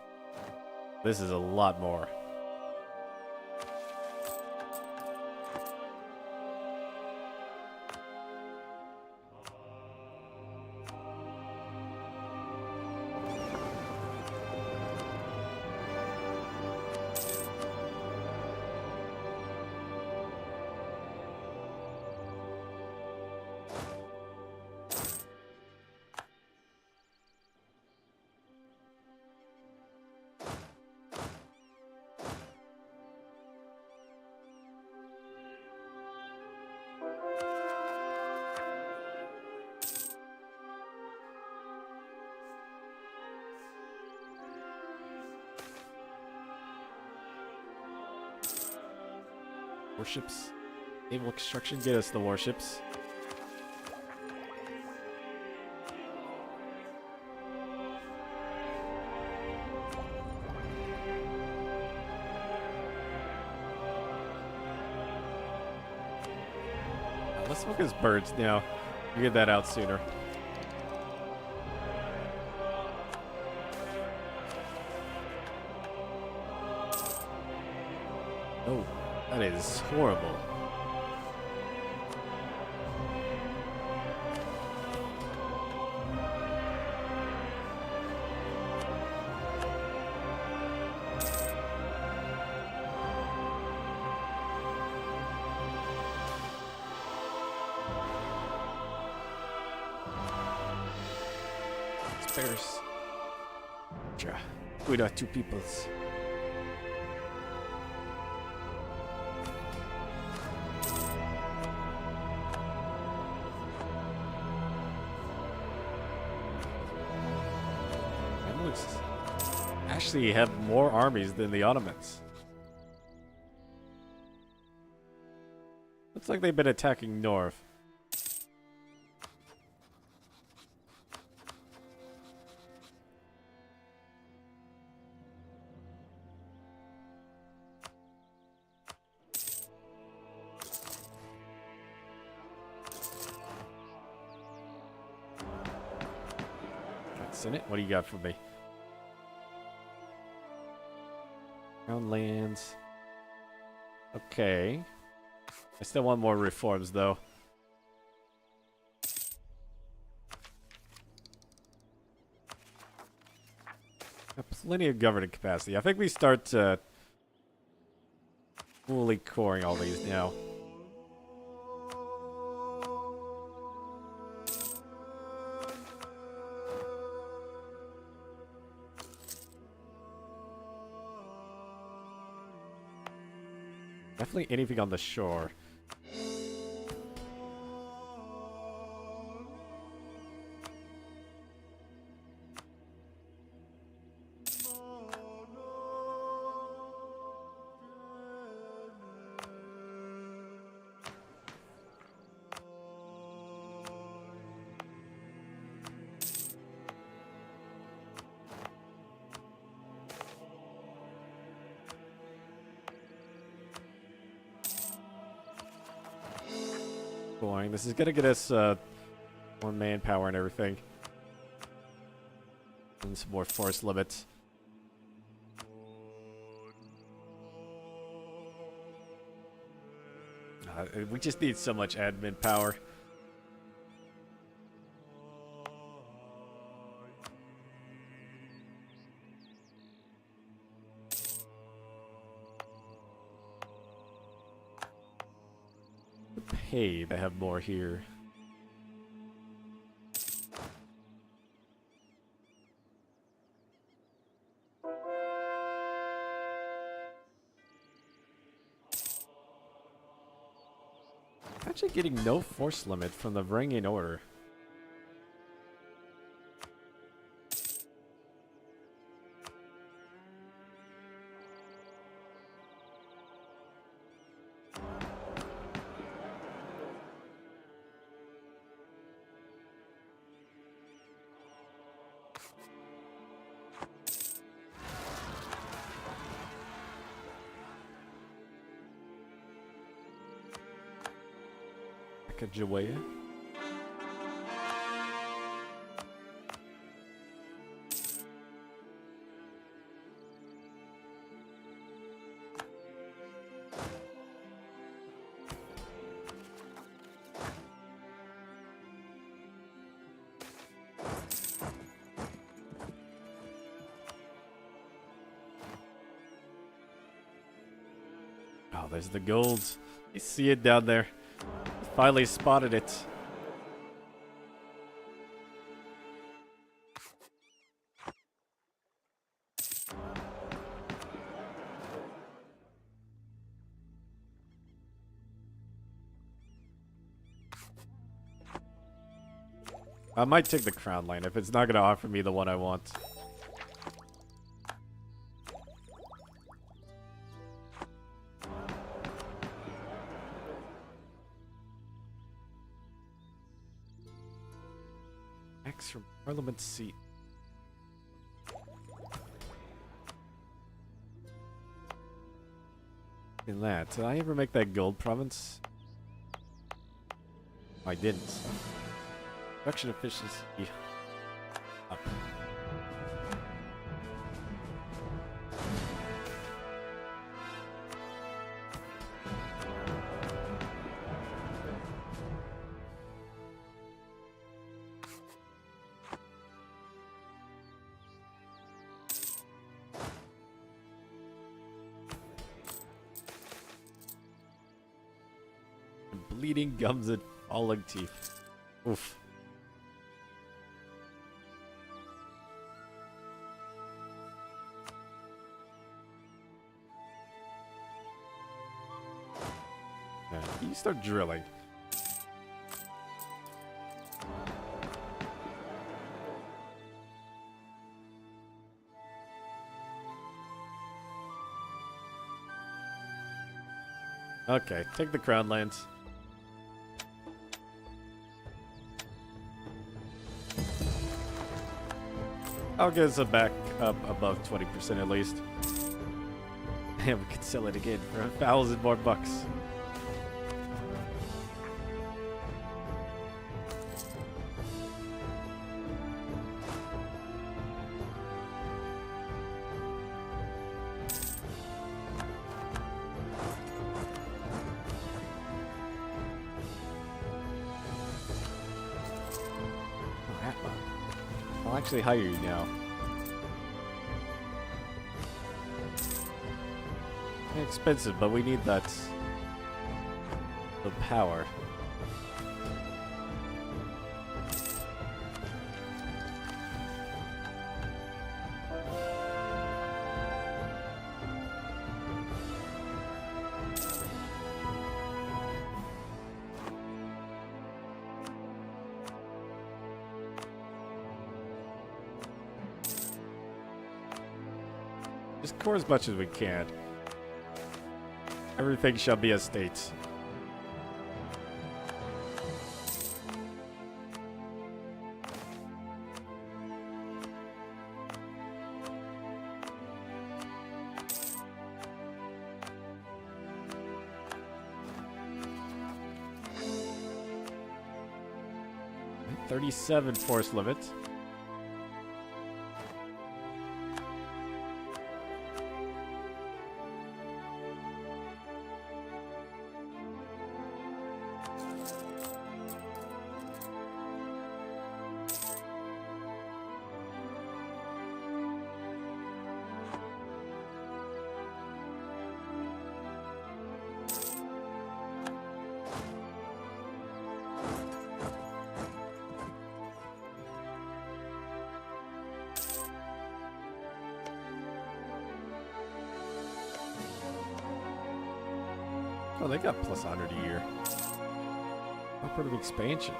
This is a lot more. Warships. Naval construction, get us the warships. let's focus birds now. We get that out sooner. Oh, that is horrible. Spares. We are two peoples. Actually have more armies than the Ottomans. Looks like they've been attacking north. Senate, what do you got for me? Crown lands. Okay. I still want more reforms, though. Got plenty of governing capacity. I think we start fully coring all these now. Definitely anything on the shore. This is gonna get us more manpower and everything. And some more force limits. We just need so much admin power. Hey, they have more here. Actually getting no force limit from the Varangian Order. Jawea. Oh, there's the gold. You see it down there. Finally spotted it. I might take the crown line if it's not going to offer me the one I want. From Parliament seat. In that, did I ever make that gold province? I didn't. Production efficiency up. Bleeding gums and falling teeth. Oof. Yeah, you start drilling. Okay, take the crown lands. I'll get us back up above 20% at least. And we could sell it again for 1,000 more bucks. I'll actually hire you now. Expensive, but we need that. The power. Just core as much as we can. Everything shall be as states. .37 force limit. Oh, they got plus 100 a year. What part of expansion?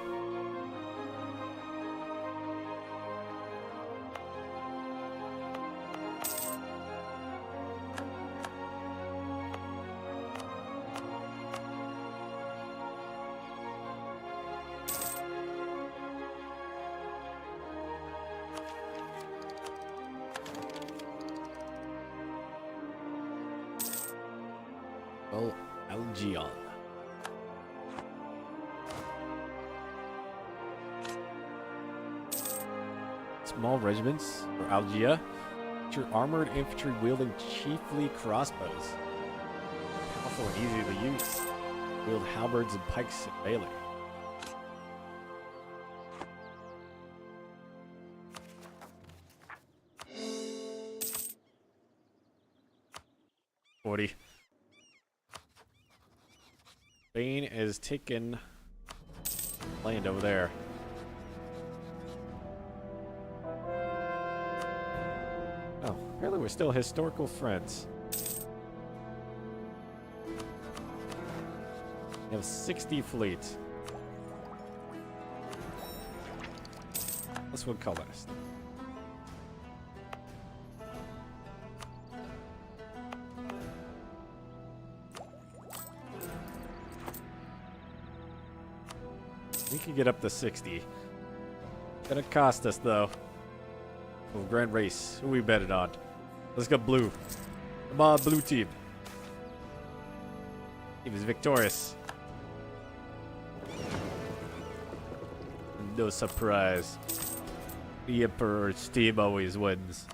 Oh, Algion. Small regiments for Algia. Feature armored infantry wielding chiefly crossbows. Powerful and easy to use. Wield halberds and pikes and melee. $40. Spain is taking land over there. Oh, apparently we're still historical friends. We have 60 fleets. This one colonist. We can get up to 60. Gonna cost us though. Oh, Grand Race. Who we betted on? Let's go blue. Come on, blue team. He was victorious. no surprise. The Emperor's team always wins.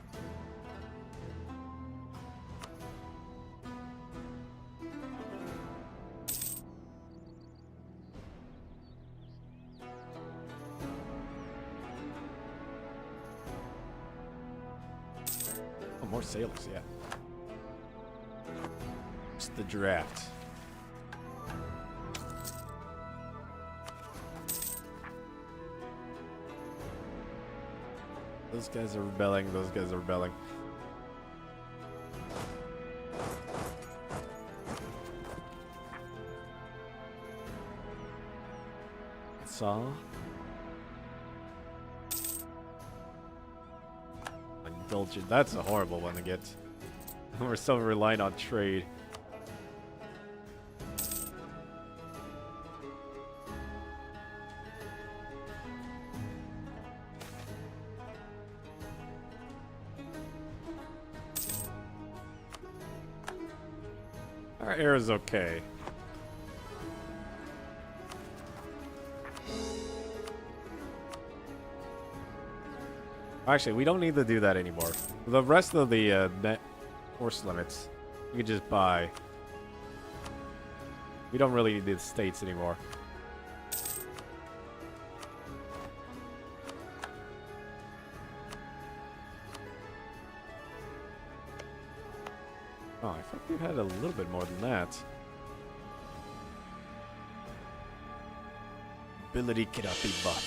Oh, more sailors, yeah. It's the draft. Those guys are rebelling, those guys are rebelling. Saw. Indulgent. That's a horrible one to get. We're so reliant on trade. Our air is okay. Actually, we don't need to do that anymore. The rest of the net force limits, we can just buy. We don't really need the states anymore. Oh, I thought we had a little bit more than that. Ability cannot be bought.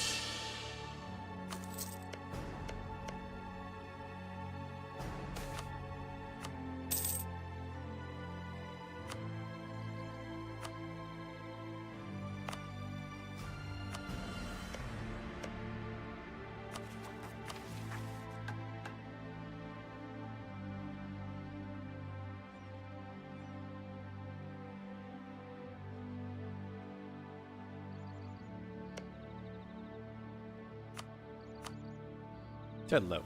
Hello.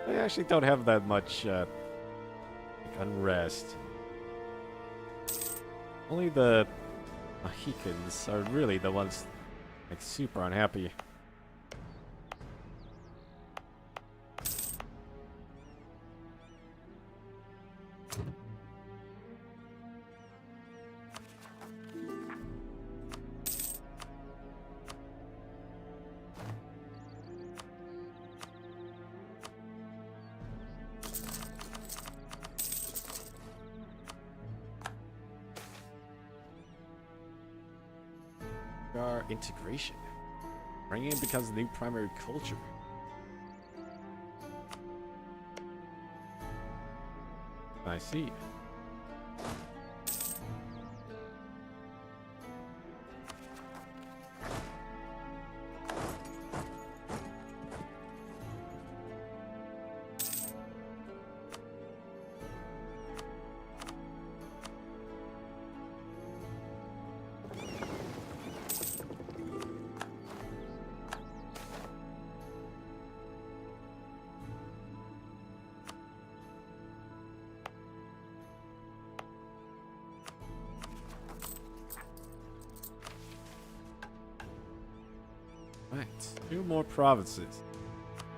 I actually don't have that much unrest. Only the Mohicans are really the ones like super unhappy. Our integration. Bringing it becomes the new primary culture. I see. Right, 2 more provinces.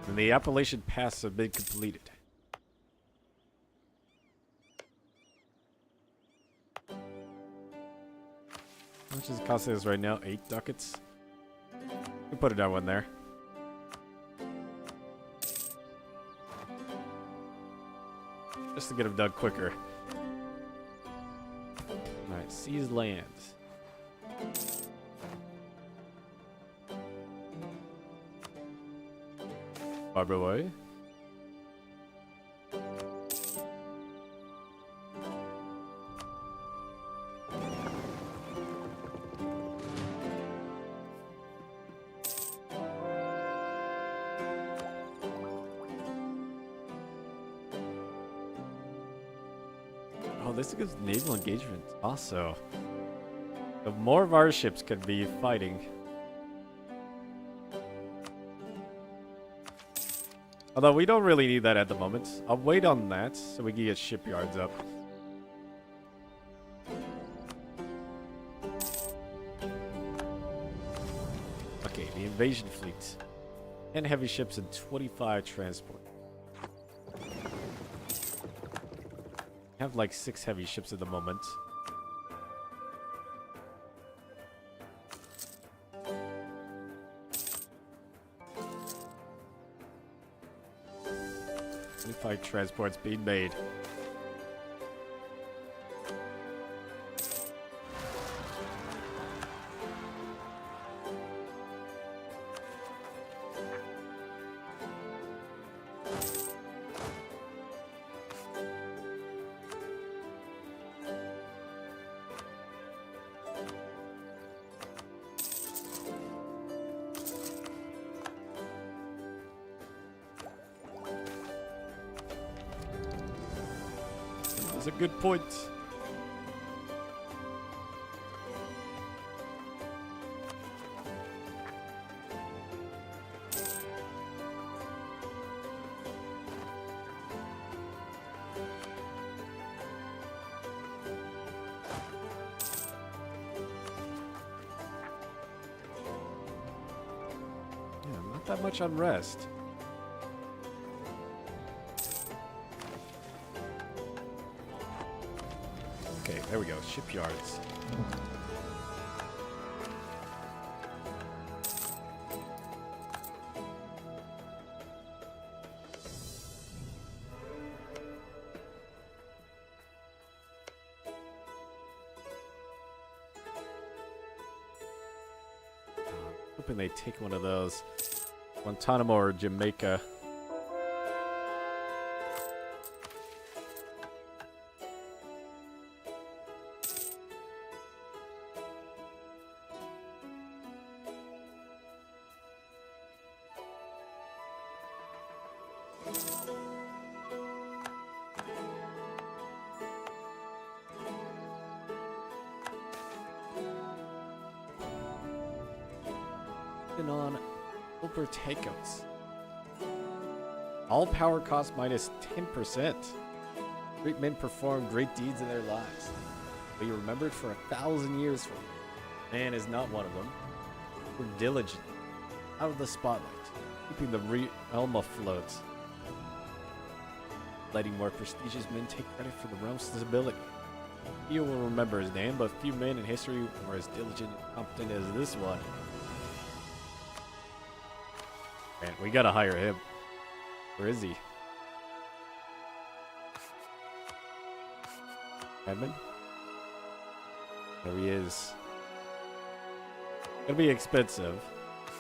And the Appalachian Pass have been completed. How much is it costing us right now? 8 ducats? We'll put another one there. Just to get them done quicker. Alright, seize lands. Barbaroi. Oh, this gives naval engagement also. So more of our ships could be fighting. Although we don't really need that at the moment. I'll wait on that so we can get shipyards up. Okay, the invasion fleet. 10 heavy ships and 25 transport. I have like 6 heavy ships at the moment. Transports being made. That's a good point. Yeah, not that much unrest. Okay, there we go. Shipyards. Hoping they take one of those. Guantanamo or Jamaica. On over takeouts. All power cost minus 10%. Great men perform great deeds in their lives. But you're remembered for 1,000 years from now. Man is not one of them. We're diligent, out of the spotlight, keeping the realm afloat. Letting more prestigious men take credit for the realm's stability. Few will remember his name, but few men in history were as diligent and competent as this one. Man, we gotta hire him. Where is he? Edmund? There he is. Gonna be expensive,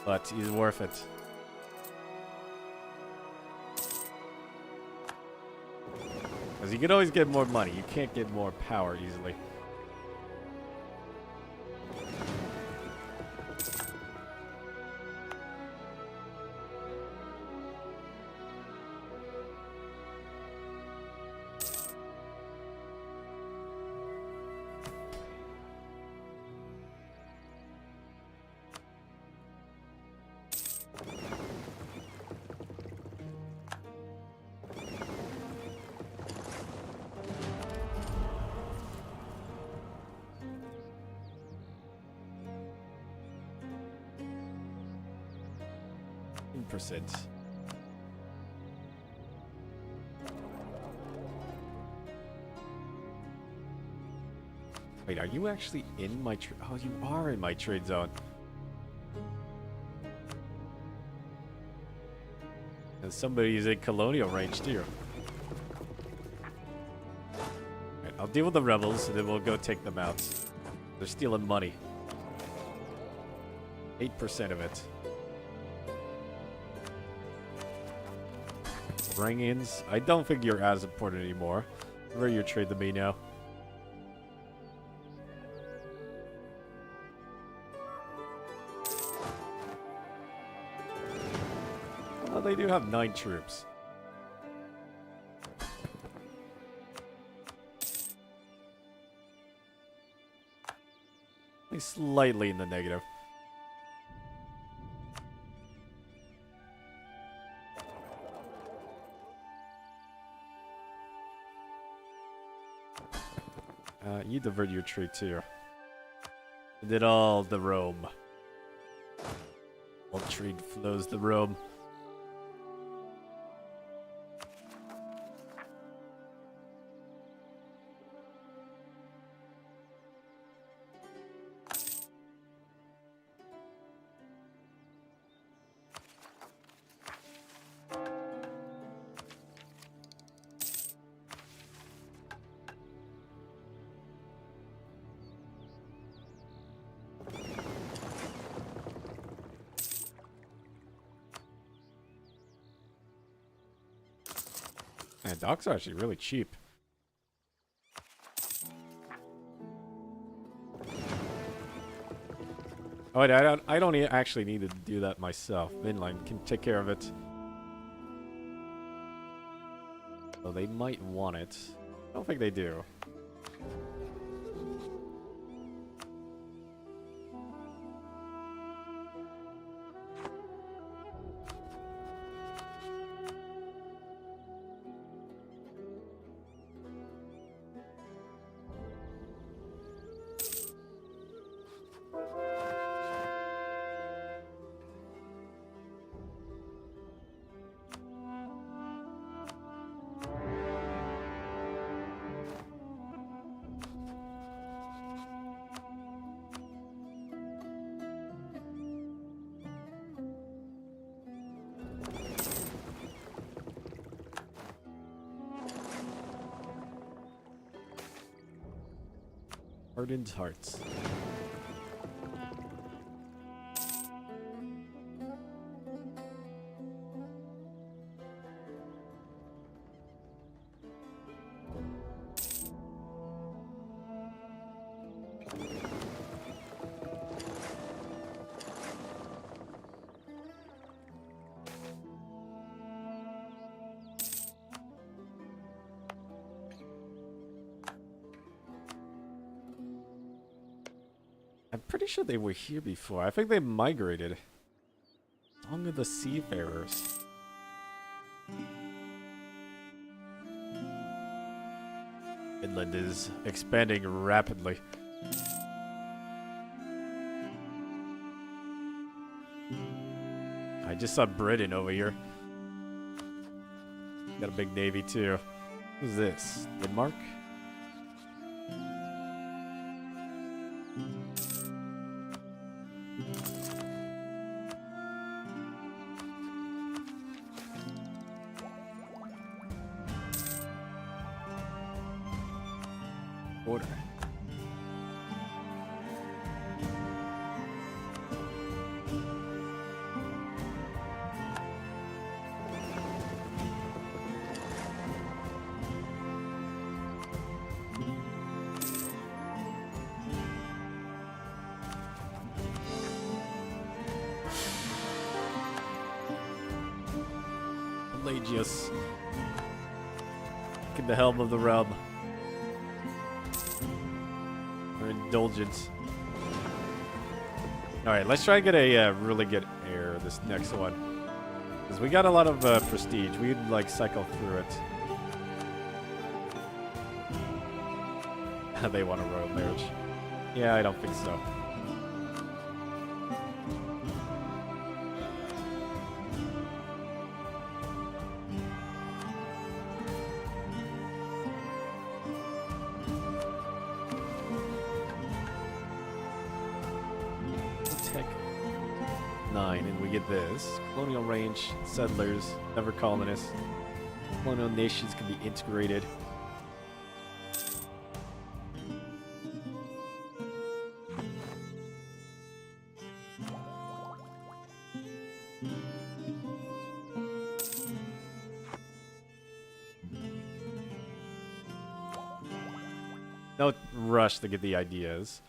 but he's worth it. Because you can always get more money. You can't get more power easily. Percent. Wait, are you actually in my oh, you are in my trade zone. And somebody's in colonial range too. Right, I'll deal with the rebels and then we'll go take them out. They're stealing money. 8% of it. Rang-ins. I don't think you're as important anymore. Where you trade to me now? Oh, they do have 9 troops. Only slightly in the negative. You divert your trade too. You did all the Rome. All trade flows the Rome. Man, docks are actually really cheap. Oh, wait, I don't actually need to do that myself. Vinland can take care of it. So they might want it. I don't think they do. Hardened hearts. I'm pretty sure they were here before. I think they migrated. Song of the Seafarers. Finland is expanding rapidly. I just saw Britain over here. Got a big navy too. Who's this? Denmark? Order. Pelagius. Taking the helm of the realm. Or indulgence. Alright, let's try and get a really good air this next one. Because we got a lot of prestige. We'd like cycle through it. They want a royal marriage. Yeah, I don't think so. Tech 9, and we get this. Colonial range, settlers, never colonists. Colonial nations can be integrated. No rush to get the ideas.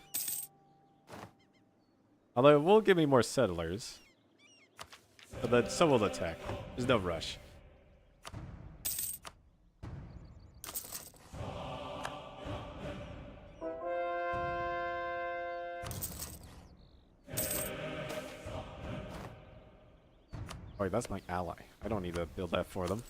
Although it will give me more settlers. But then so will the tech. There's no rush. Oh, wait, that's my ally. I don't need to build that for them.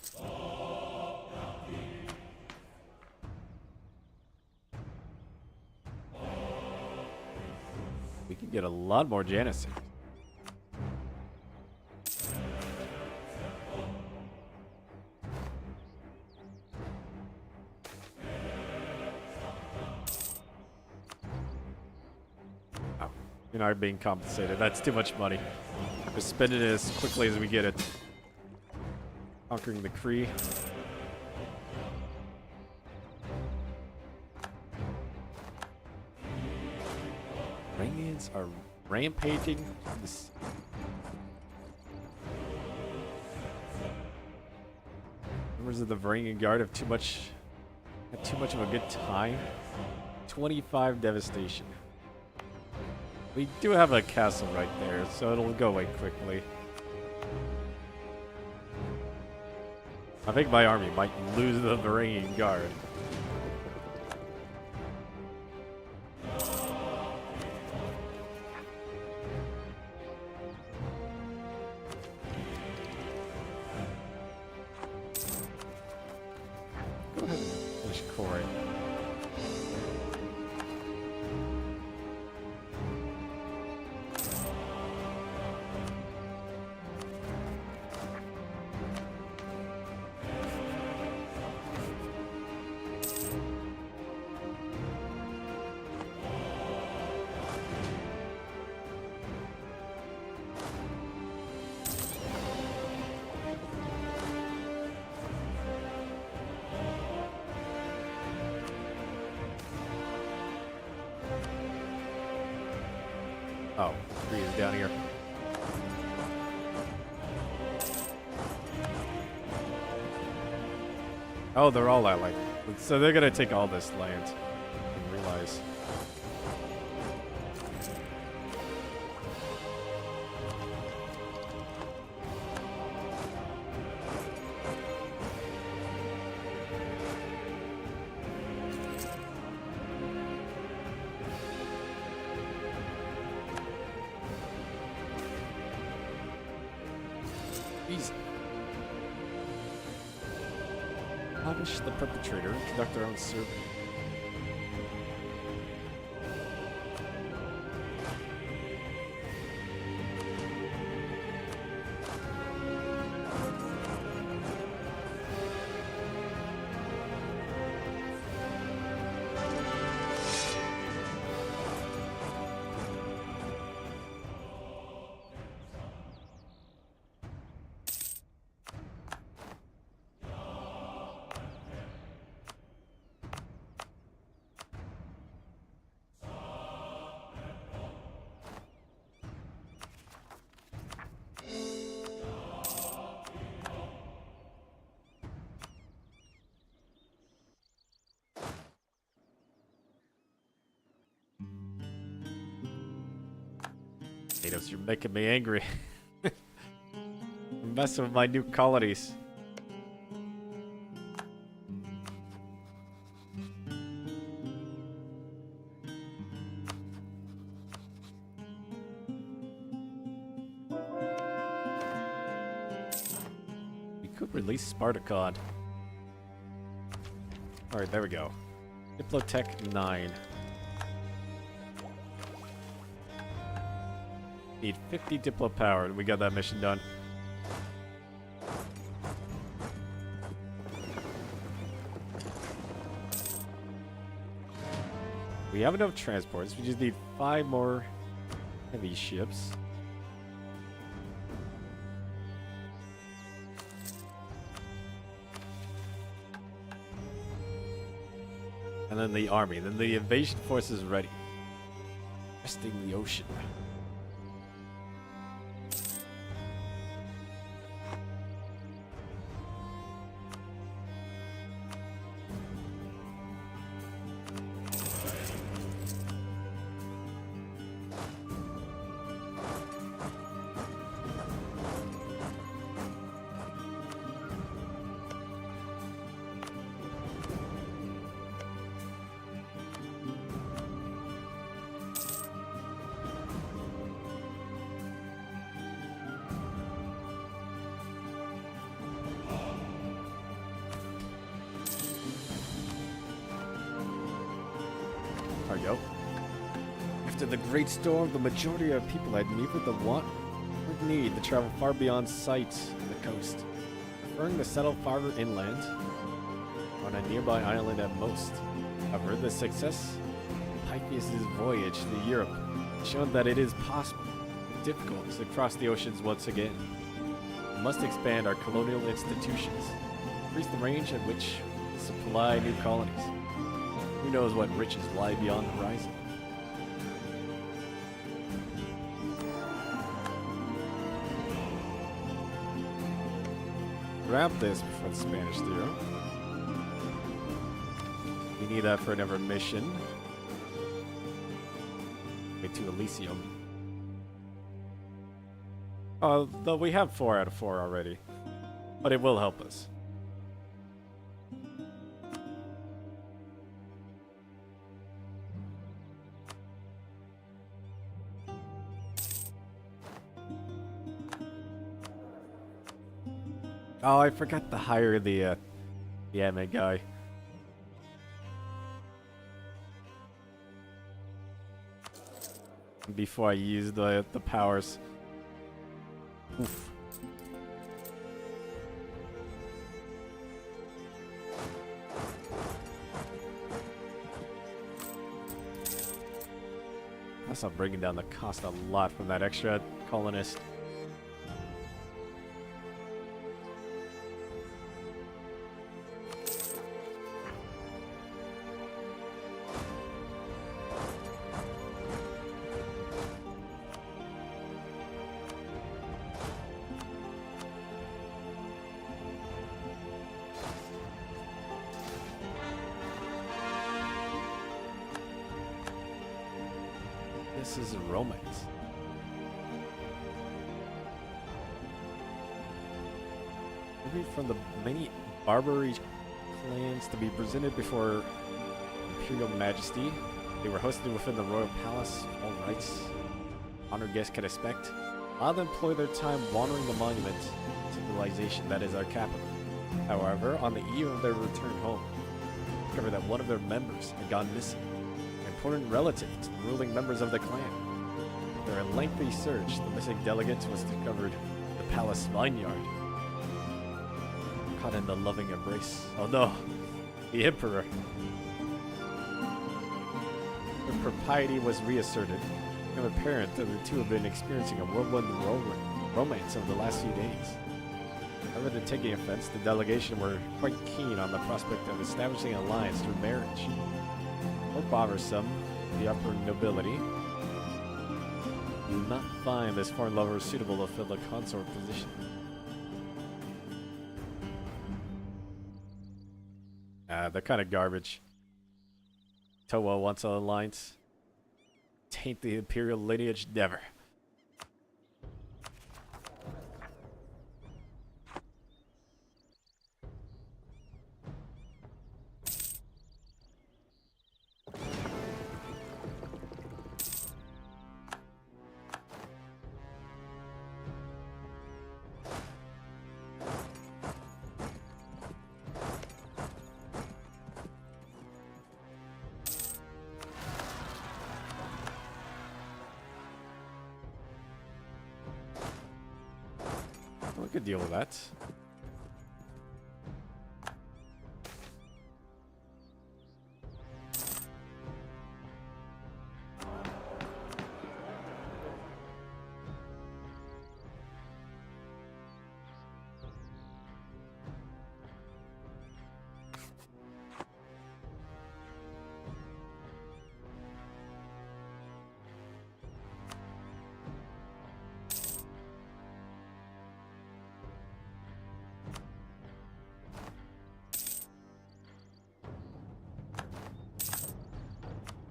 We can get a lot more Janissaries. Oh, you're not being compensated. That's too much money. Just spend it as quickly as we get it. Conquering the Kree. Rangians are rampaging. Members of the Varangian Guard have had too much of a good time. 25 devastation. We do have a castle right there, so it'll go away quickly. I think my army might lose the Varangian Guard. Go ahead and finish Corey. Oh, 3 is down here. Oh, they're all allied. So they're gonna take all this land. I didn't realize. Easy. Punish the perpetrator and conduct our own survey. Natives, you're making me angry. You're messing with my new colonies. We could release Spartacon. Alright, there we go. Diplotech 9. Need 50 Diplo power, and we got that mission done. We have enough transports, we just need 5 more heavy ships. And then the army, then the invasion force is ready. Resting the ocean. After the Great Storm, the majority of people had neither the want or need to travel far beyond sight of the coast, preferring to settle farther inland on a nearby island at most. However, the success of Pythias' voyage to Europe has shown that it is possible, but difficult, to cross the oceans once again. We must expand our colonial institutions, increase the range at which we supply new colonies. Who knows what riches lie beyond the horizon? Grab this before the Spanish through. We need that for another mission. Way to Elysium. Though we have 4 out of 4 already. But it will help us. Oh, I forgot to hire the admin guy. Before I use the powers. Oof. That's not bringing down the cost a lot from that extra colonist. This is a romance. Maybe from the many Barbaroi clans to be presented before Imperial Majesty. They were hosted within the Royal Palace. All rights honored guests can expect. Allow them employ their time wandering the monument civilization that is our capital. However, on the eve of their return home, discovered that one of their members had gone missing. Important relative to the ruling members of the clan. After a lengthy search, the missing delegate was discovered in the palace vineyard. Caught in the loving embrace. Oh no, the emperor. When propriety was reasserted, it became apparent that the two have been experiencing a whirlwind romance over the last few days. Rather than taking offense, the delegation were quite keen on the prospect of establishing an alliance through marriage. More bothersome, the upper nobility do not find this foreign lover suitable to fill the consort position. They're kind of garbage. Towa wants an alliance. Taint the imperial lineage, never. We could deal with that.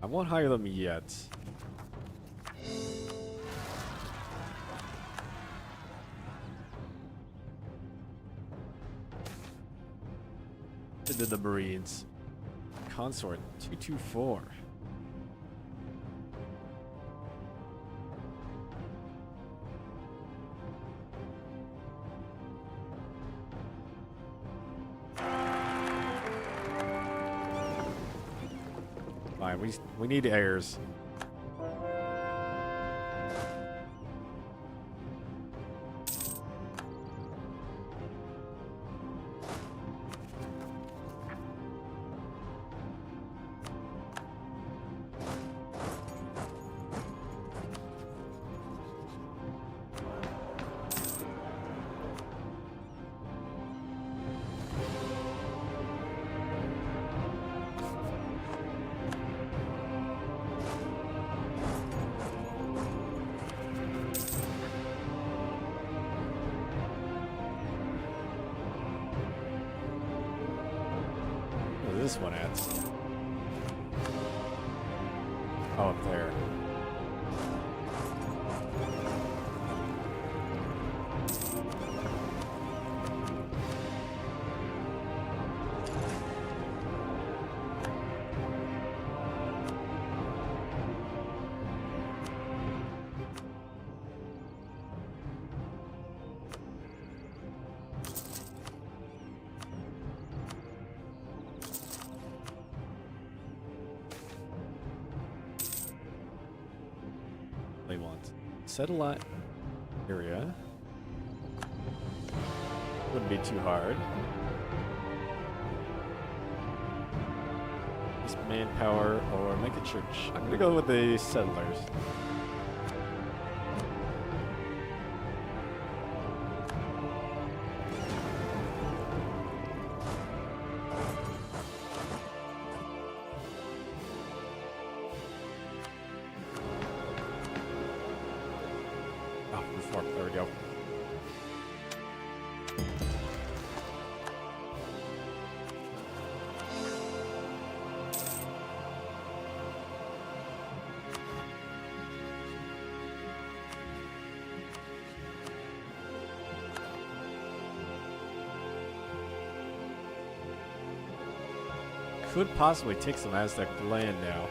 I won't hire them yet. Into the Marines. Consort 224. Fine, we need heirs. this one at? Oh, up there. They want satellite area. Wouldn't be too hard. Just manpower or make a church. I'm gonna go with the settlers. Oh, reform. There we go. Could possibly take some Aztec land now.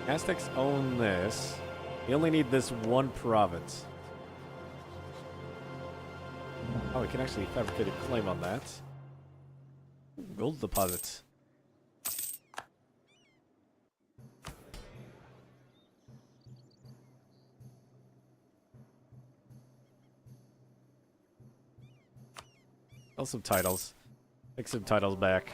Aztecs own this. We only need this one province. Oh, we can actually fabricate a claim on that. Gold deposits. Sell some titles. Take some titles back.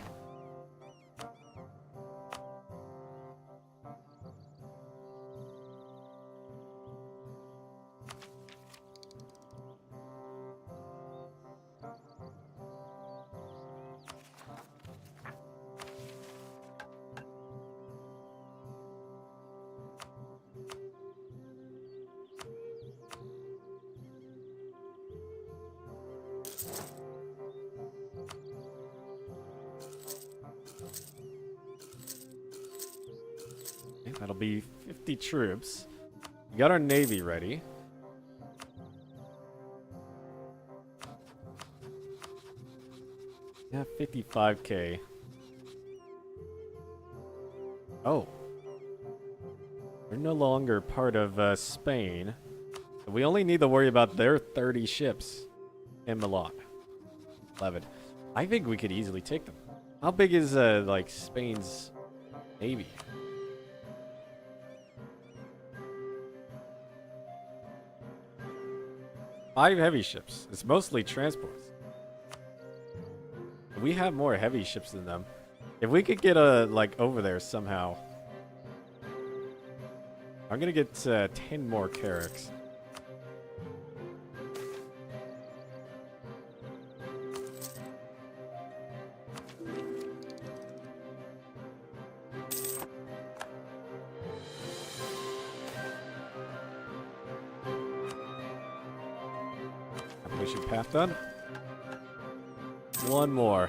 That'll be 50 troops. We got our navy ready. Yeah, 55k. Oh. We're no longer part of Spain. We only need to worry about their 30 ships in Milan. 11. I think we could easily take them. How big is, like, Spain's navy? Five heavy ships. It's mostly transports. We have more heavy ships than them. If we could get like over there somehow. I'm gonna get 10 more carracks. Mission path done. One more.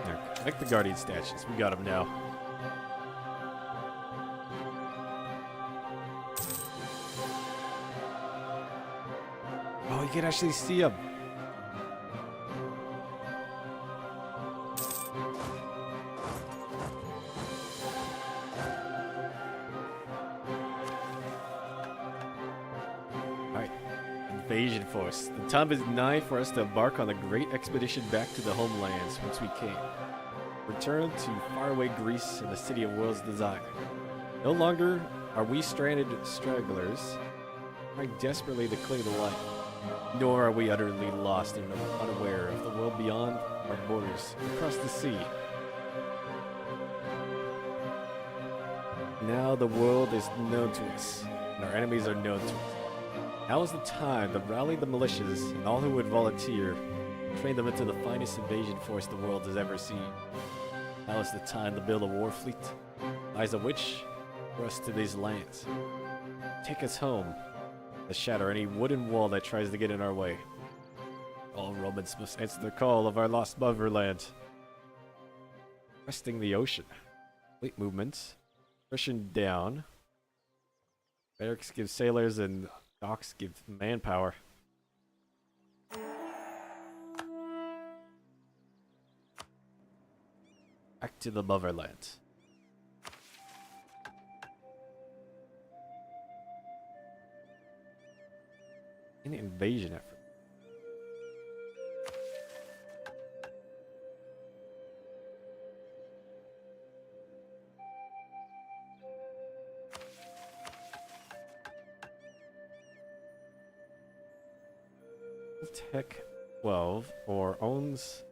There, make the guardian statues. We got them now. Oh, you can actually see them. Alright. Invasion force. The time is nigh for us to embark on a great expedition back to the homelands whence we came. Return to faraway Greece and the city of world's desire. No longer are we stranded stragglers, trying desperately to cling to life. Nor are we utterly lost and unaware of the world beyond our borders, across the sea. Now the world is known to us, and our enemies are known to us. Now is the time to rally the militias and all who would volunteer Train them into the finest invasion force the world has ever seen. Now is the time to build a war fleet. Eyes of which for us to these lands. Take us home. To shatter any wooden wall that tries to get in our way. All Romans must answer the call of our lost motherland. Cresting the ocean. Fleet movements. Pushing down. Barracks give sailors and docks give manpower. Back to the motherland. An invasion effort. Tech 12 or owns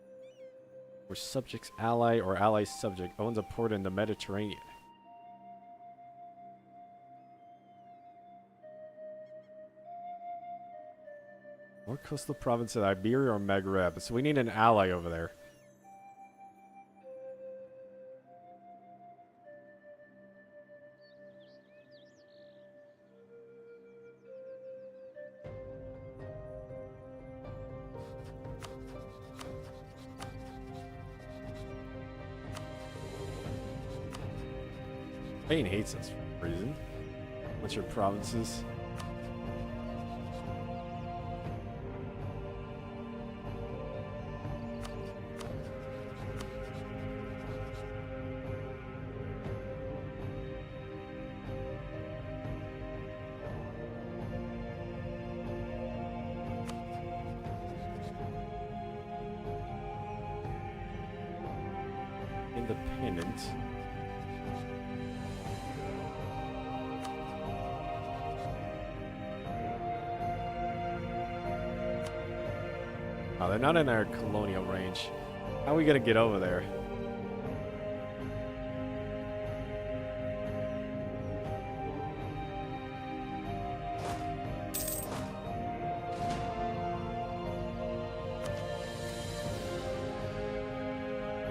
or subjects ally or ally subject owns a port in the Mediterranean. Or coastal province of Iberia or Maghreb. So we need an ally over there. Spain hates us for a reason. What's your provinces? Independent. Oh, they're not in our colonial range. How are we gonna get over there?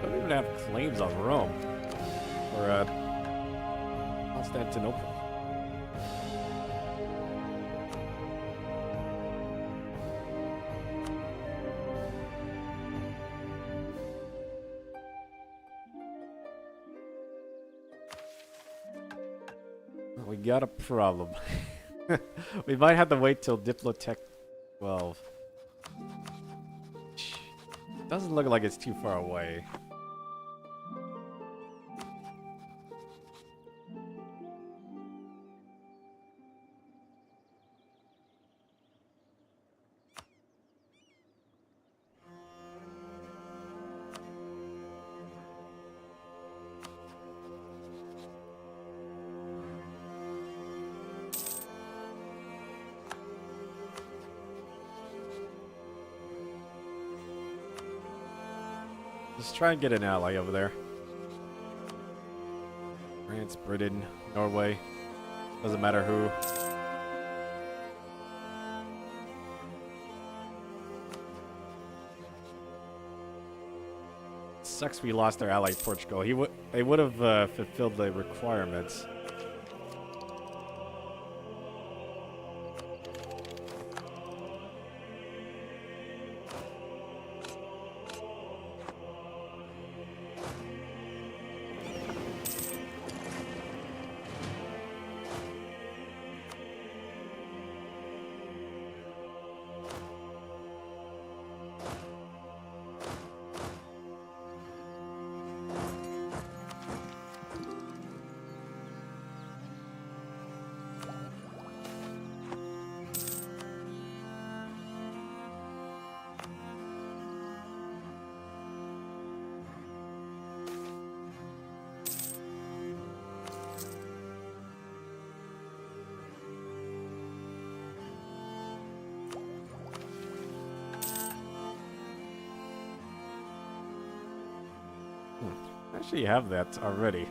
Don't even have claims on Rome or Constantinople. We got a problem. We might have to wait till Diplotech 12. Doesn't look like it's too far away. Let's try and get an ally over there. France, Britain, Norway. Doesn't matter who. Sucks we lost our ally Portugal. They would have fulfilled the requirements. Actually have that already.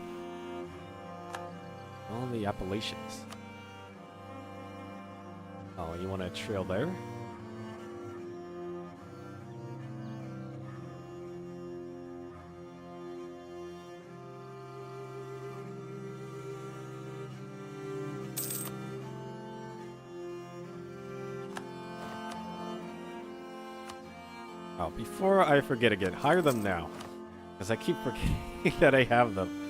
All the Appalachians. Oh, you want to trail there? Oh, before I forget again, hire them now. Because I keep forgetting that I have them.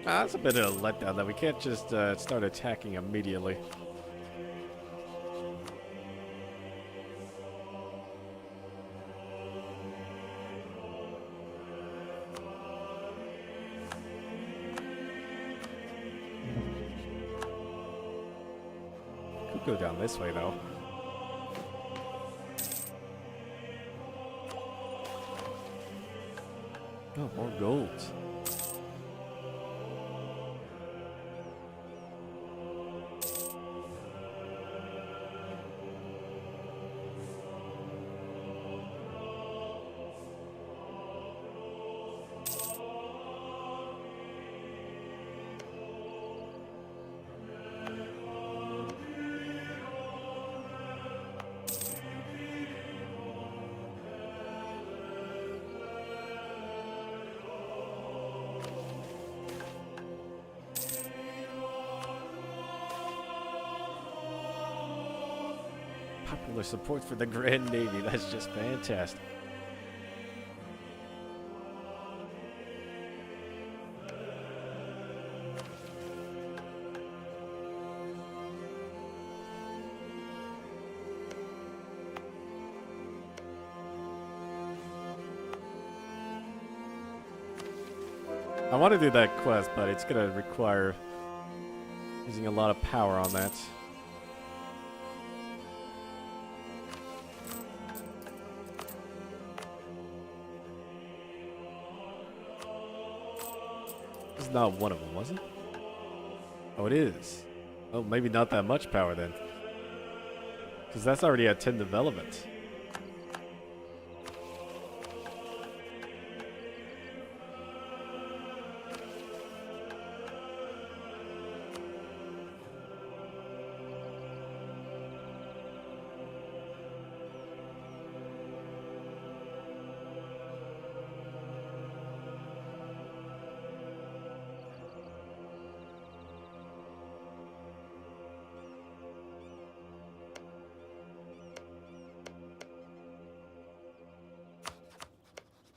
That's a bit of a letdown that we can't just start attacking immediately. Could go down this way though. Oh, more gold. Popular support for the Grand Navy. That's just fantastic. I want to do that quest, but it's going to require using a lot of power on that. This is not one of them, was it? Oh, it is. Oh, maybe not that much power then. Because that's already at 10 development.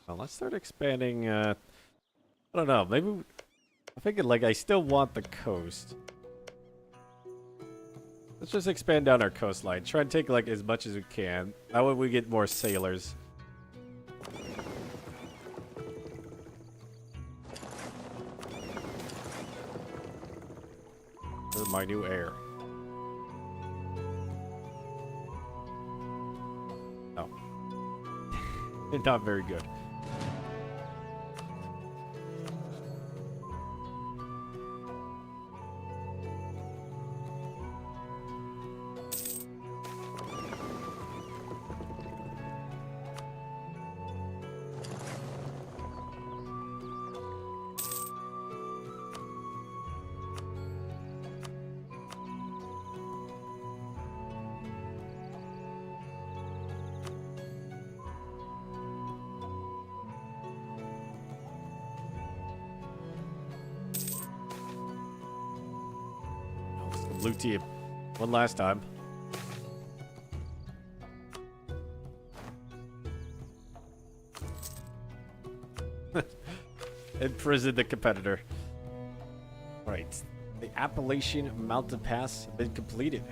Well, let's start expanding, I don't know, maybe, I'm thinking like I still want the coast. Let's just expand down our coastline, try and take like as much as we can, that way we get more sailors. For my new heir. Oh. Not very good. Blue team. One last time. Imprison the competitor. Right. The Appalachian Mountain Pass has been completed.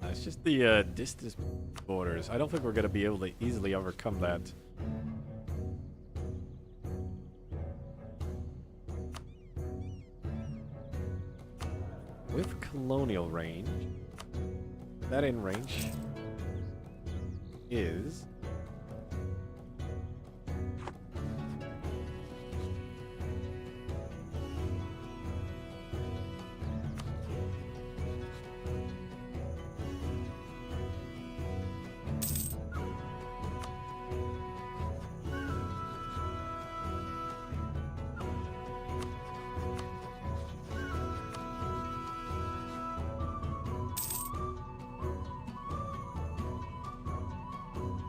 It's just the distance borders. I don't think we're going to be able to easily overcome that. With colonial range, that in range is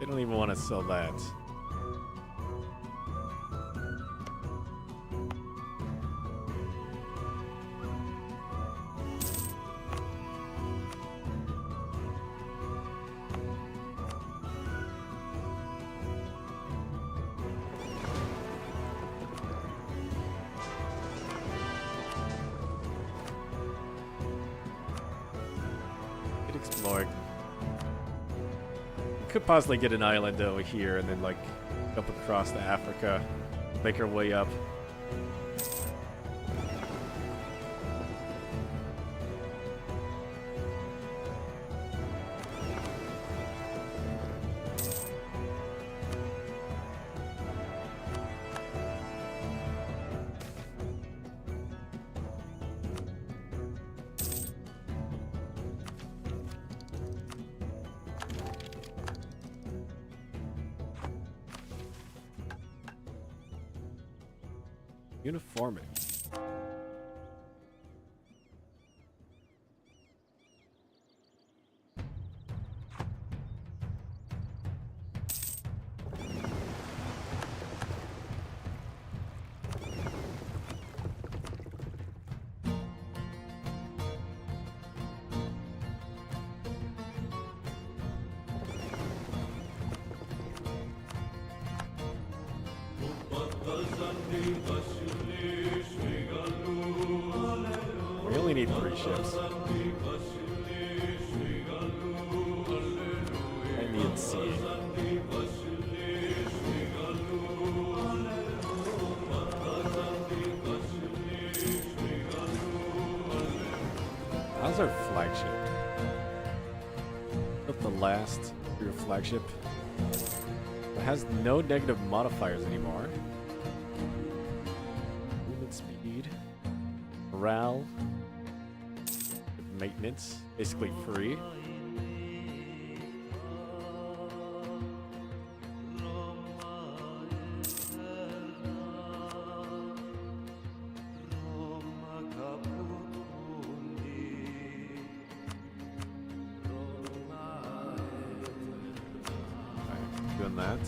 They don't even want to sell that. Exploring. We could possibly get an island over here and then like jump across to Africa, make our way up. Uniformity. We only need 3 ships. I need sea. How's our flagship? Not the last real flagship. It has no negative modifiers anymore. Movement speed, morale, maintenance, basically free. Alright, doing that.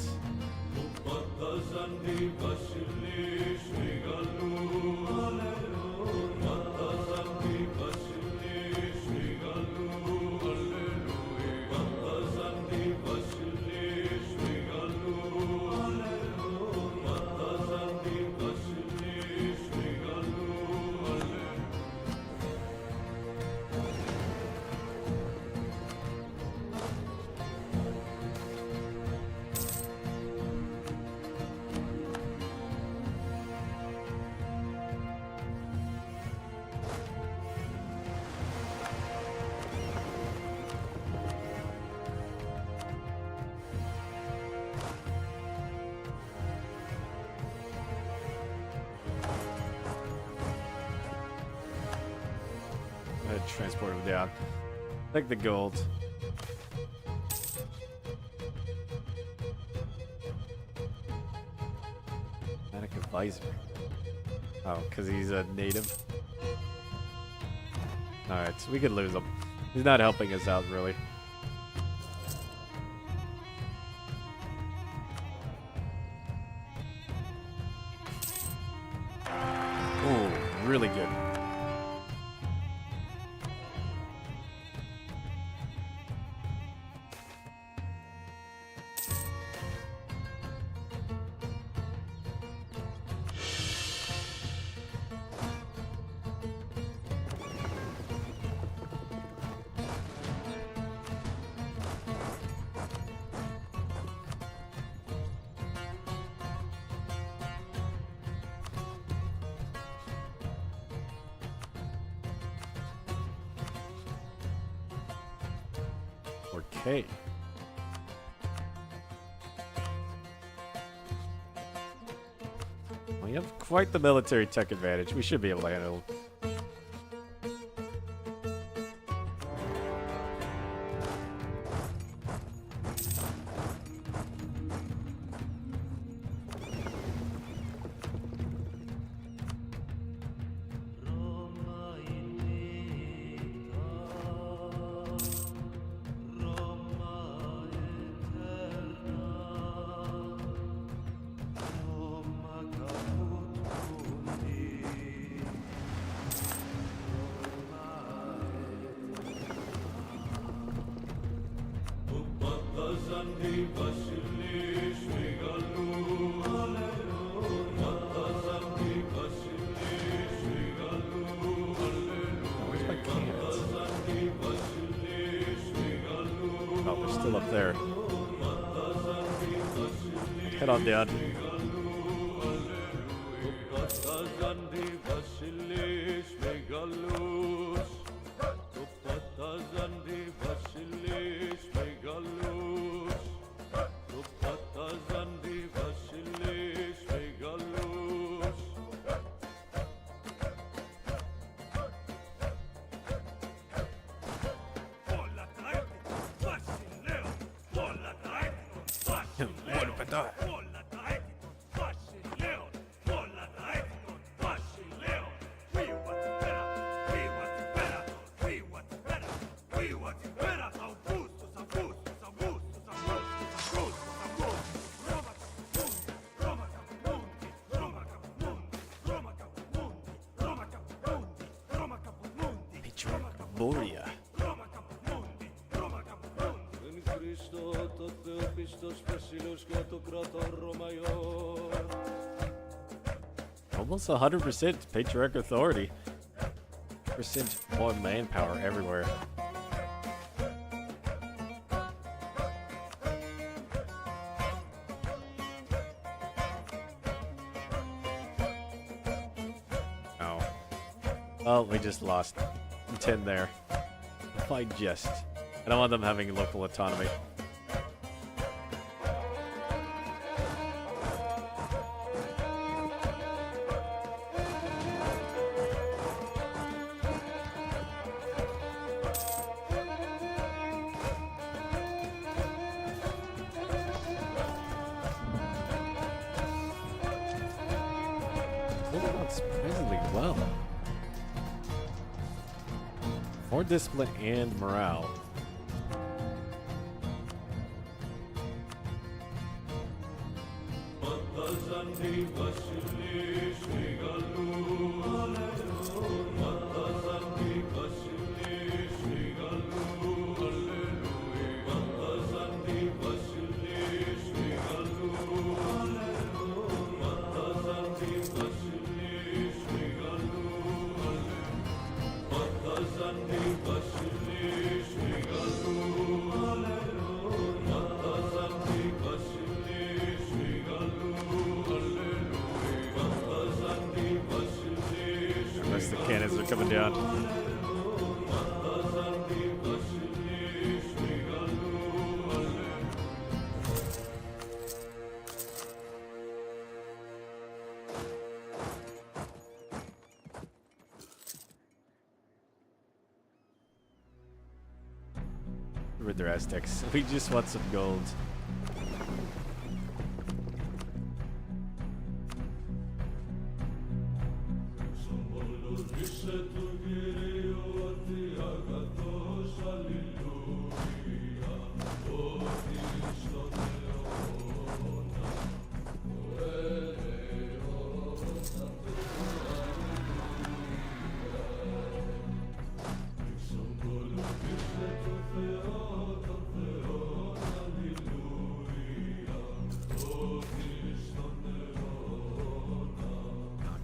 Transport him down. Take the gold. Manic advisor. Oh, because he's a native. Alright, so we could lose him. He's not helping us out, really. Oh, really good. Okay. We have quite the military tech advantage. We should be able to handle it. Where's my cans? Oh, they're still up there. Head on down. Barbaroi. Almost 100% patriarch authority. Percent more manpower everywhere. Oh. Well, we just lost 10 there. By just. I don't want them having local autonomy. Holding on surprisingly well. More discipline and morale. Unless the cannons are coming down. Rid their Aztecs. We just want some gold.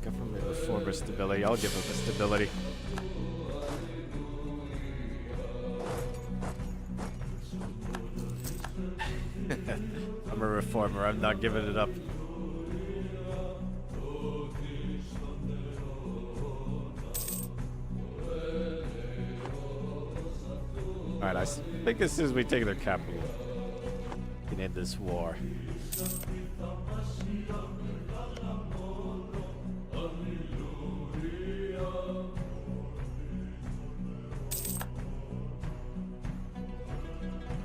Government reformer stability. I'll give them the stability. I'm a reformer. I'm not giving it up. Alright, I think as soon as we take their capital, we can end this war.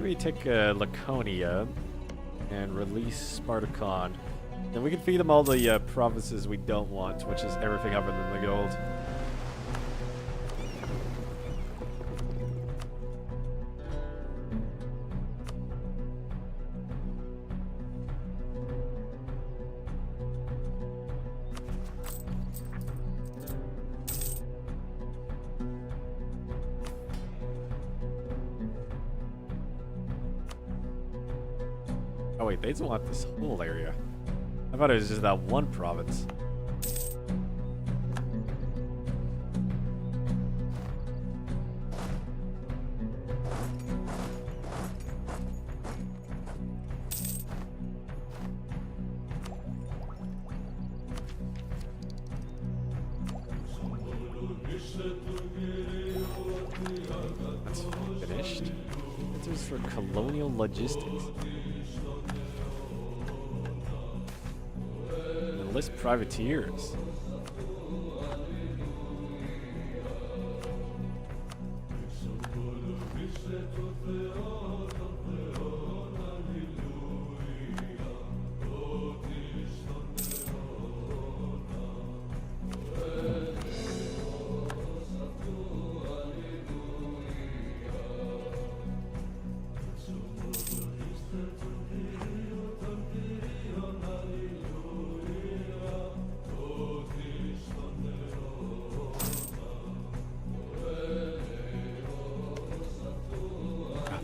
We take Laconia and release Spartacon. Then we can feed them all the provinces we don't want, which is everything other than the gold. Oh wait, they just want this whole area. I thought it was just that one province. That's finished. This is for colonial logistics. Enlist privateers.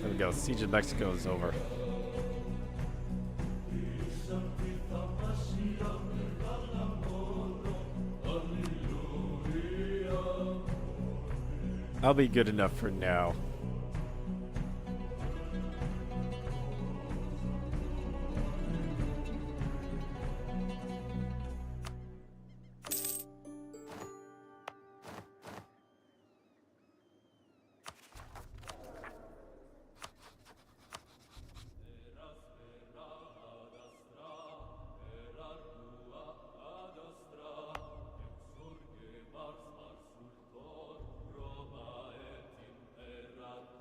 There we go. Siege of Mexico is over. I'll be good enough for now.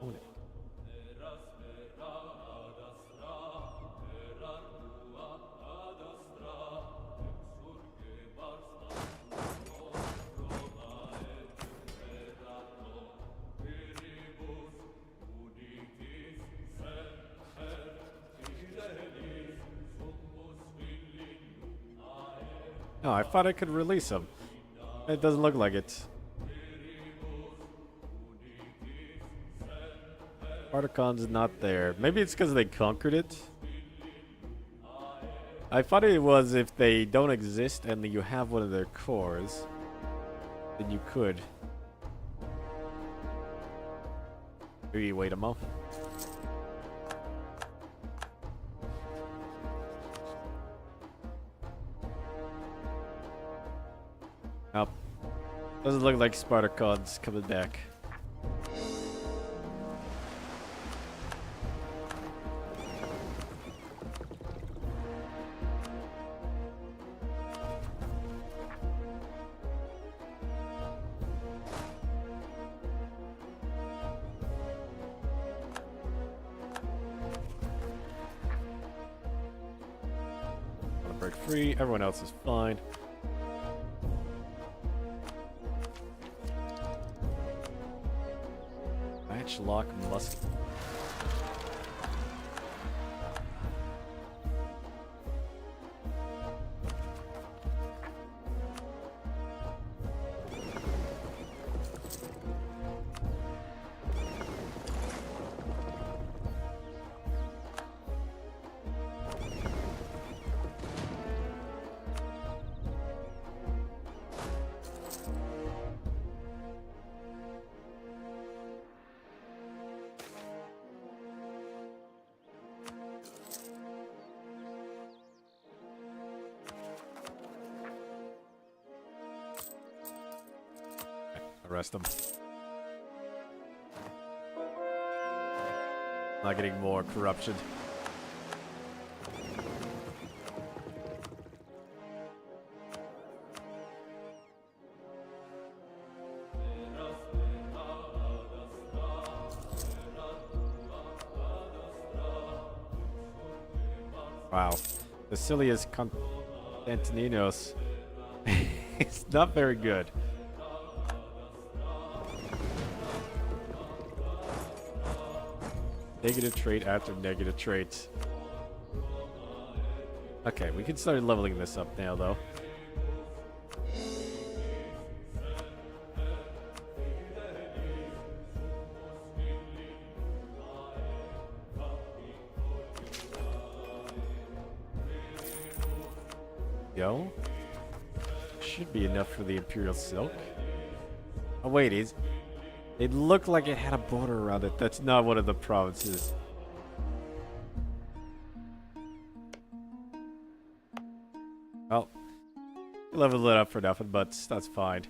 Own it. Oh, I thought I could release him. It doesn't look like it. Articon's not there. Maybe it's because they conquered it. I thought it was if they don't exist and you have one of their cores, then you could. Maybe wait a month. Nope. Doesn't look like Spartacon's coming back. Break free. Everyone else is fine. Matchlock musket. Arrest them. Not getting more corruption. Wow. Basilius Constantininos. It's not very good. Negative trait after negative traits. Okay, we can start leveling this up now, though. go. Should be enough for the Imperial Silk. Oh wait, it looked like it had a border around it. That's not one of the provinces. Well, level it up for nothing, but that's fine.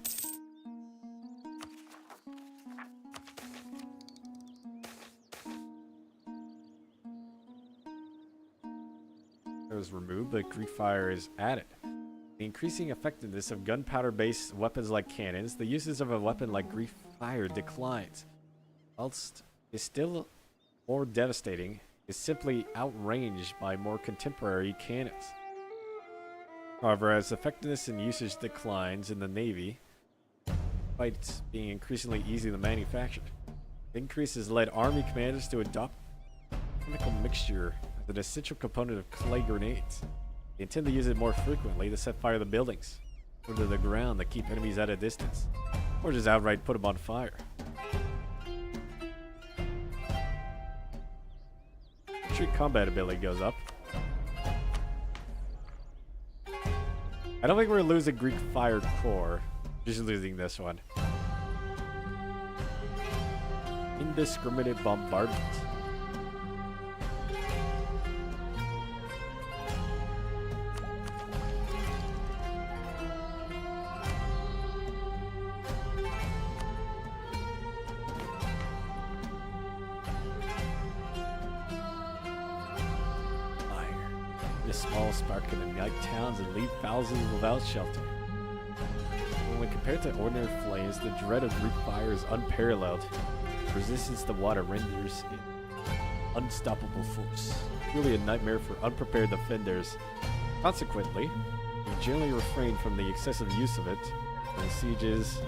It was removed, but Greek fire is added. The increasing effectiveness of gunpowder-based weapons like cannons, the uses of a weapon like Greek fire declines. Whilst it's still more devastating, it's simply outranged by more contemporary cannons. However, as effectiveness and usage declines in the Navy, despite being increasingly easy to manufacture, the increase has led Army commanders to adopt chemical mixture as an essential component of clay grenades. They intend to use it more frequently to set fire to buildings, or to the ground to keep enemies at a distance, or just outright put them on fire. Street combat ability goes up. I don't think we're losing Greek Fire Core. Just losing this one. Indiscriminate bombardment. A small spark can ignite towns and leave thousands without shelter. When compared to ordinary flames, the dread of Greek fire is unparalleled. Resistance to water renders it unstoppable force. Really a nightmare for unprepared defenders. Consequently, we generally refrain from the excessive use of it in sieges,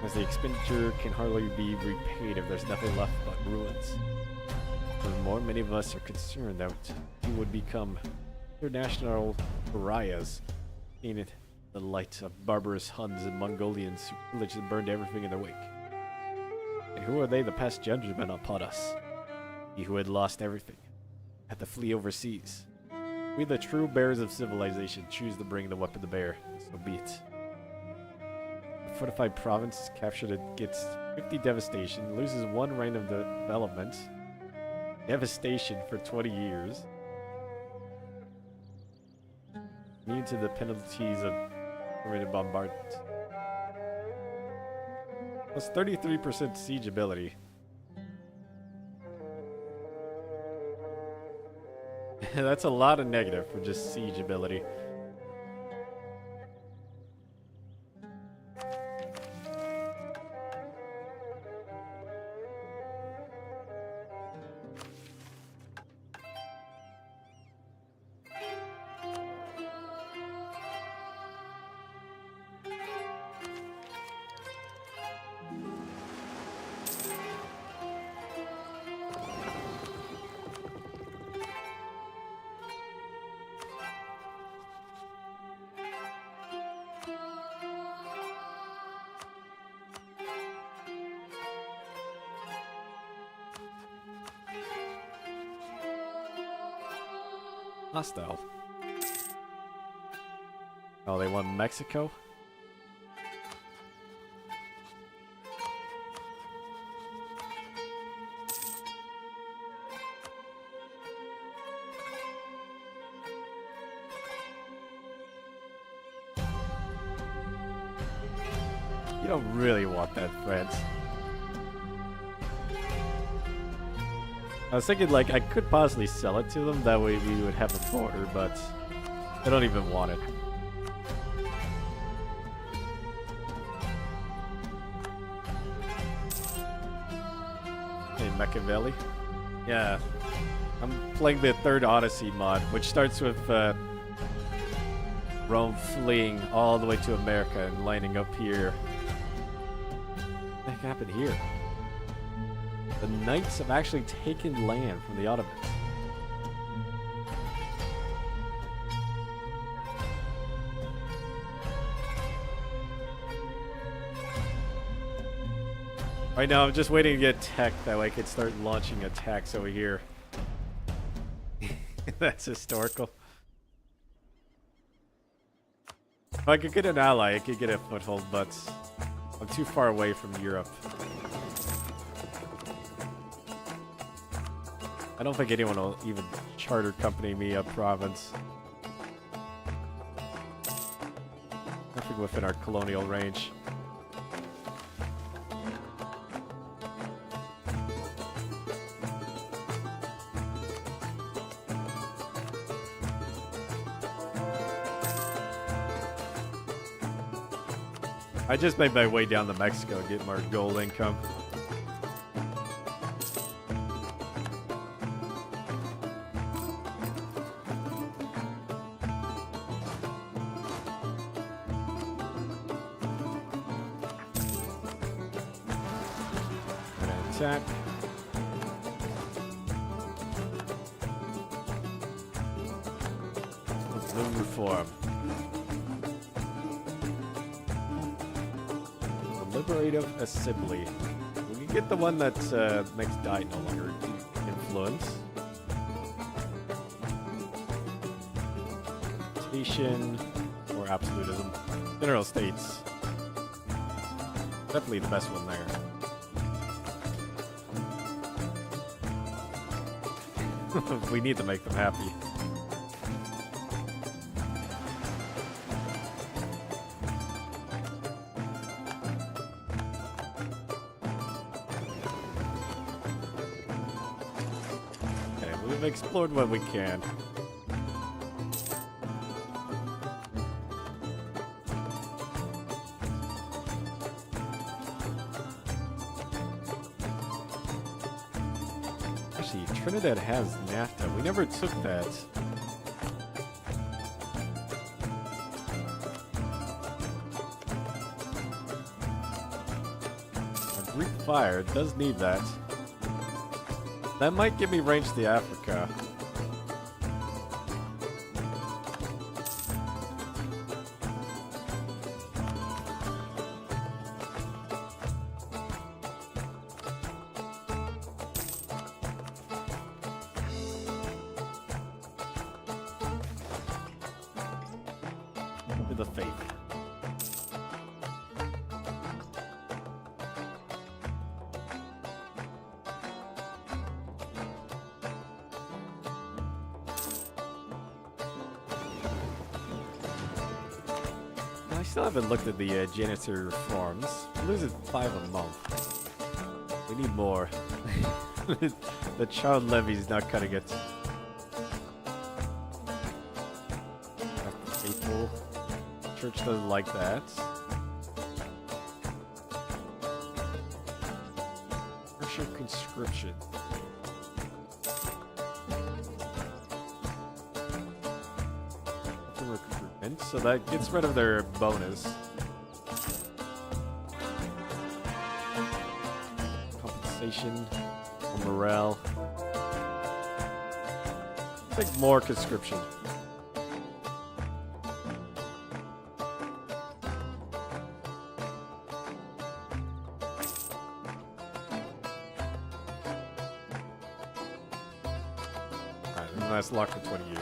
as the expenditure can hardly be repaid if there's nothing left but ruins. Furthermore, many of us are concerned that we would become international pariahs, seen the light of barbarous Huns and Mongolians who pillaged and burned everything in their wake. And who are they to pass judgment upon us? He who had lost everything, had to flee overseas. We, the true bearers of civilization, choose to bring the weapon to bear, so be it. The fortified province is captured, it gets 50 devastation, loses 1 reign of development, devastation for 20 years. Immune to the penalties of permitted bombardment. Plus 33% siege ability. That's a lot of negative for just siege ability. Hostile. Oh, they want Mexico? You don't really want that, friends. I was thinking, like, I could possibly sell it to them, that way we would have a border, but I don't even want it. Hey, Machiavelli? Yeah. I'm playing the Third Odyssey mod, which starts with Rome fleeing all the way to America and lining up here. What the heck happened here? The Knights have actually taken land from the Ottomans. Right now, I'm just waiting to get tech, that way I can start launching attacks over here. That's historical. I could get an ally, I could get a foothold, but I'm too far away from Europe. I don't think anyone will even charter company me a province. Nothing within our colonial range. I just made my way down to Mexico to get more gold income. Gonna attack. Loom reform. Deliberative assembly. We can get the one that makes die no longer influence. Station or absolutism. General states. Definitely the best one there. We need to make them happy. We've explored what we can. Actually, Trinidad has NAFTA. We never took that. A Greek fire does need that. That might give me range to Africa. To the faith. I still haven't looked at the janitor reforms. We're losing 5 a month. We need more. The child levy's not cutting it. Faithful. Church doesn't like that. Commercial conscription. Recruitment, so that gets rid of their bonus. Compensation, or morale. I think more conscription. Alright, and that's locked for 20 years.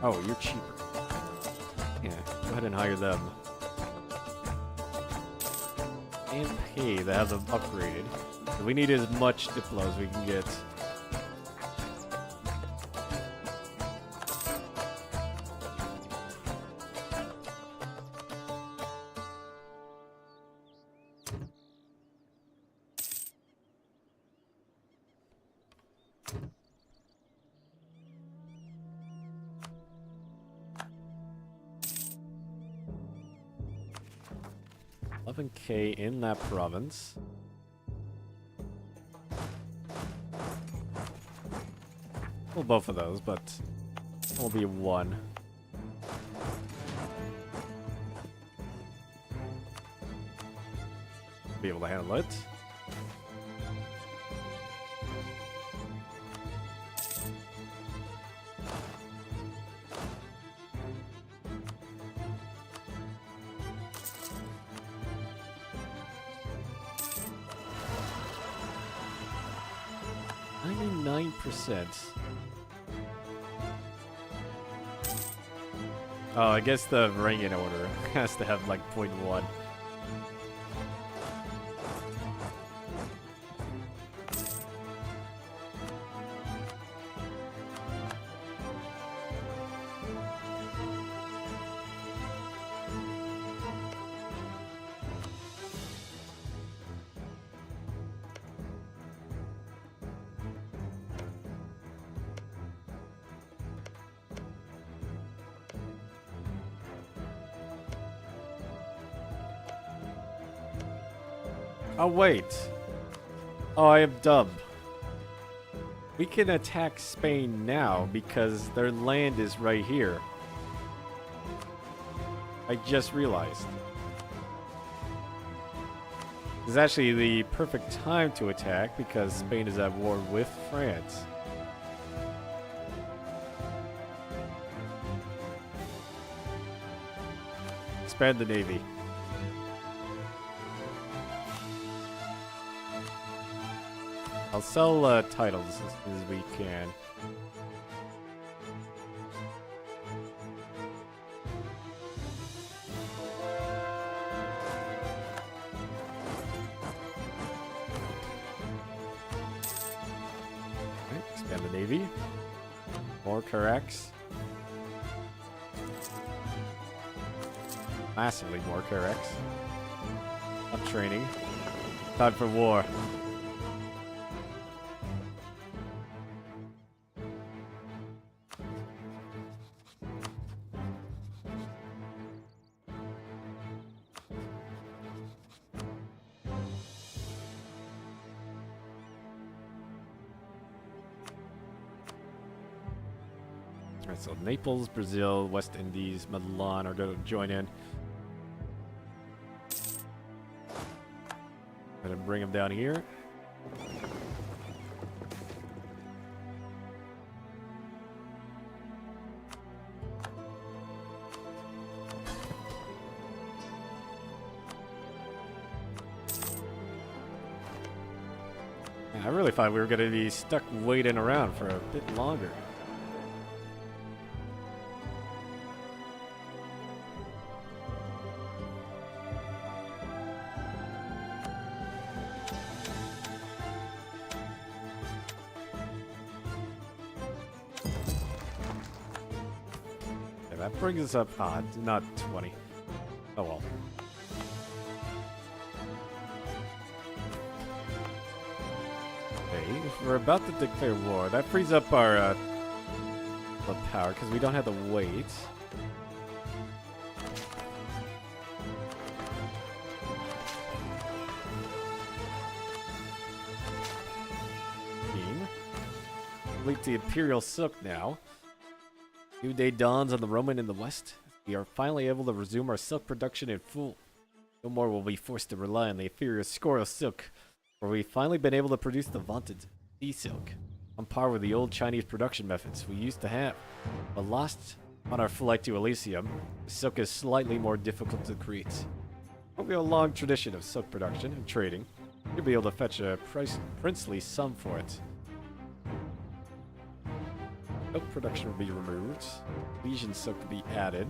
Oh, you're cheaper. Yeah, go ahead and hire them. And pay to have them upgraded. So we need as much Diplo as we can get. $11K in that province. Well, both of those, but it will be one. Be able to handle it. 9%. Oh, I guess the ranking order has to have like 0.1. Oh, wait. Oh, I am dumb. We can attack Spain now because their land is right here. I just realized. This is actually the perfect time to attack because Spain is at war with France. Expand the navy. I'll sell titles as soon as we can. Okay, expand the navy. More Carracks. Massively more Carracks. Up training. Time for war. Alright, so Naples, Brazil, West Indies, Milan are going to join in. Gonna bring them down here. Man, I really thought we were going to be stuck waiting around for a bit longer. That brings us up, not 20. Oh well. Okay, if we're about to declare war, that frees up our power because we don't have to wait. Complete the Imperial Silk now. New day dawns on the Roman in the West. We are finally able to resume our silk production in full. No more will we be forced to rely on the inferior Scoro silk, where we've finally been able to produce the vaunted sea silk, on par with the old Chinese production methods we used to have. But lost on our flight to Elysium, the silk is slightly more difficult to create. But we have a long tradition of silk production and trading. You'll be able to fetch a princely sum for it. Silk production will be removed. Legion silk will be added.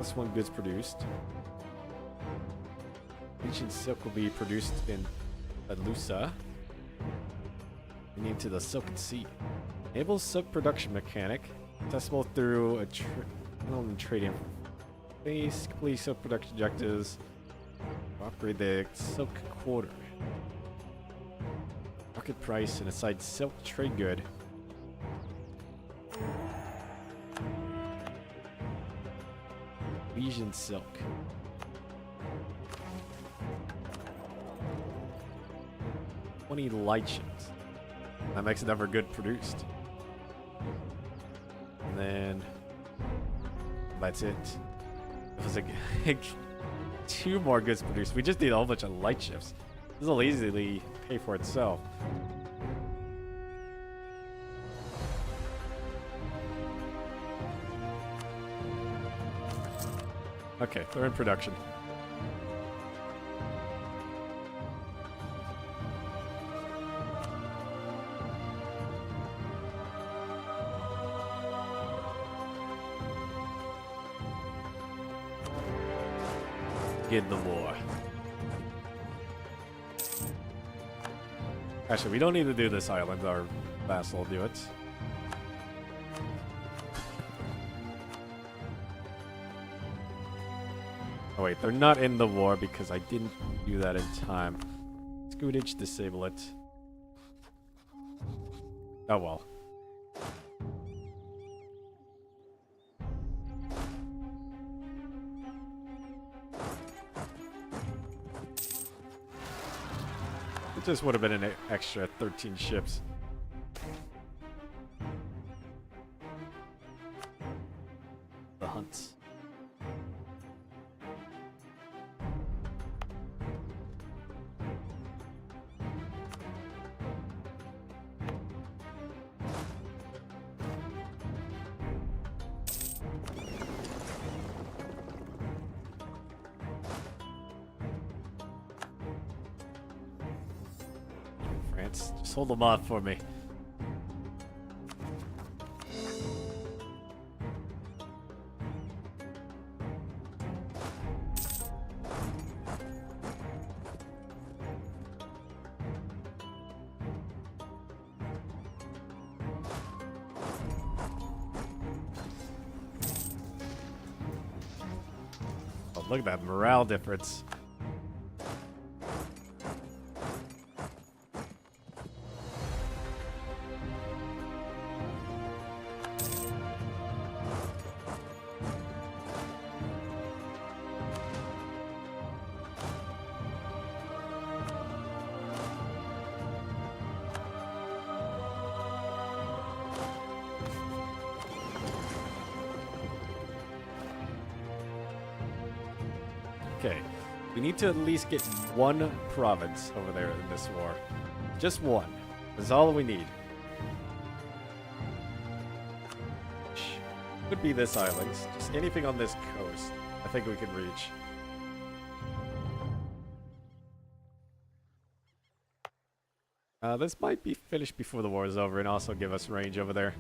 +1 goods produced. Legion silk will be produced in Alusa. And into the Silken Sea. Enable silk production mechanic. Accessible through a trading base. Complete silk production objectives. Upgrade the silk quarter. Market price and aside silk trade good. Legion silk. $20 light ships. That makes another good produced. And then that's it. It was like 2 more goods produced. We just need a whole bunch of light ships. This will easily pay for itself. Okay, they're in production. begin the war. Actually, we don't need to do this island. Our vassal will do it. Oh wait, they're not in the war because I didn't do that in time. Scootage, disable it. Oh well. It just would have been an extra 13 ships. The hunts. France, just hold them off for me. Oh, look at that morale difference. Okay, we need to at least get one province over there in this war. Just one. That's all we need. Could be this island. Just anything on this coast. I think we can reach. This might be finished before the war is over and also give us range over there.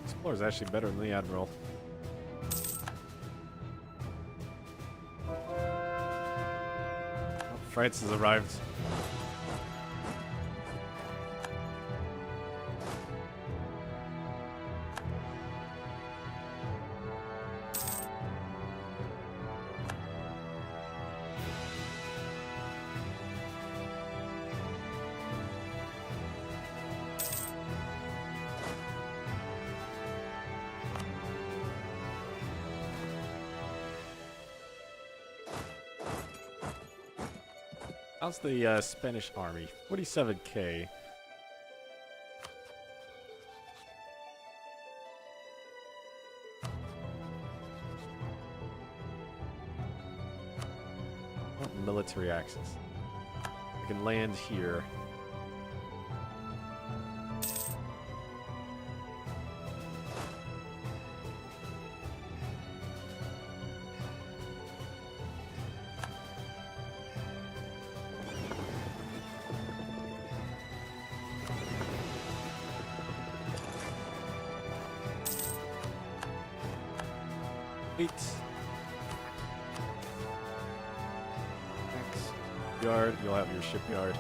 Explorer is actually better than the Admiral. Oh, France has arrived. How's the Spanish army? 47k. Oh, military access. I can land here. Yard, you'll have your shipyard.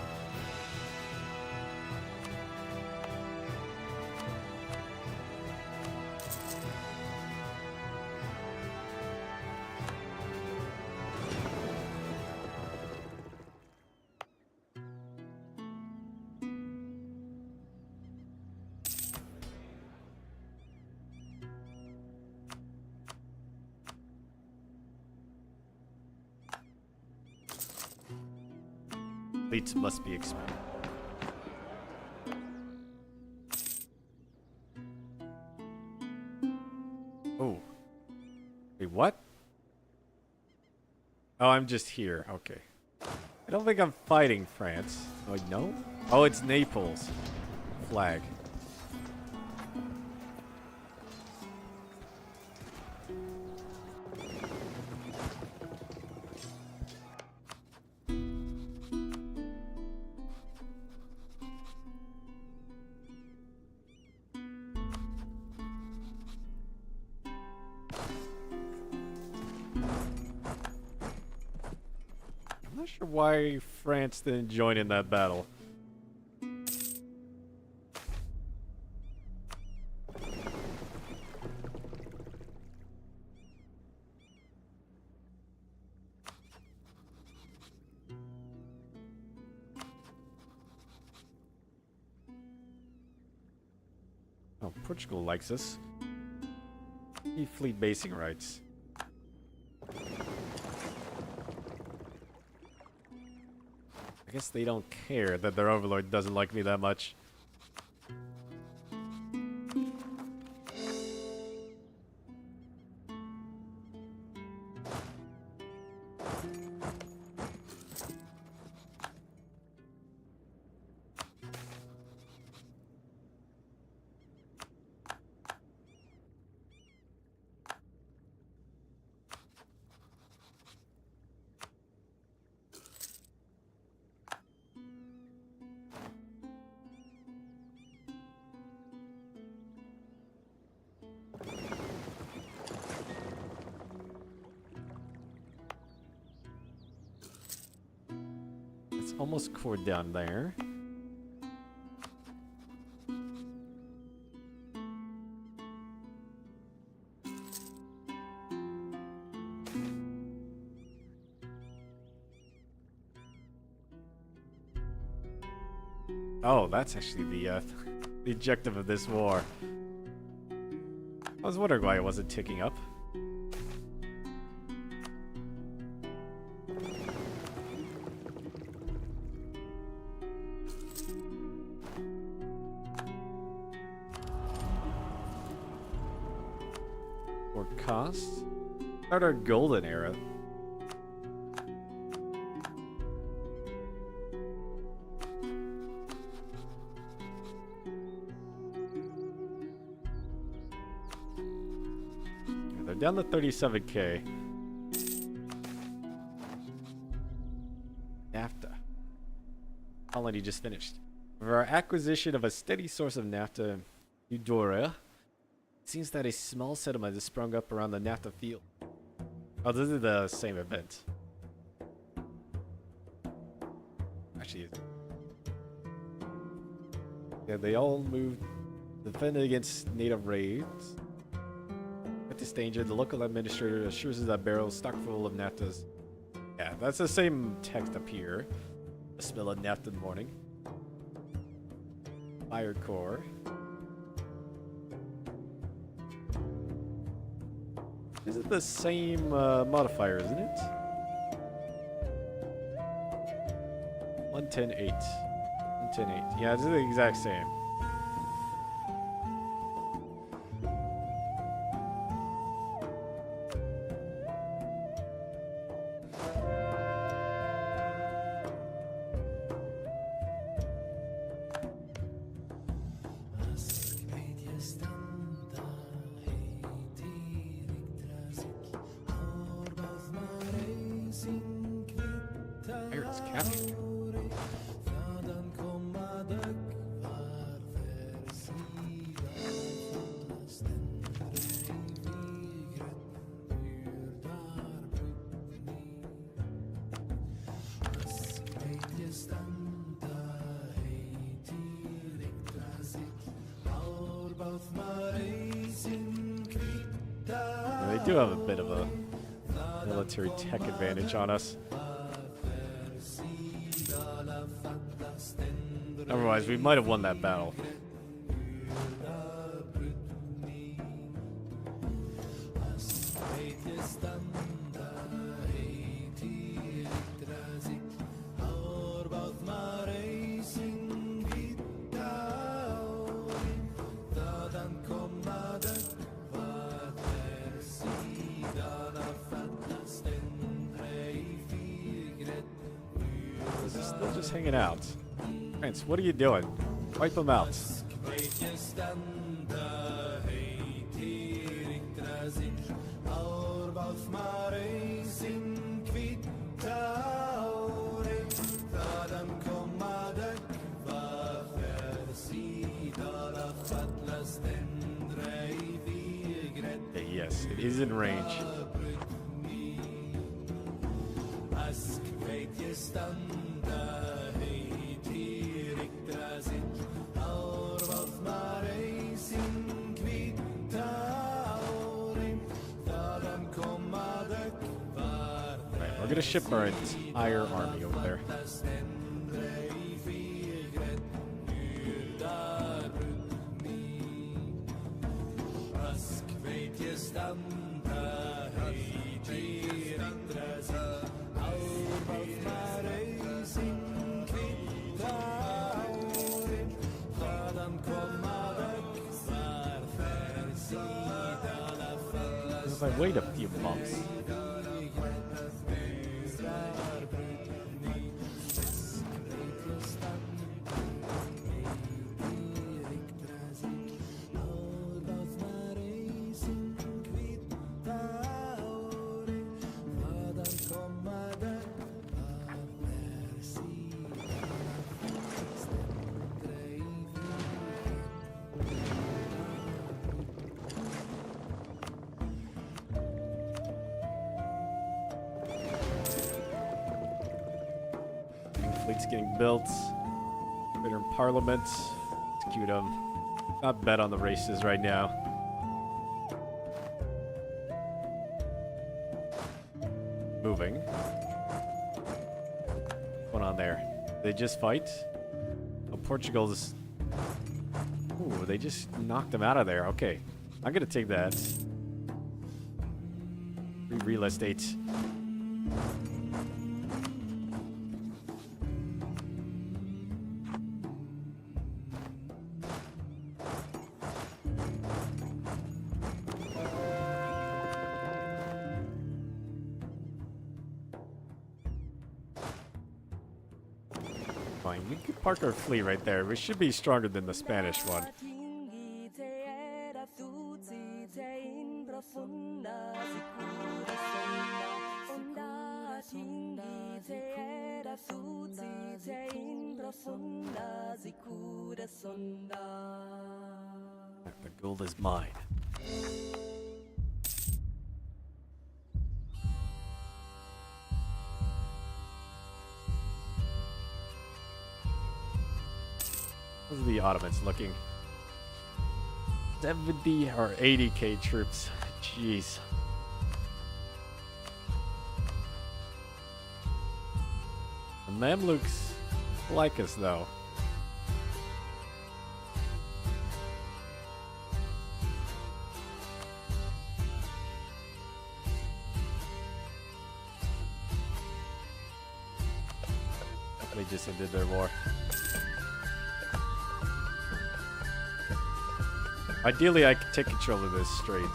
Fleets must be expanded. Oh. Wait, what? Oh, I'm just here. Okay. I don't think I'm fighting France. Oh, no? Oh, it's Naples. Flag. I'm not sure why France didn't join in that battle. Oh, Portugal likes us. Need fleet basing rights. I guess they don't care that their overlord doesn't like me that much. It's almost cored down there. Oh, that's actually the the objective of this war. I was wondering why it wasn't ticking up. Or cost? Start our golden era. They're down to 37k. NAFTA. Colony just finished. For our acquisition of a steady source of NAFTA, Eudora, it seems that a small settlement has sprung up around the NAFTA field. Oh, this is the same event. Actually, yeah, they all moved, defended against native raids. At this danger, the local administrator assures us that barrels stocked full of NAFTAs. Yeah, that's the same text up here. The smell of NAFTA in the morning. Fire core. This is the same modifier, isn't it? 110.8. 110.8. Yeah, this is the exact same. Pirates captured. Yeah, they do have a bit of a military tech advantage on us. Otherwise, we might have won that battle. just hanging out. Prince, what are you doing? Wipe them out. Yes, it is in range. Right, we're gonna ship our entire army over there. If I wait a few months. Fleet's getting built. They're in Parliament. Execute them. Not bet on the races right now. Moving. What's going on there? They just fight? Oh, Portugal's... Ooh, they just knocked them out of there. Okay. I'm gonna take that. Free real estate. Fine, we could park our fleet right there. We should be stronger than the Spanish one. The gold is mine. How's the Ottomans looking? 70 or 80k troops. Jeez. The Mamluks like us though. They just ended their war. Ideally, I could take control of this strait.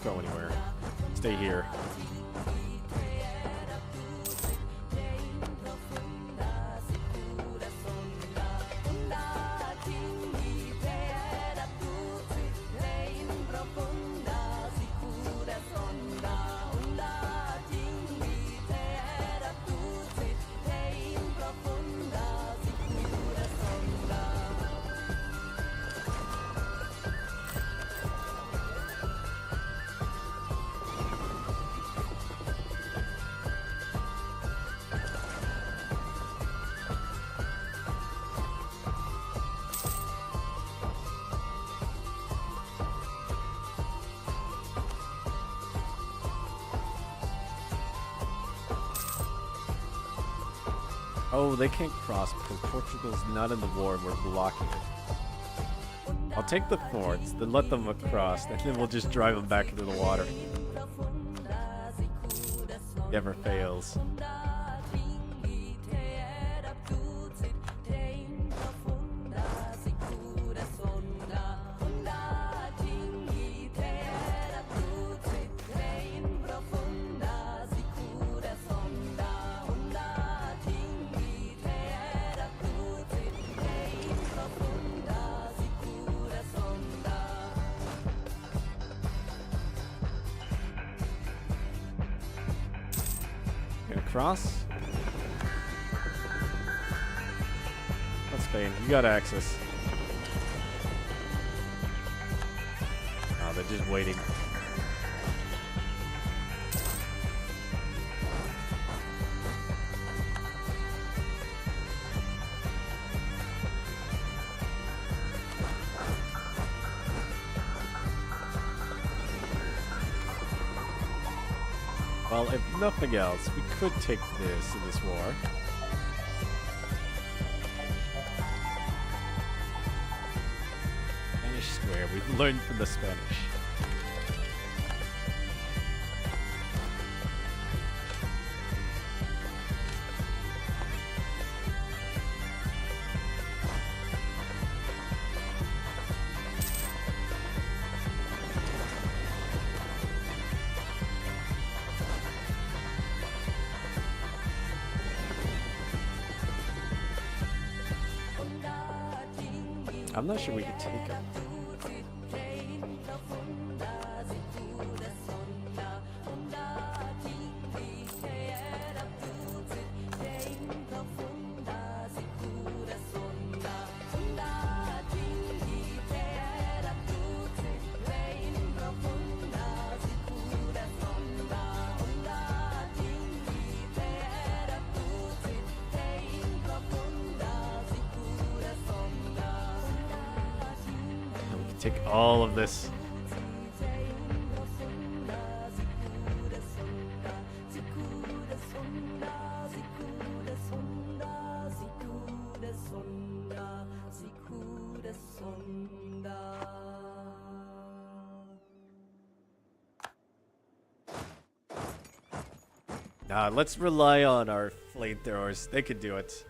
Don't go anywhere. Stay here. Oh, they can't cross because Portugal's not in the war and we're blocking it. I'll take the forts, then let them across, and then we'll just drive them back into the water. Never fails. Cross? That's Spain. You got access. Oh, they're just waiting. Well, if nothing else, we could take this in this war. Spanish square. We've learned from the Spanish. I'm not sure we could take him. Take all of this. Nah, let's rely on our flamethrowers. They could do it.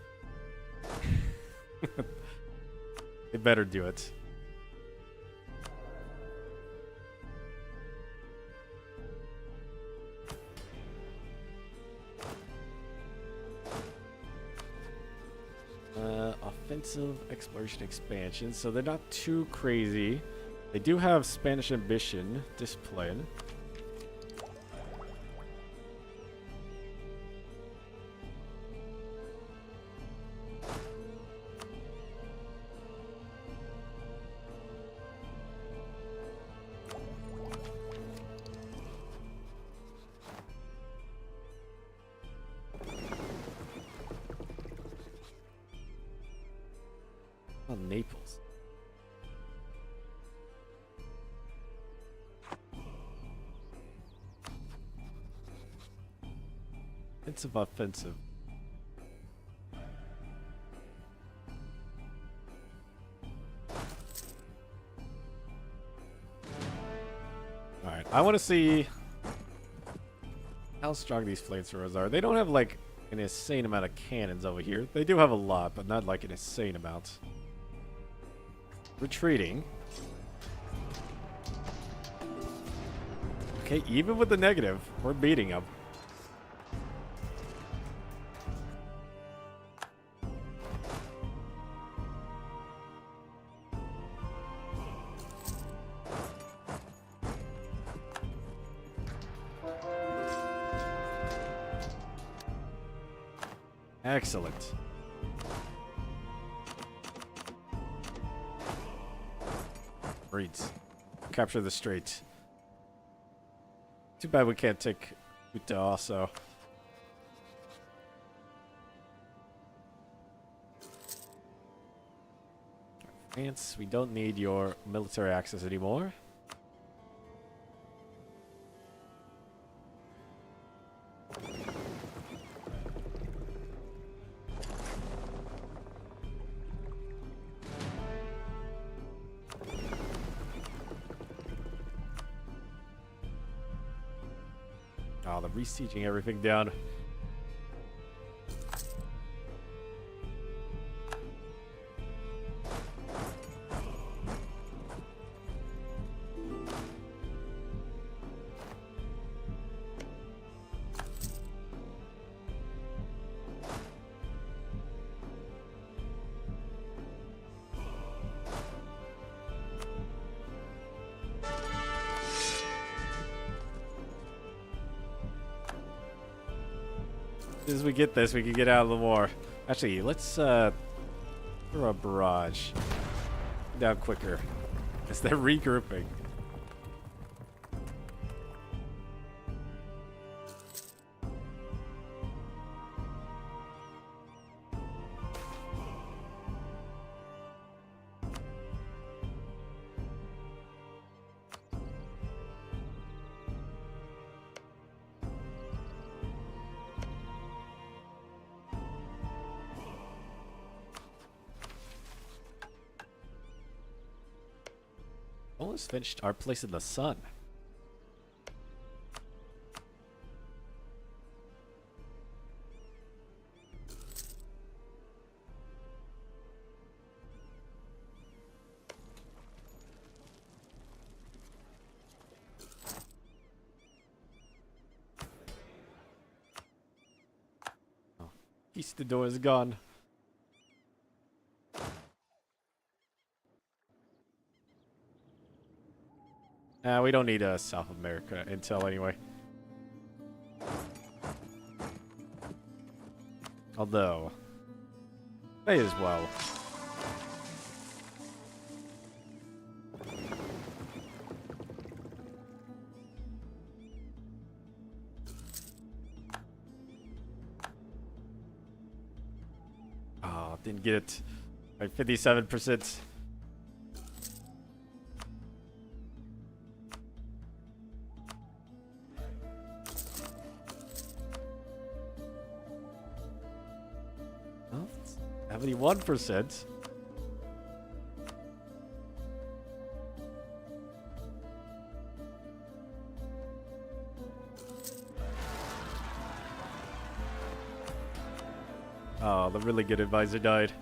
They better do it. Offensive, exploration, expansion. So they're not too crazy. They do have Spanish ambition, discipline. Oh, Naples. Offensive, offensive. Alright, I want to see how strong these flamethrowers are. They don't have like an insane amount of cannons over here. They do have a lot, but not like an insane amount. Retreating. Okay, even with the negative, we're beating them. Excellent. Great. Capture the strait. Too bad we can't take Utah also. France, we don't need your military access anymore. Oh, they're resieging everything down. As we get this, we can get out of the war. Actually, let's throw a barrage down quicker as they're regrouping. Almost finished our place in the sun. Oh, Eastador is gone. We don't need South America intel anyway. Although, may as well. Oh, didn't get it. Like 57%. Well, 71%. Oh, the really good advisor died.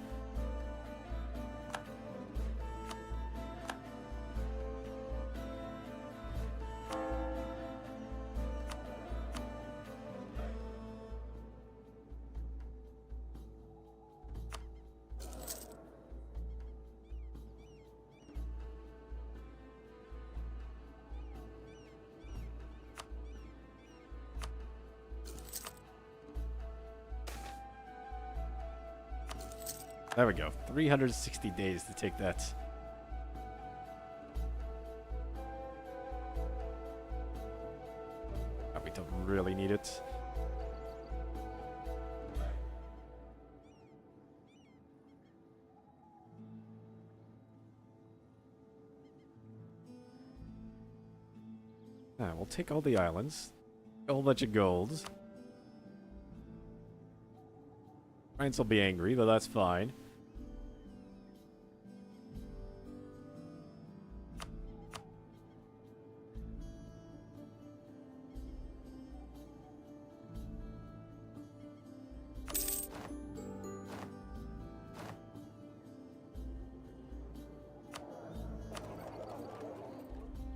There we go. 360 days to take that. We don't really need it. We'll take all the islands. A whole bunch of golds. France will be angry, but that's fine.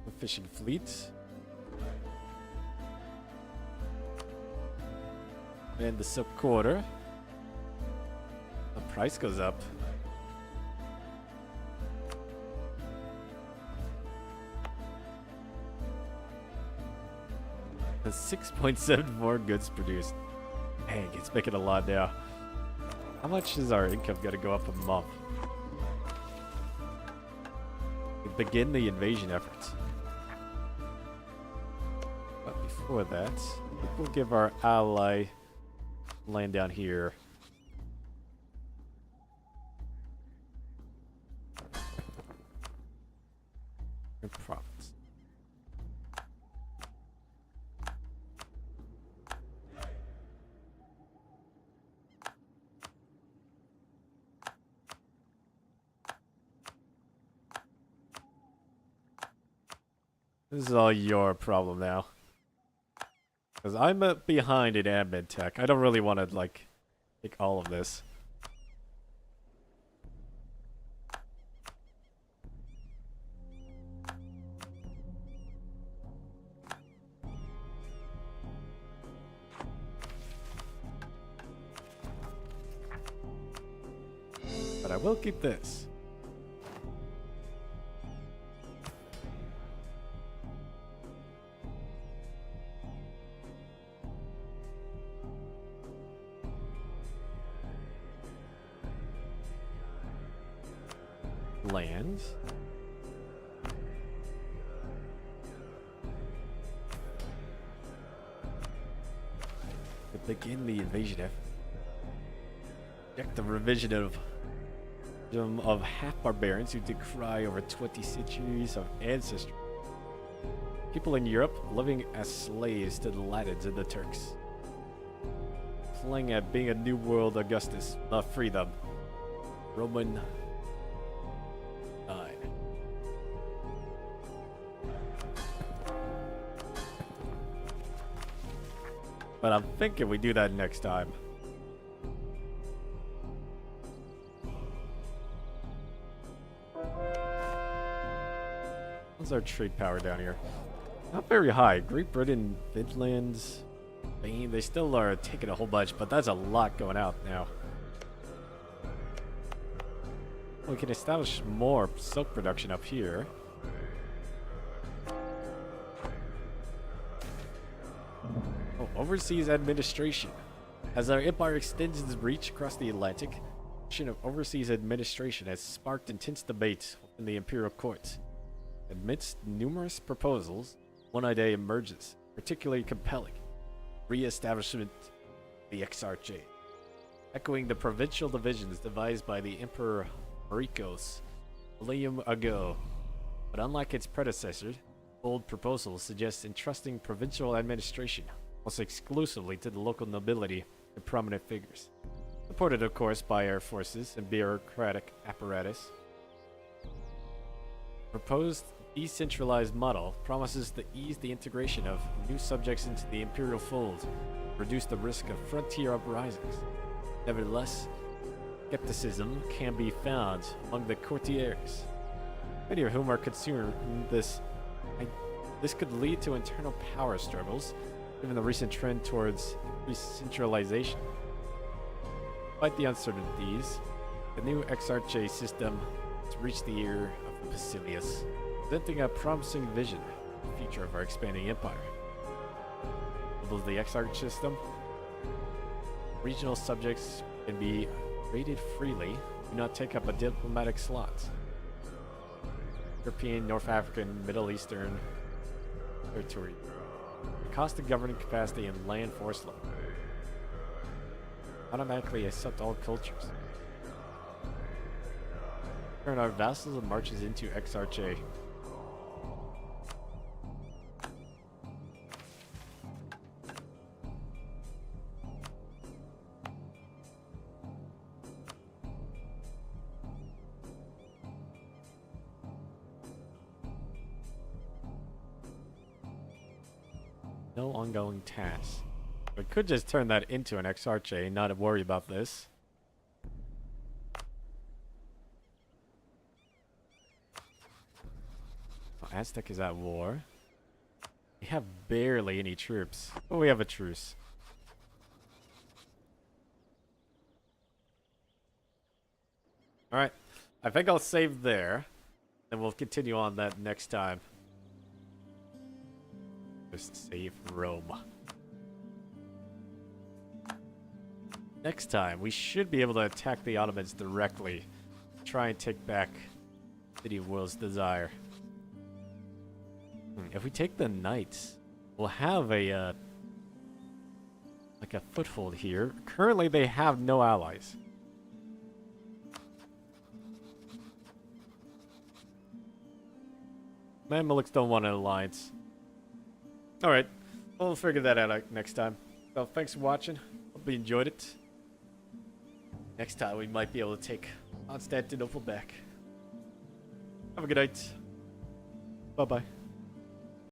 The fishing fleet. And the Silk Quarter. The price goes up. The 6.7 more goods produced. Dang, it's making a lot now. How much is our income going to go up a month? We begin the invasion efforts. But before that, we'll give our ally land down here. Profits. This is all your problem now. Because I'm behind in admin tech. I don't really want to, like, take all of this. But I will keep this. Land. To begin the invasion effort. Check the revision of half-barbarians who decry over 20 centuries of ancestry. People in Europe living as slaves to the Latins and the Turks. Playing at being a new world Augustus, not free them. Roman died. But I'm thinking we do that next time. What's our trade power down here? Not very high. Great Britain, Finland, Spain, they still are taking a whole bunch, but that's a lot going out now. We can establish more silk production up here. Oh, overseas administration. As our empire extends its reach across the Atlantic, the question of overseas administration has sparked intense debate in the imperial court. Amidst numerous proposals, one idea emerges, particularly compelling: re-establishment of the Exarchate. Echoing the provincial divisions devised by the Emperor Maricos a millennium ago. But unlike its predecessor, bold proposals suggest entrusting provincial administration almost exclusively to the local nobility and prominent figures. Supported, of course, by our forces and bureaucratic apparatus. Proposed decentralized model promises to ease the integration of new subjects into the imperial fold, reduce the risk of frontier uprisings. Nevertheless, skepticism can be found among the courtiers, many of whom are concerned this could lead to internal power struggles, given the recent trend towards decentralization. Despite the uncertainties, the new Exarchate system has reached the ear of Basilius, presenting a promising vision of the future of our expanding empire. Although the Exarch system, regional subjects can be raided freely, do not take up a diplomatic slot. European, North African, Middle Eastern territory. The cost of governing capacity and land force level. Automatically accept all cultures. Turn our vassals and marches into Exarchate. No ongoing tasks. We could just turn that into an Exarchate and not worry about this. Oh, Aztec is at war. We have barely any troops. But we have a truce. Alright. I think I'll save there. And we'll continue on that next time. Just save Rome. Next time, we should be able to attack the Ottomans directly. Try and take back City of Will's Desire. If we take the Knights, we'll have a like a foothold here. Currently, they have no allies. Mamluks don't want an alliance. Alright, we'll figure that out next time. So, thanks for watching. Hope you enjoyed it. Next time, we might be able to take Constantinople back. Have a good night. Bye-bye.